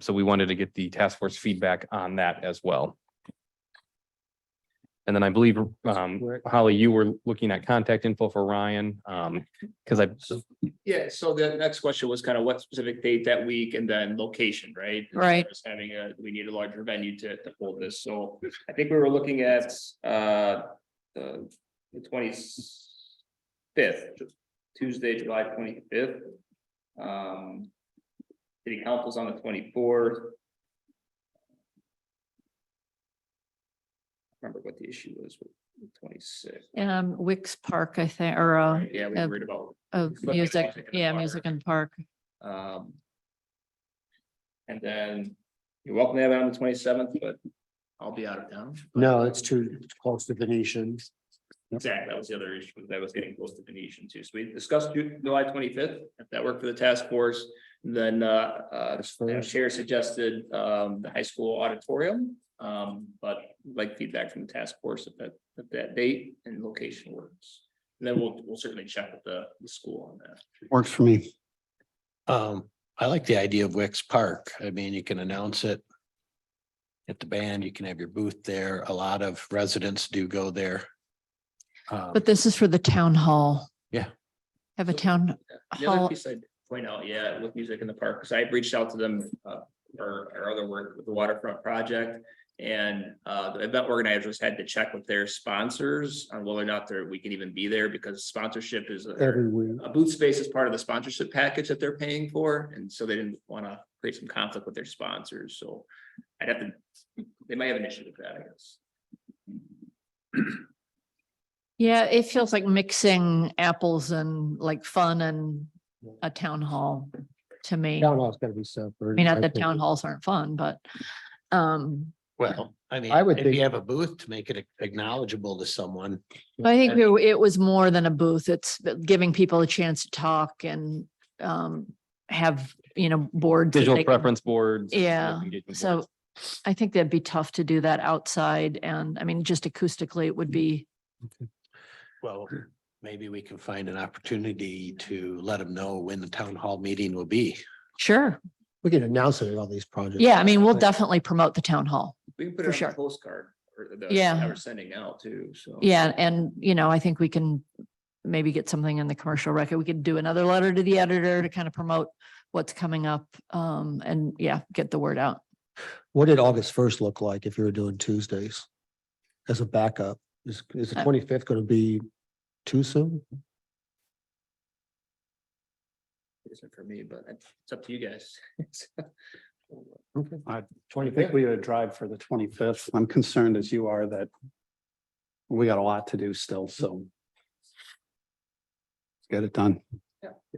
So we wanted to get the task force feedback on that as well. And then I believe, Holly, you were looking at contact info for Ryan, because Yeah, so the next question was kind of what specific date that week and then location, right? Right. Just having we need a larger venue to hold this, so I think we were looking at the 25th, Tuesday, July 25th. City council's on the 24th. Remember what the issue was with the 26th. Wicks Park, I think, or, Yeah, we worried about. of looking at music, in the yeah, park. music and park. And then you're welcome to have it on the 27th, but I'll be out of town. No, it's too close to Venetian. Exactly, that was the other issue, that was getting close to Venetian too, so we discussed July 25th, if that worked for the task force. Then the chair suggested the high school auditorium. But like feedback from the task force if that date and location works. And then we'll certainly check with the school on that. Works for me. I like the idea of Wicks Park. I mean, you can announce it. At the band, you can have your booth there. A lot of residents do go there. But this is for the town hall. Yeah. Have a town The other hall. piece I'd point out, yeah, with music in the park, because I reached out to them, our other work with the waterfront project. And the event organizers had to check with their sponsors on whether or not we can even be there, because sponsorship is Every week. a booth space is part of the sponsorship package that they're paying for. And so they didn't want to create some conflict with their sponsors. So they might have an issue with that, I guess. Yeah, it feels like mixing apples and like fun and a town hall to me. Town hall's gotta be separate. I mean, not that think. town halls aren't fun, but Well, I mean, I would if think- you have a booth to make it acknowledgeable to someone. I think it was more than a booth. It's giving people a chance to talk and have, boards. that digital they can- preference boards. Yeah, engagement so boards. I think that'd be tough to do that outside. And I mean, just acoustically, it would be, Well, maybe we can find an opportunity to let them know when the town hall meeting will be. sure. We can announce it at all these projects. Yeah, I mean, we'll definitely promote the town hall. We can put For it on sure. a postcard or Yeah. that we're sending out too, so. Yeah, and I think we can maybe get something in the commercial record. We could do another letter to the editor to kind of promote what's coming up. And yeah, get the word out. What did August 1st look like if you were doing Tuesdays? As a backup, is the 25th gonna be too soon? It isn't for me, but it's up to you guys. I think we would drive for the 25th. I'm concerned as you are that we got a lot to do still, so let's get it done.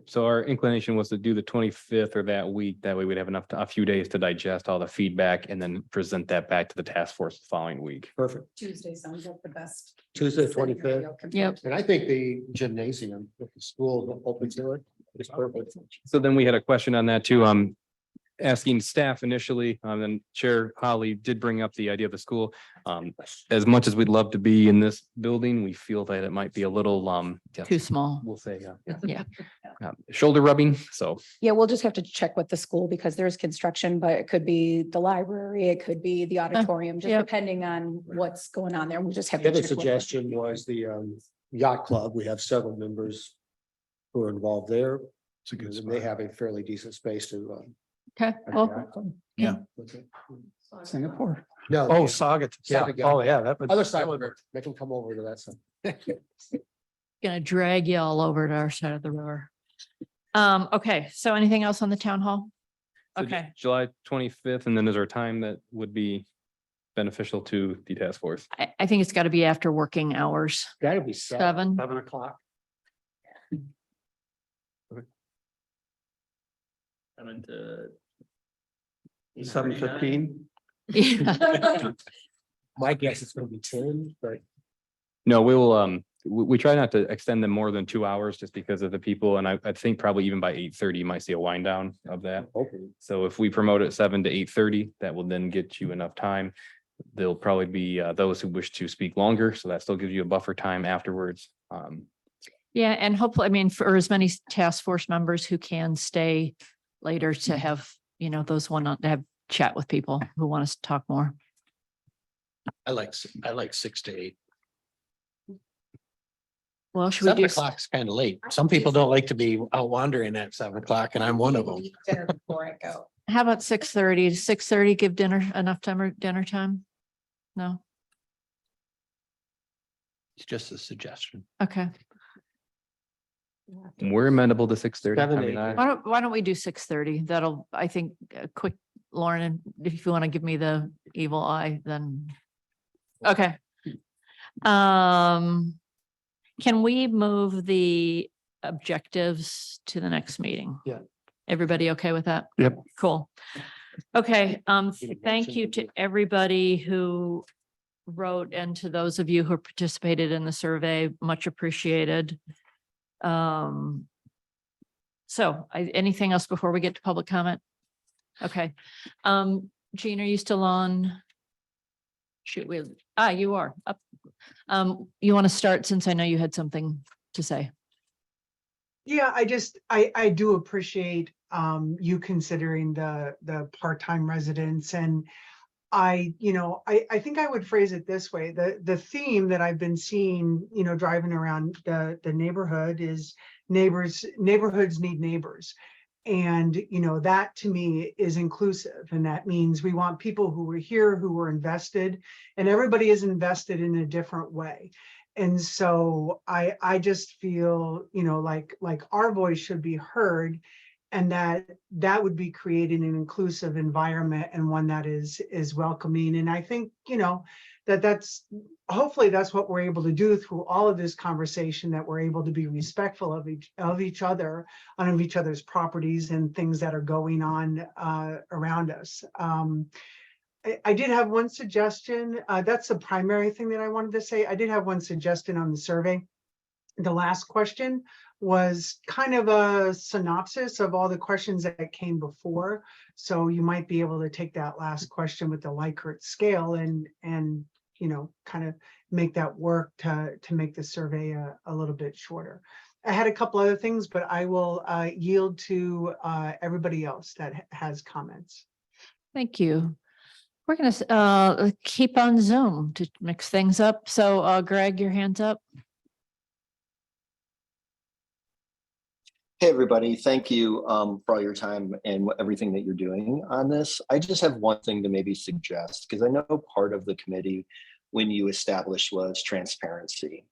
So our inclination was to do the 25th or that week. That way we'd have a few days to digest all the feedback and then present that back to the task force the following week. Perfect. Tuesday sounds like the best. Tuesday, 25th. Yep. And I think the gymnasium, if the school is open to it, is perfect. So then we had a question on that too. asking staff initially, then Chair Holly did bring up the idea of the school. As much as we'd love to be in this building, we feel that it might be a little, Too small. we'll say, Yeah. shoulder rubbing. So Yeah, we'll just have to check with the school because there's construction, but it could be the library, it could be the auditorium, just yep. depending on what's going on there. We'll just have The to. other check with them. suggestion was the yacht club. We have several members who are involved there. It's a good And they have a fairly decent space to. Okay, well, Yeah. what's it? Singapore. No. Oh, Saga. Saga. Oh, yeah, that would. Other side, make them come over to that side. gonna drag you all over to our side of the river. Okay, so anything else on the town hall? so Okay, July 25th, and then is there a time that would be beneficial to the task force? I think it's gotta be after working hours, That'd be 7. 7 o'clock. I'm into. 7:15. Yeah. My guess is gonna be 10, but No, we will, we try not to extend them more than 2 hours just because of the people. And I think probably even by 8:30, you might see a wind down of that. hopefully. So if we promote it 7 to 8:30, that will then get you enough time. There'll probably be those who wish to speak longer, so that still gives you a buffer time afterwards. Yeah, and hopefully, I mean, for as many task force members who can stay later to have, those to have chat with people who want us to talk more. I like 6 to 8. Well, should we 7 do? o'clock's kind of late. Some people don't like to be out wandering at 7 o'clock and I'm one of them. Dinner before it go. How about 6:30? 6:30, give dinner enough time or dinner time? No? It's just a suggestion. Okay. We're amenable to 6:30. I 7 mean, to I- 8. Why don't we do 6:30? That'll, I think, quick, Lauren, if you want to give me the evil eye, then. Okay. Can we move the objectives to the next meeting? Yeah. Everybody okay with that? Yep. Cool. Okay, Need a thank motion you to to everybody who wrote and to those of you who participated in the survey, much appreciated. Anything else before we get to public comment? Okay. Jean, are you still on? Shoot, you are up. You want to start since I know you had something to say? Yeah, I do appreciate you considering the part-time residents, and I think I would phrase it this way. The theme that I've been seeing, driving around the neighborhood is neighborhoods need neighbors. And, that to me is inclusive. And that means we want people who are here, who are invested, and everybody is invested in a different way. And so I just feel, like our voice should be heard, and that would be creating an inclusive environment and one that is welcoming. And I think, hopefully that's what we're able to do through all of this conversation, that we're able to be respectful of each other on each other's properties and things that are going on around us. I did have one suggestion. That's the primary thing that I wanted to say. I did have one suggestion on the survey. The last question was kind of a synopsis of all the questions that came before. So you might be able to take that last question with the Likert scale and kind of make that work to make the survey a little bit shorter. I had a couple other things, but I will yield to everybody else that has comments. Thank you. We're gonna keep on Zoom to mix things up. So Greg, your hand's up. Hey, everybody. Thank you for all your time and everything that you're doing on this. I just have one thing to maybe suggest, because I know part of the committee when you established was transparency.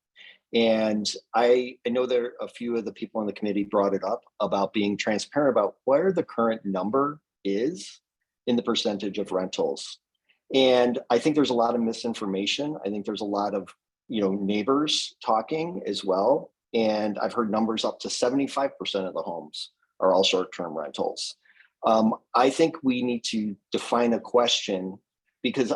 And I know there a few of the people on the committee brought it up about being transparent about where the current number is in the percentage of rentals. And I think there's a lot of misinformation. I think there's a lot of, neighbors talking as well. And I've heard numbers up to 75% of the homes are all short-term rentals. I think we need to define a question, because,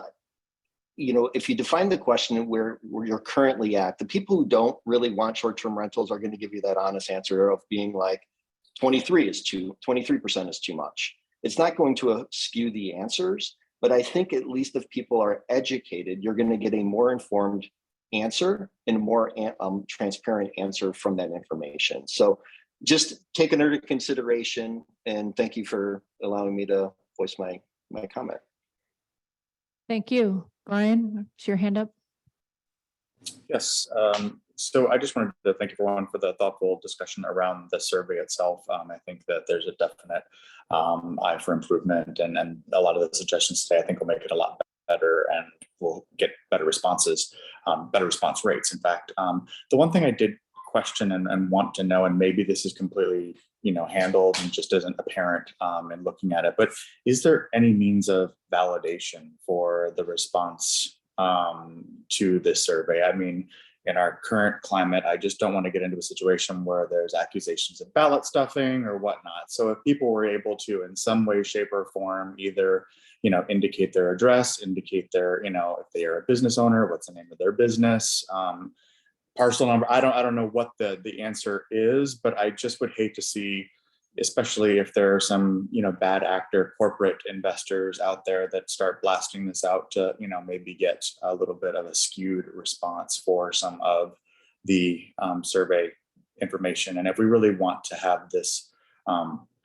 if you define the question where you're currently at, the people who don't really want short-term rentals are going to give you that honest answer of being like 23% is too much. It's not going to skew the answers, but I think at least if people are educated, you're going to get a more informed answer and a more transparent answer from that information. So just take it under consideration, and thank you for allowing me to voice my comment. Thank you. Brian, is your hand up? Yes, so I just wanted to thank everyone for the thoughtful discussion around the survey itself. I think that there's a definite eye for improvement, and a lot of the suggestions today I think will make it a lot better, and we'll get better responses, better response rates. In fact, the one thing I did question and want to know, and maybe this is completely handled and just isn't apparent in looking at it, but is there any means of validation for the response to this survey? I mean, in our current climate, I just don't want to get into a situation where there's accusations of ballot stuffing or whatnot. So if people were able to, in some way, shape, or form, either indicate their address, indicate their, if they are a business owner, what's the name of their business, parcel number. I don't know what the answer is, but I just would hate to see, especially if there are some, bad actor corporate investors out there that start blasting this out to, maybe get a little bit of a skewed response for some of the survey information. And if we really want to have this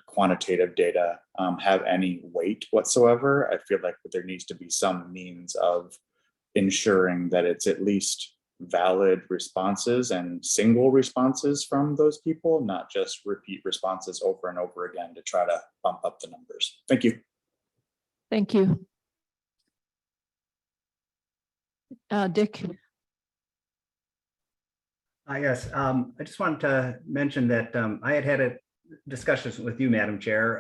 quantitative data have any weight whatsoever, I feel like there needs to be some means of ensuring that it's at least valid responses and single responses from those people, not just repeat responses over and over again to try to bump up the numbers. Thank you. Thank you. Dick? Yes, I just wanted to mention that I had a discussion with you, Madam Chair,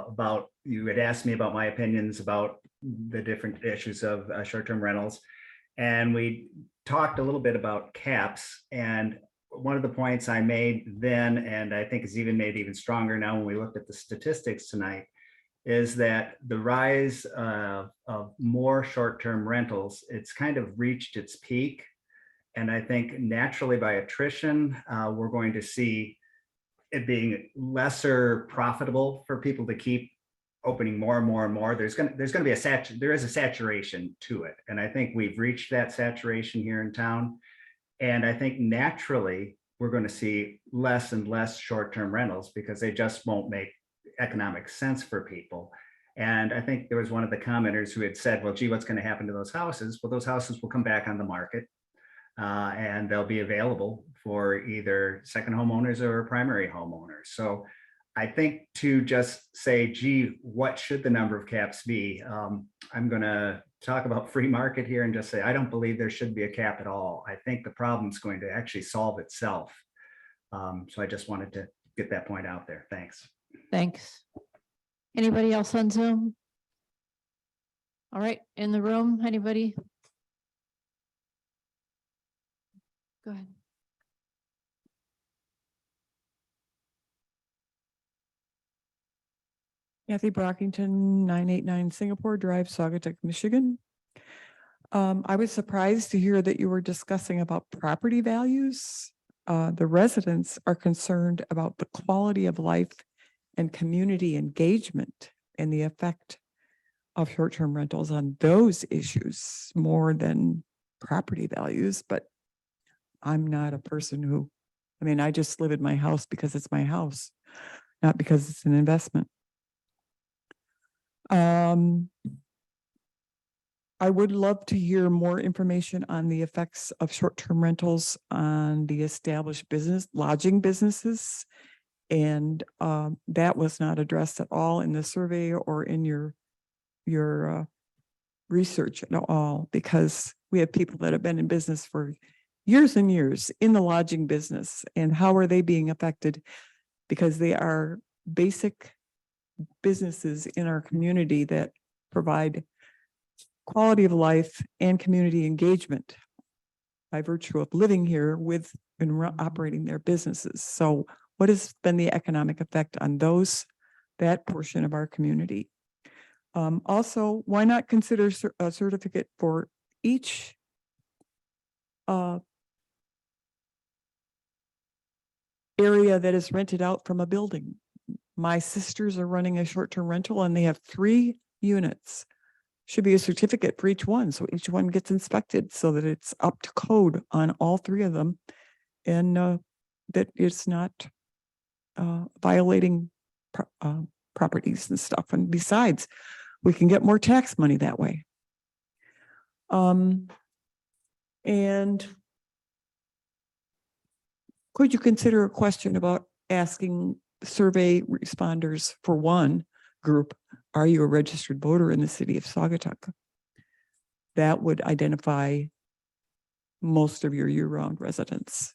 about, you had asked me about my opinions about the different issues of short-term rentals. And we talked a little bit about caps. And one of the points I made then, and I think is even made even stronger now when we looked at the statistics tonight, is that the rise of more short-term rentals, it's kind of reached its peak. And I think naturally by attrition, we're going to see it being lesser profitable for people to keep opening more and more and more. There's going to be there is a saturation to it. And I think we've reached that saturation here in town. And I think naturally we're going to see less and less short-term rentals because they just won't make economic sense for people. And I think there was one of the commenters who had said, well, gee, what's going to happen to those houses? Well, those houses will come back on the market and they'll be available for either second homeowners or primary homeowners. So I think to just say, gee, what should the number of caps be? I'm going to talk about free market here and just say, I don't believe there should be a cap at all. I think the problem is going to actually solve itself. So I just wanted to get that point out there. Thanks. Thanks. Anybody else on Zoom? All right, in the room, anybody? Go ahead. Kathy Brockington, 989 Singapore Drive, Saugatuck, Michigan. I was surprised to hear that you were discussing about property values. The residents are concerned about the quality of life and community engagement and the effect of short-term rentals on those issues more than property values. But I'm not a person who, I just live in my house because it's my house, not because it's an investment. I would love to hear more information on the effects of short-term rentals on the established lodging businesses. And that was not addressed at all in the survey or in your research at all, because we have people that have been in business for years and years in the lodging business. And how are they being affected? Because they are basic businesses in our community that provide quality of life and community engagement by virtue of living here with and operating their businesses. So what has been the economic effect on that portion of our community? Also, why not consider a certificate for each area that is rented out from a building? My sisters are running a short-term rental and they have 3 units. Should be a certificate for each one, so each one gets inspected so that it's up to code on all 3 of them. And that it's not violating properties and stuff. And besides, we can get more tax money that way. And could you consider a question about asking survey responders for one group, are you a registered voter in the city of Saugatuck? That would identify most of your year-round residents.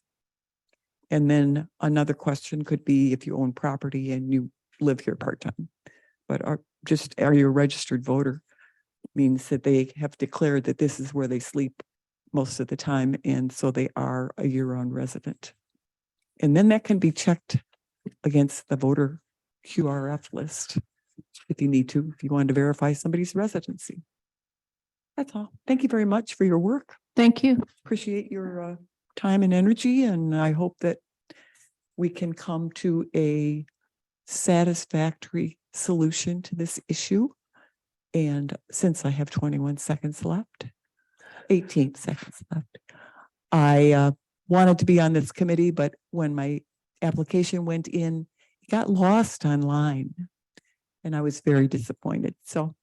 And then another question could be if you own property and you live here part-time. But are you a registered voter? Means that they have declared that this is where they sleep most of the time, and so they are a year-round resident. And then that can be checked against the voter QRF list if you need to, if you wanted to verify somebody's residency. That's all. Thank you very much for your work. Thank you. Appreciate your time and energy, and I hope that we can come to a satisfactory solution to this issue. And since I have 21 seconds left, 18 seconds left, I wanted to be on this committee, but when my application went in, it got lost online and I was very disappointed. So,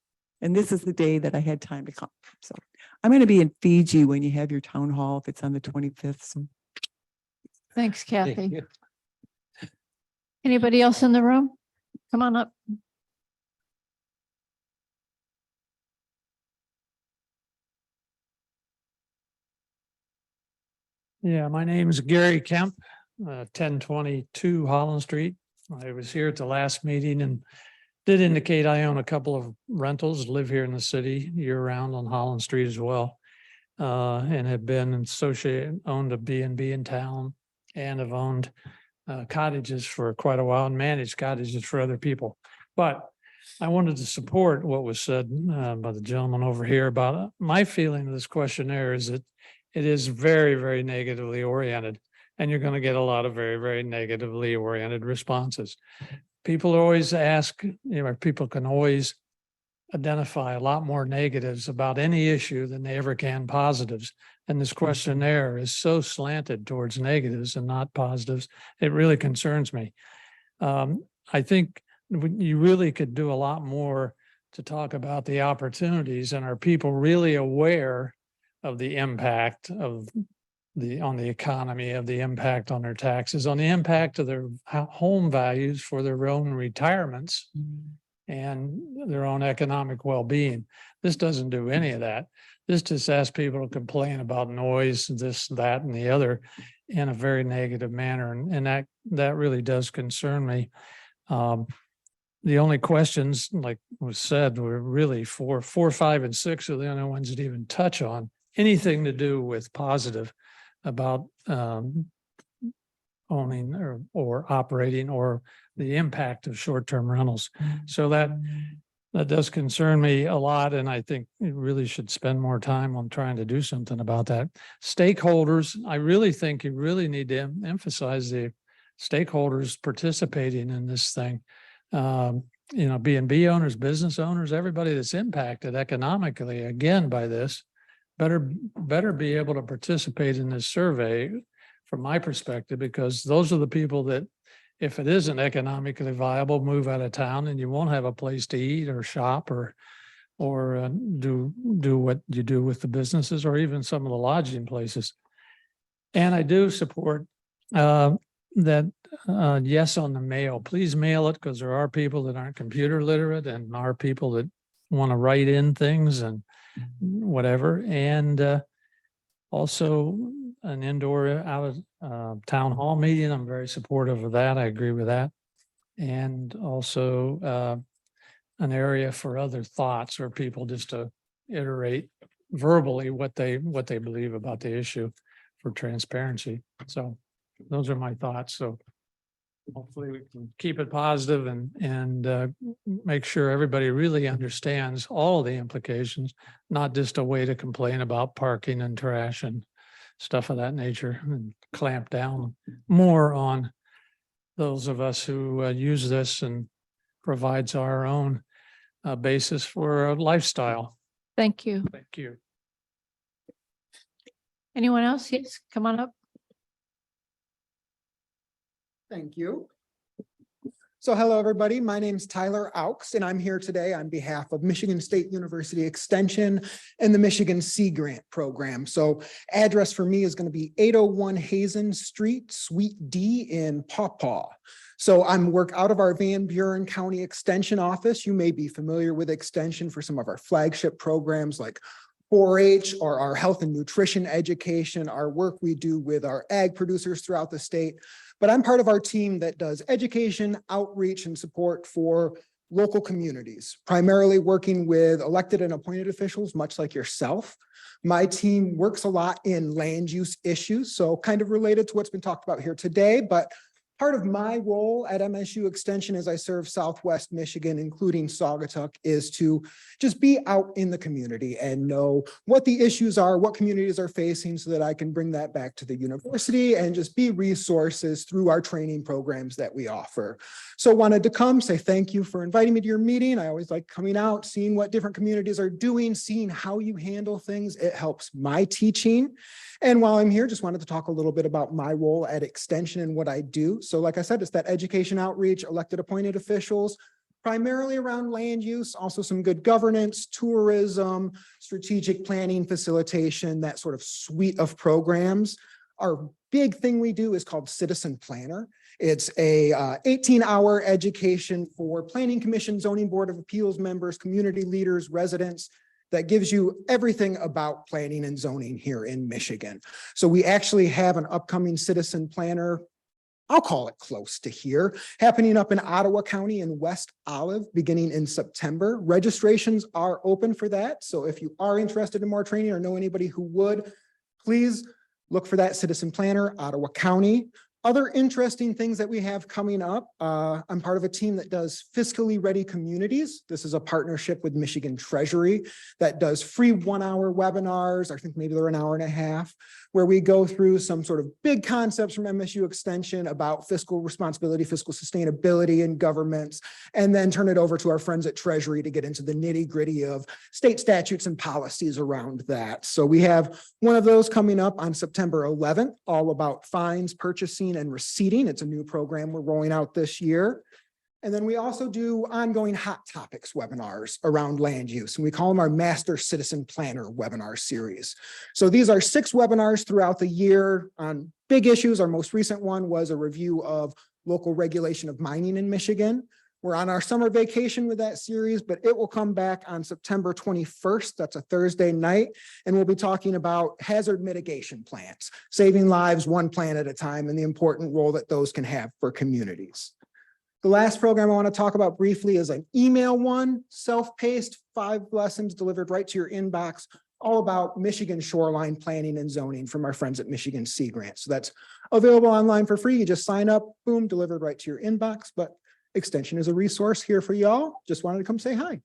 and this is the day that I had time to come. So I'm going to be in Fiji when you have your town hall, if it's on the 25th. So Thanks, Thank Kathy. you. Anybody else in the room? Come on up. Yeah, my name is Gary Kemp, 1022 Holland Street. I was here at the last meeting and did indicate I own a couple of rentals, live here in the city year round on Holland Street as well. And have been associated, owned a B&B in town and have owned cottages for quite a while and managed cottages for other people. But I wanted to support what was said by the gentleman over here about my feeling of this questionnaire is that it is very, very negatively oriented, and you're going to get a lot of very, very negatively oriented responses. People always ask, people can always identify a lot more negatives about any issue than they ever can positives. And this questionnaire is so slanted towards negatives and not positives. It really concerns me. I think you really could do a lot more to talk about the opportunities, and are people really aware of the impact of on the economy, of the impact on their taxes, on the impact of their home values for their own retirements and their own economic well-being. This doesn't do any of that. This just asks people to complain about noise, this, that, and the other in a very negative manner. And that really does concern me. The only questions, like was said, were really 4, 5, and 6 are the only ones that even touch on anything to do with positive about owning or operating or the impact of short-term rentals. So that does concern me a lot, and I think you really should spend more time on trying to do something about that. Stakeholders, I really think you really need to emphasize the stakeholders participating in this thing. B&B owners, business owners, everybody that's impacted economically again by this better be able to participate in this survey from my perspective, because those are the people that, if it isn't economically viable, move out of town and you won't have a place to eat or shop or do what you do with the businesses or even some of the lodging places. And I do support that yes on the mail. Please mail it, because there are people that aren't computer literate and are people that want to write in things and whatever. And also an indoor out of town hall meeting. I'm very supportive of that. I agree with that. And also an area for other thoughts or people just to iterate verbally what they believe about the issue for transparency. So those are my thoughts. So hopefully we can keep it positive and make sure everybody really understands all the implications, not just a way to complain about parking and trash and stuff of that nature, and clamp down more on those of us who use this and provides our own basis for a lifestyle. Thank you. Thank you. Anyone else? Yes, come on up. Thank you. So hello, everybody. My name's Tyler Auks, and I'm here today on behalf of Michigan State University Extension and the Michigan Sea Grant Program. So address for me is going to be 801 Hazen Street, Suite D in Paw Paw. So I'm work out of our Van Buren County Extension Office. You may be familiar with Extension for some of our flagship programs like 4-H or our health and nutrition education, our work we do with our ag producers throughout the state. But I'm part of our team that does education, outreach, and support for local communities, primarily working with elected and appointed officials, much like yourself. My team works a lot in land use issues, so kind of related to what's been talked about here today, but part of my role at MSU Extension as I serve Southwest Michigan, including Saugatuck, is to just be out in the community and know what the issues are, what communities are facing, so that I can bring that back to the university and just be resources through our training programs that we offer. So wanted to come say thank you for inviting me to your meeting. I always like coming out, seeing what different communities are doing, seeing how you handle things. It helps my teaching. And while I'm here, just wanted to talk a little bit about my role at Extension and what I do. So like I said, it's that education outreach, elected appointed officials, primarily around land use, also some good governance, tourism, strategic planning, facilitation, that sort of suite of programs. Our big thing we do is called Citizen Planner. It's a 18-hour education for Planning Commission, Zoning Board of Appeals members, community leaders, residents, that gives you everything about planning and zoning here in Michigan. So we actually have an upcoming Citizen Planner, I'll call it close to here, happening up in Ottawa County in West Olive beginning in September. Registrations are open for that. So if you are interested in more training or know anybody who would, please look for that Citizen Planner, Ottawa County. Other interesting things that we have coming up. I'm part of a team that does Fiscally Ready Communities. This is a partnership with Michigan Treasury that does free 1-hour webinars. I think maybe they're an hour and a half, where we go through some sort of big concepts from MSU Extension about fiscal responsibility, fiscal sustainability in governments, and then turn it over to our friends at Treasury to get into the nitty-gritty of state statutes and policies around that. So we have one of those coming up on September 11th, all about fines, purchasing, and receipting. It's a new program we're rolling out this year. And then we also do ongoing hot topics webinars around land use, and we call them our Master Citizen Planner webinar series. So these are 6 webinars throughout the year on big issues. Our most recent one was a review of local regulation of mining in Michigan. We're on our summer vacation with that series, but it will come back on September 21st. That's a Thursday night. And we'll be talking about hazard mitigation plans, saving lives one plan at a time, and the important role that those can have for communities. The last program I want to talk about briefly is an email one, self-paced, 5 lessons delivered right to your inbox, all about Michigan shoreline planning and zoning from our friends at Michigan Sea Grant. So that's available online for free. You just sign up, boom, delivered right to your inbox. But Extension is a resource here for y'all. Just wanted to come say hi.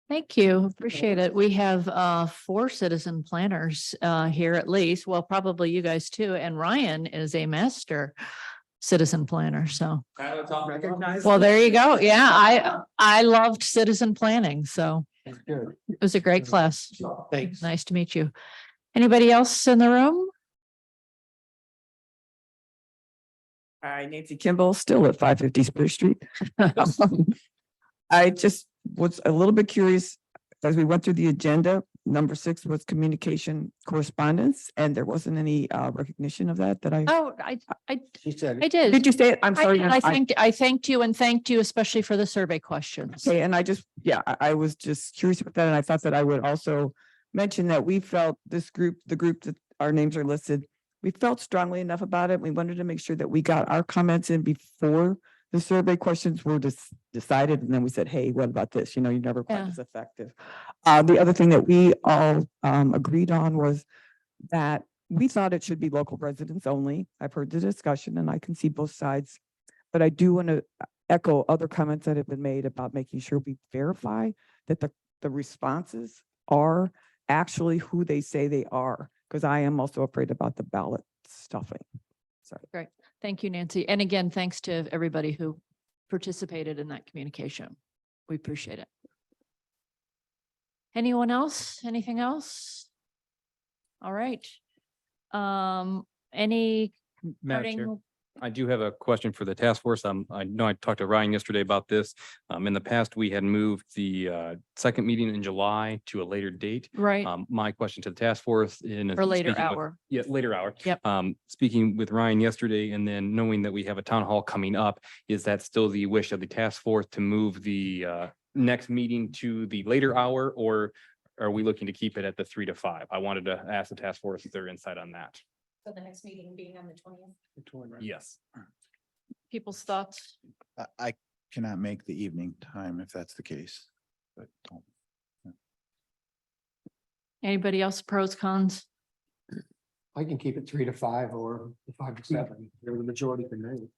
Thank you. Appreciate it. We have 4 citizen planners here at least. Well, probably you guys too. And Ryan is a master citizen planner. So, well, there you go. Yeah, I loved citizen planning. So it was a great class. Thanks. Nice to meet you. Anybody else in the room? Hi, Nancy Kimball, still at 550 Spruce Street. I just was a little bit curious as we went through the agenda. Number 6 was communication correspondence, and there wasn't any recognition of that I. Oh, She said, I did. Did you say it? I'm sorry. I thanked you and thanked you especially for the survey questions. Okay, and I just, yeah, I was just curious about that, and I thought that I would also mention that we felt this group, the group that our names are listed, we felt strongly enough about it. We wanted to make sure that we got our comments in before the survey questions were decided. And then we said, hey, what about this? You know, you're never quite as effective. The other thing that we all agreed on was that we thought it should be local residents only. I've heard the discussion and I can see both sides, but I do want to echo other comments that have been made about making sure we verify that the responses are actually who they say they are, because I am also afraid about the ballot stuffing. Sorry. Great. Thank you, Nancy. And again, thanks to everybody who participated in that communication. We appreciate it. Anyone else? Anything else? All right. Any Madam Chair, parting? I do have a question for the task force. I know I talked to Ryan yesterday about this. In the past, we had moved the second meeting in July to a later date. Right. My question to the task force in. Or later speaking with- hour. Yeah, later hour. Yep. Speaking with Ryan yesterday and then knowing that we have a town hall coming up, is that still the wish of the task force to move the next meeting to the later hour, or are we looking to keep it at the 3 to 5? I wanted to ask the task force their insight on that. So the next meeting being on the 20th. Yes. People's thoughts? I cannot make the evening time if that's the case. But don't. Anybody else pros, cons? I can keep it 3 to 5 or 5 to 7, whatever the majority can make.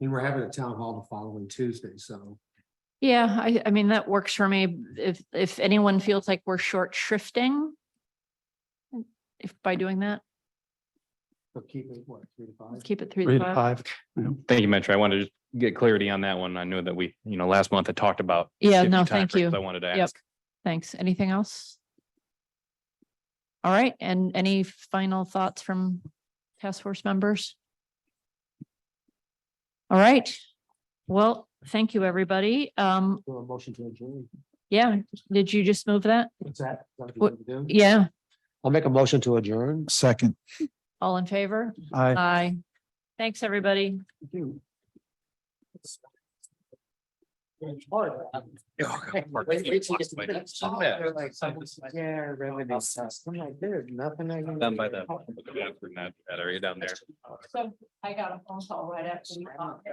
And we're having a town hall the following Tuesday, so. Yeah, I mean, that works for me. If anyone feels like we're short shrifting. If by doing that, So keep it, what, 3 to 5? keep it 3 3 to to 5. 5. Thank you, Metro. I wanted to just get clarity on that one. I know that we, last month had talked about. Yeah, shifting no, time thank frames. you. I wanted to Yep. ask. Thanks. Anything else? All right, and any final thoughts from task force members? All right. Well, thank you, everybody. Do a motion to adjourn. Yeah, did you just move that? What's that? Is that what you What- want to do? Yeah, I'll make a motion to adjourn. Second. all in favor? Aye. Aye. Thanks, everybody. Yeah, revenue. I'm like, there's nothing I can. Down by that area down there. So I got a phone call right after we talked.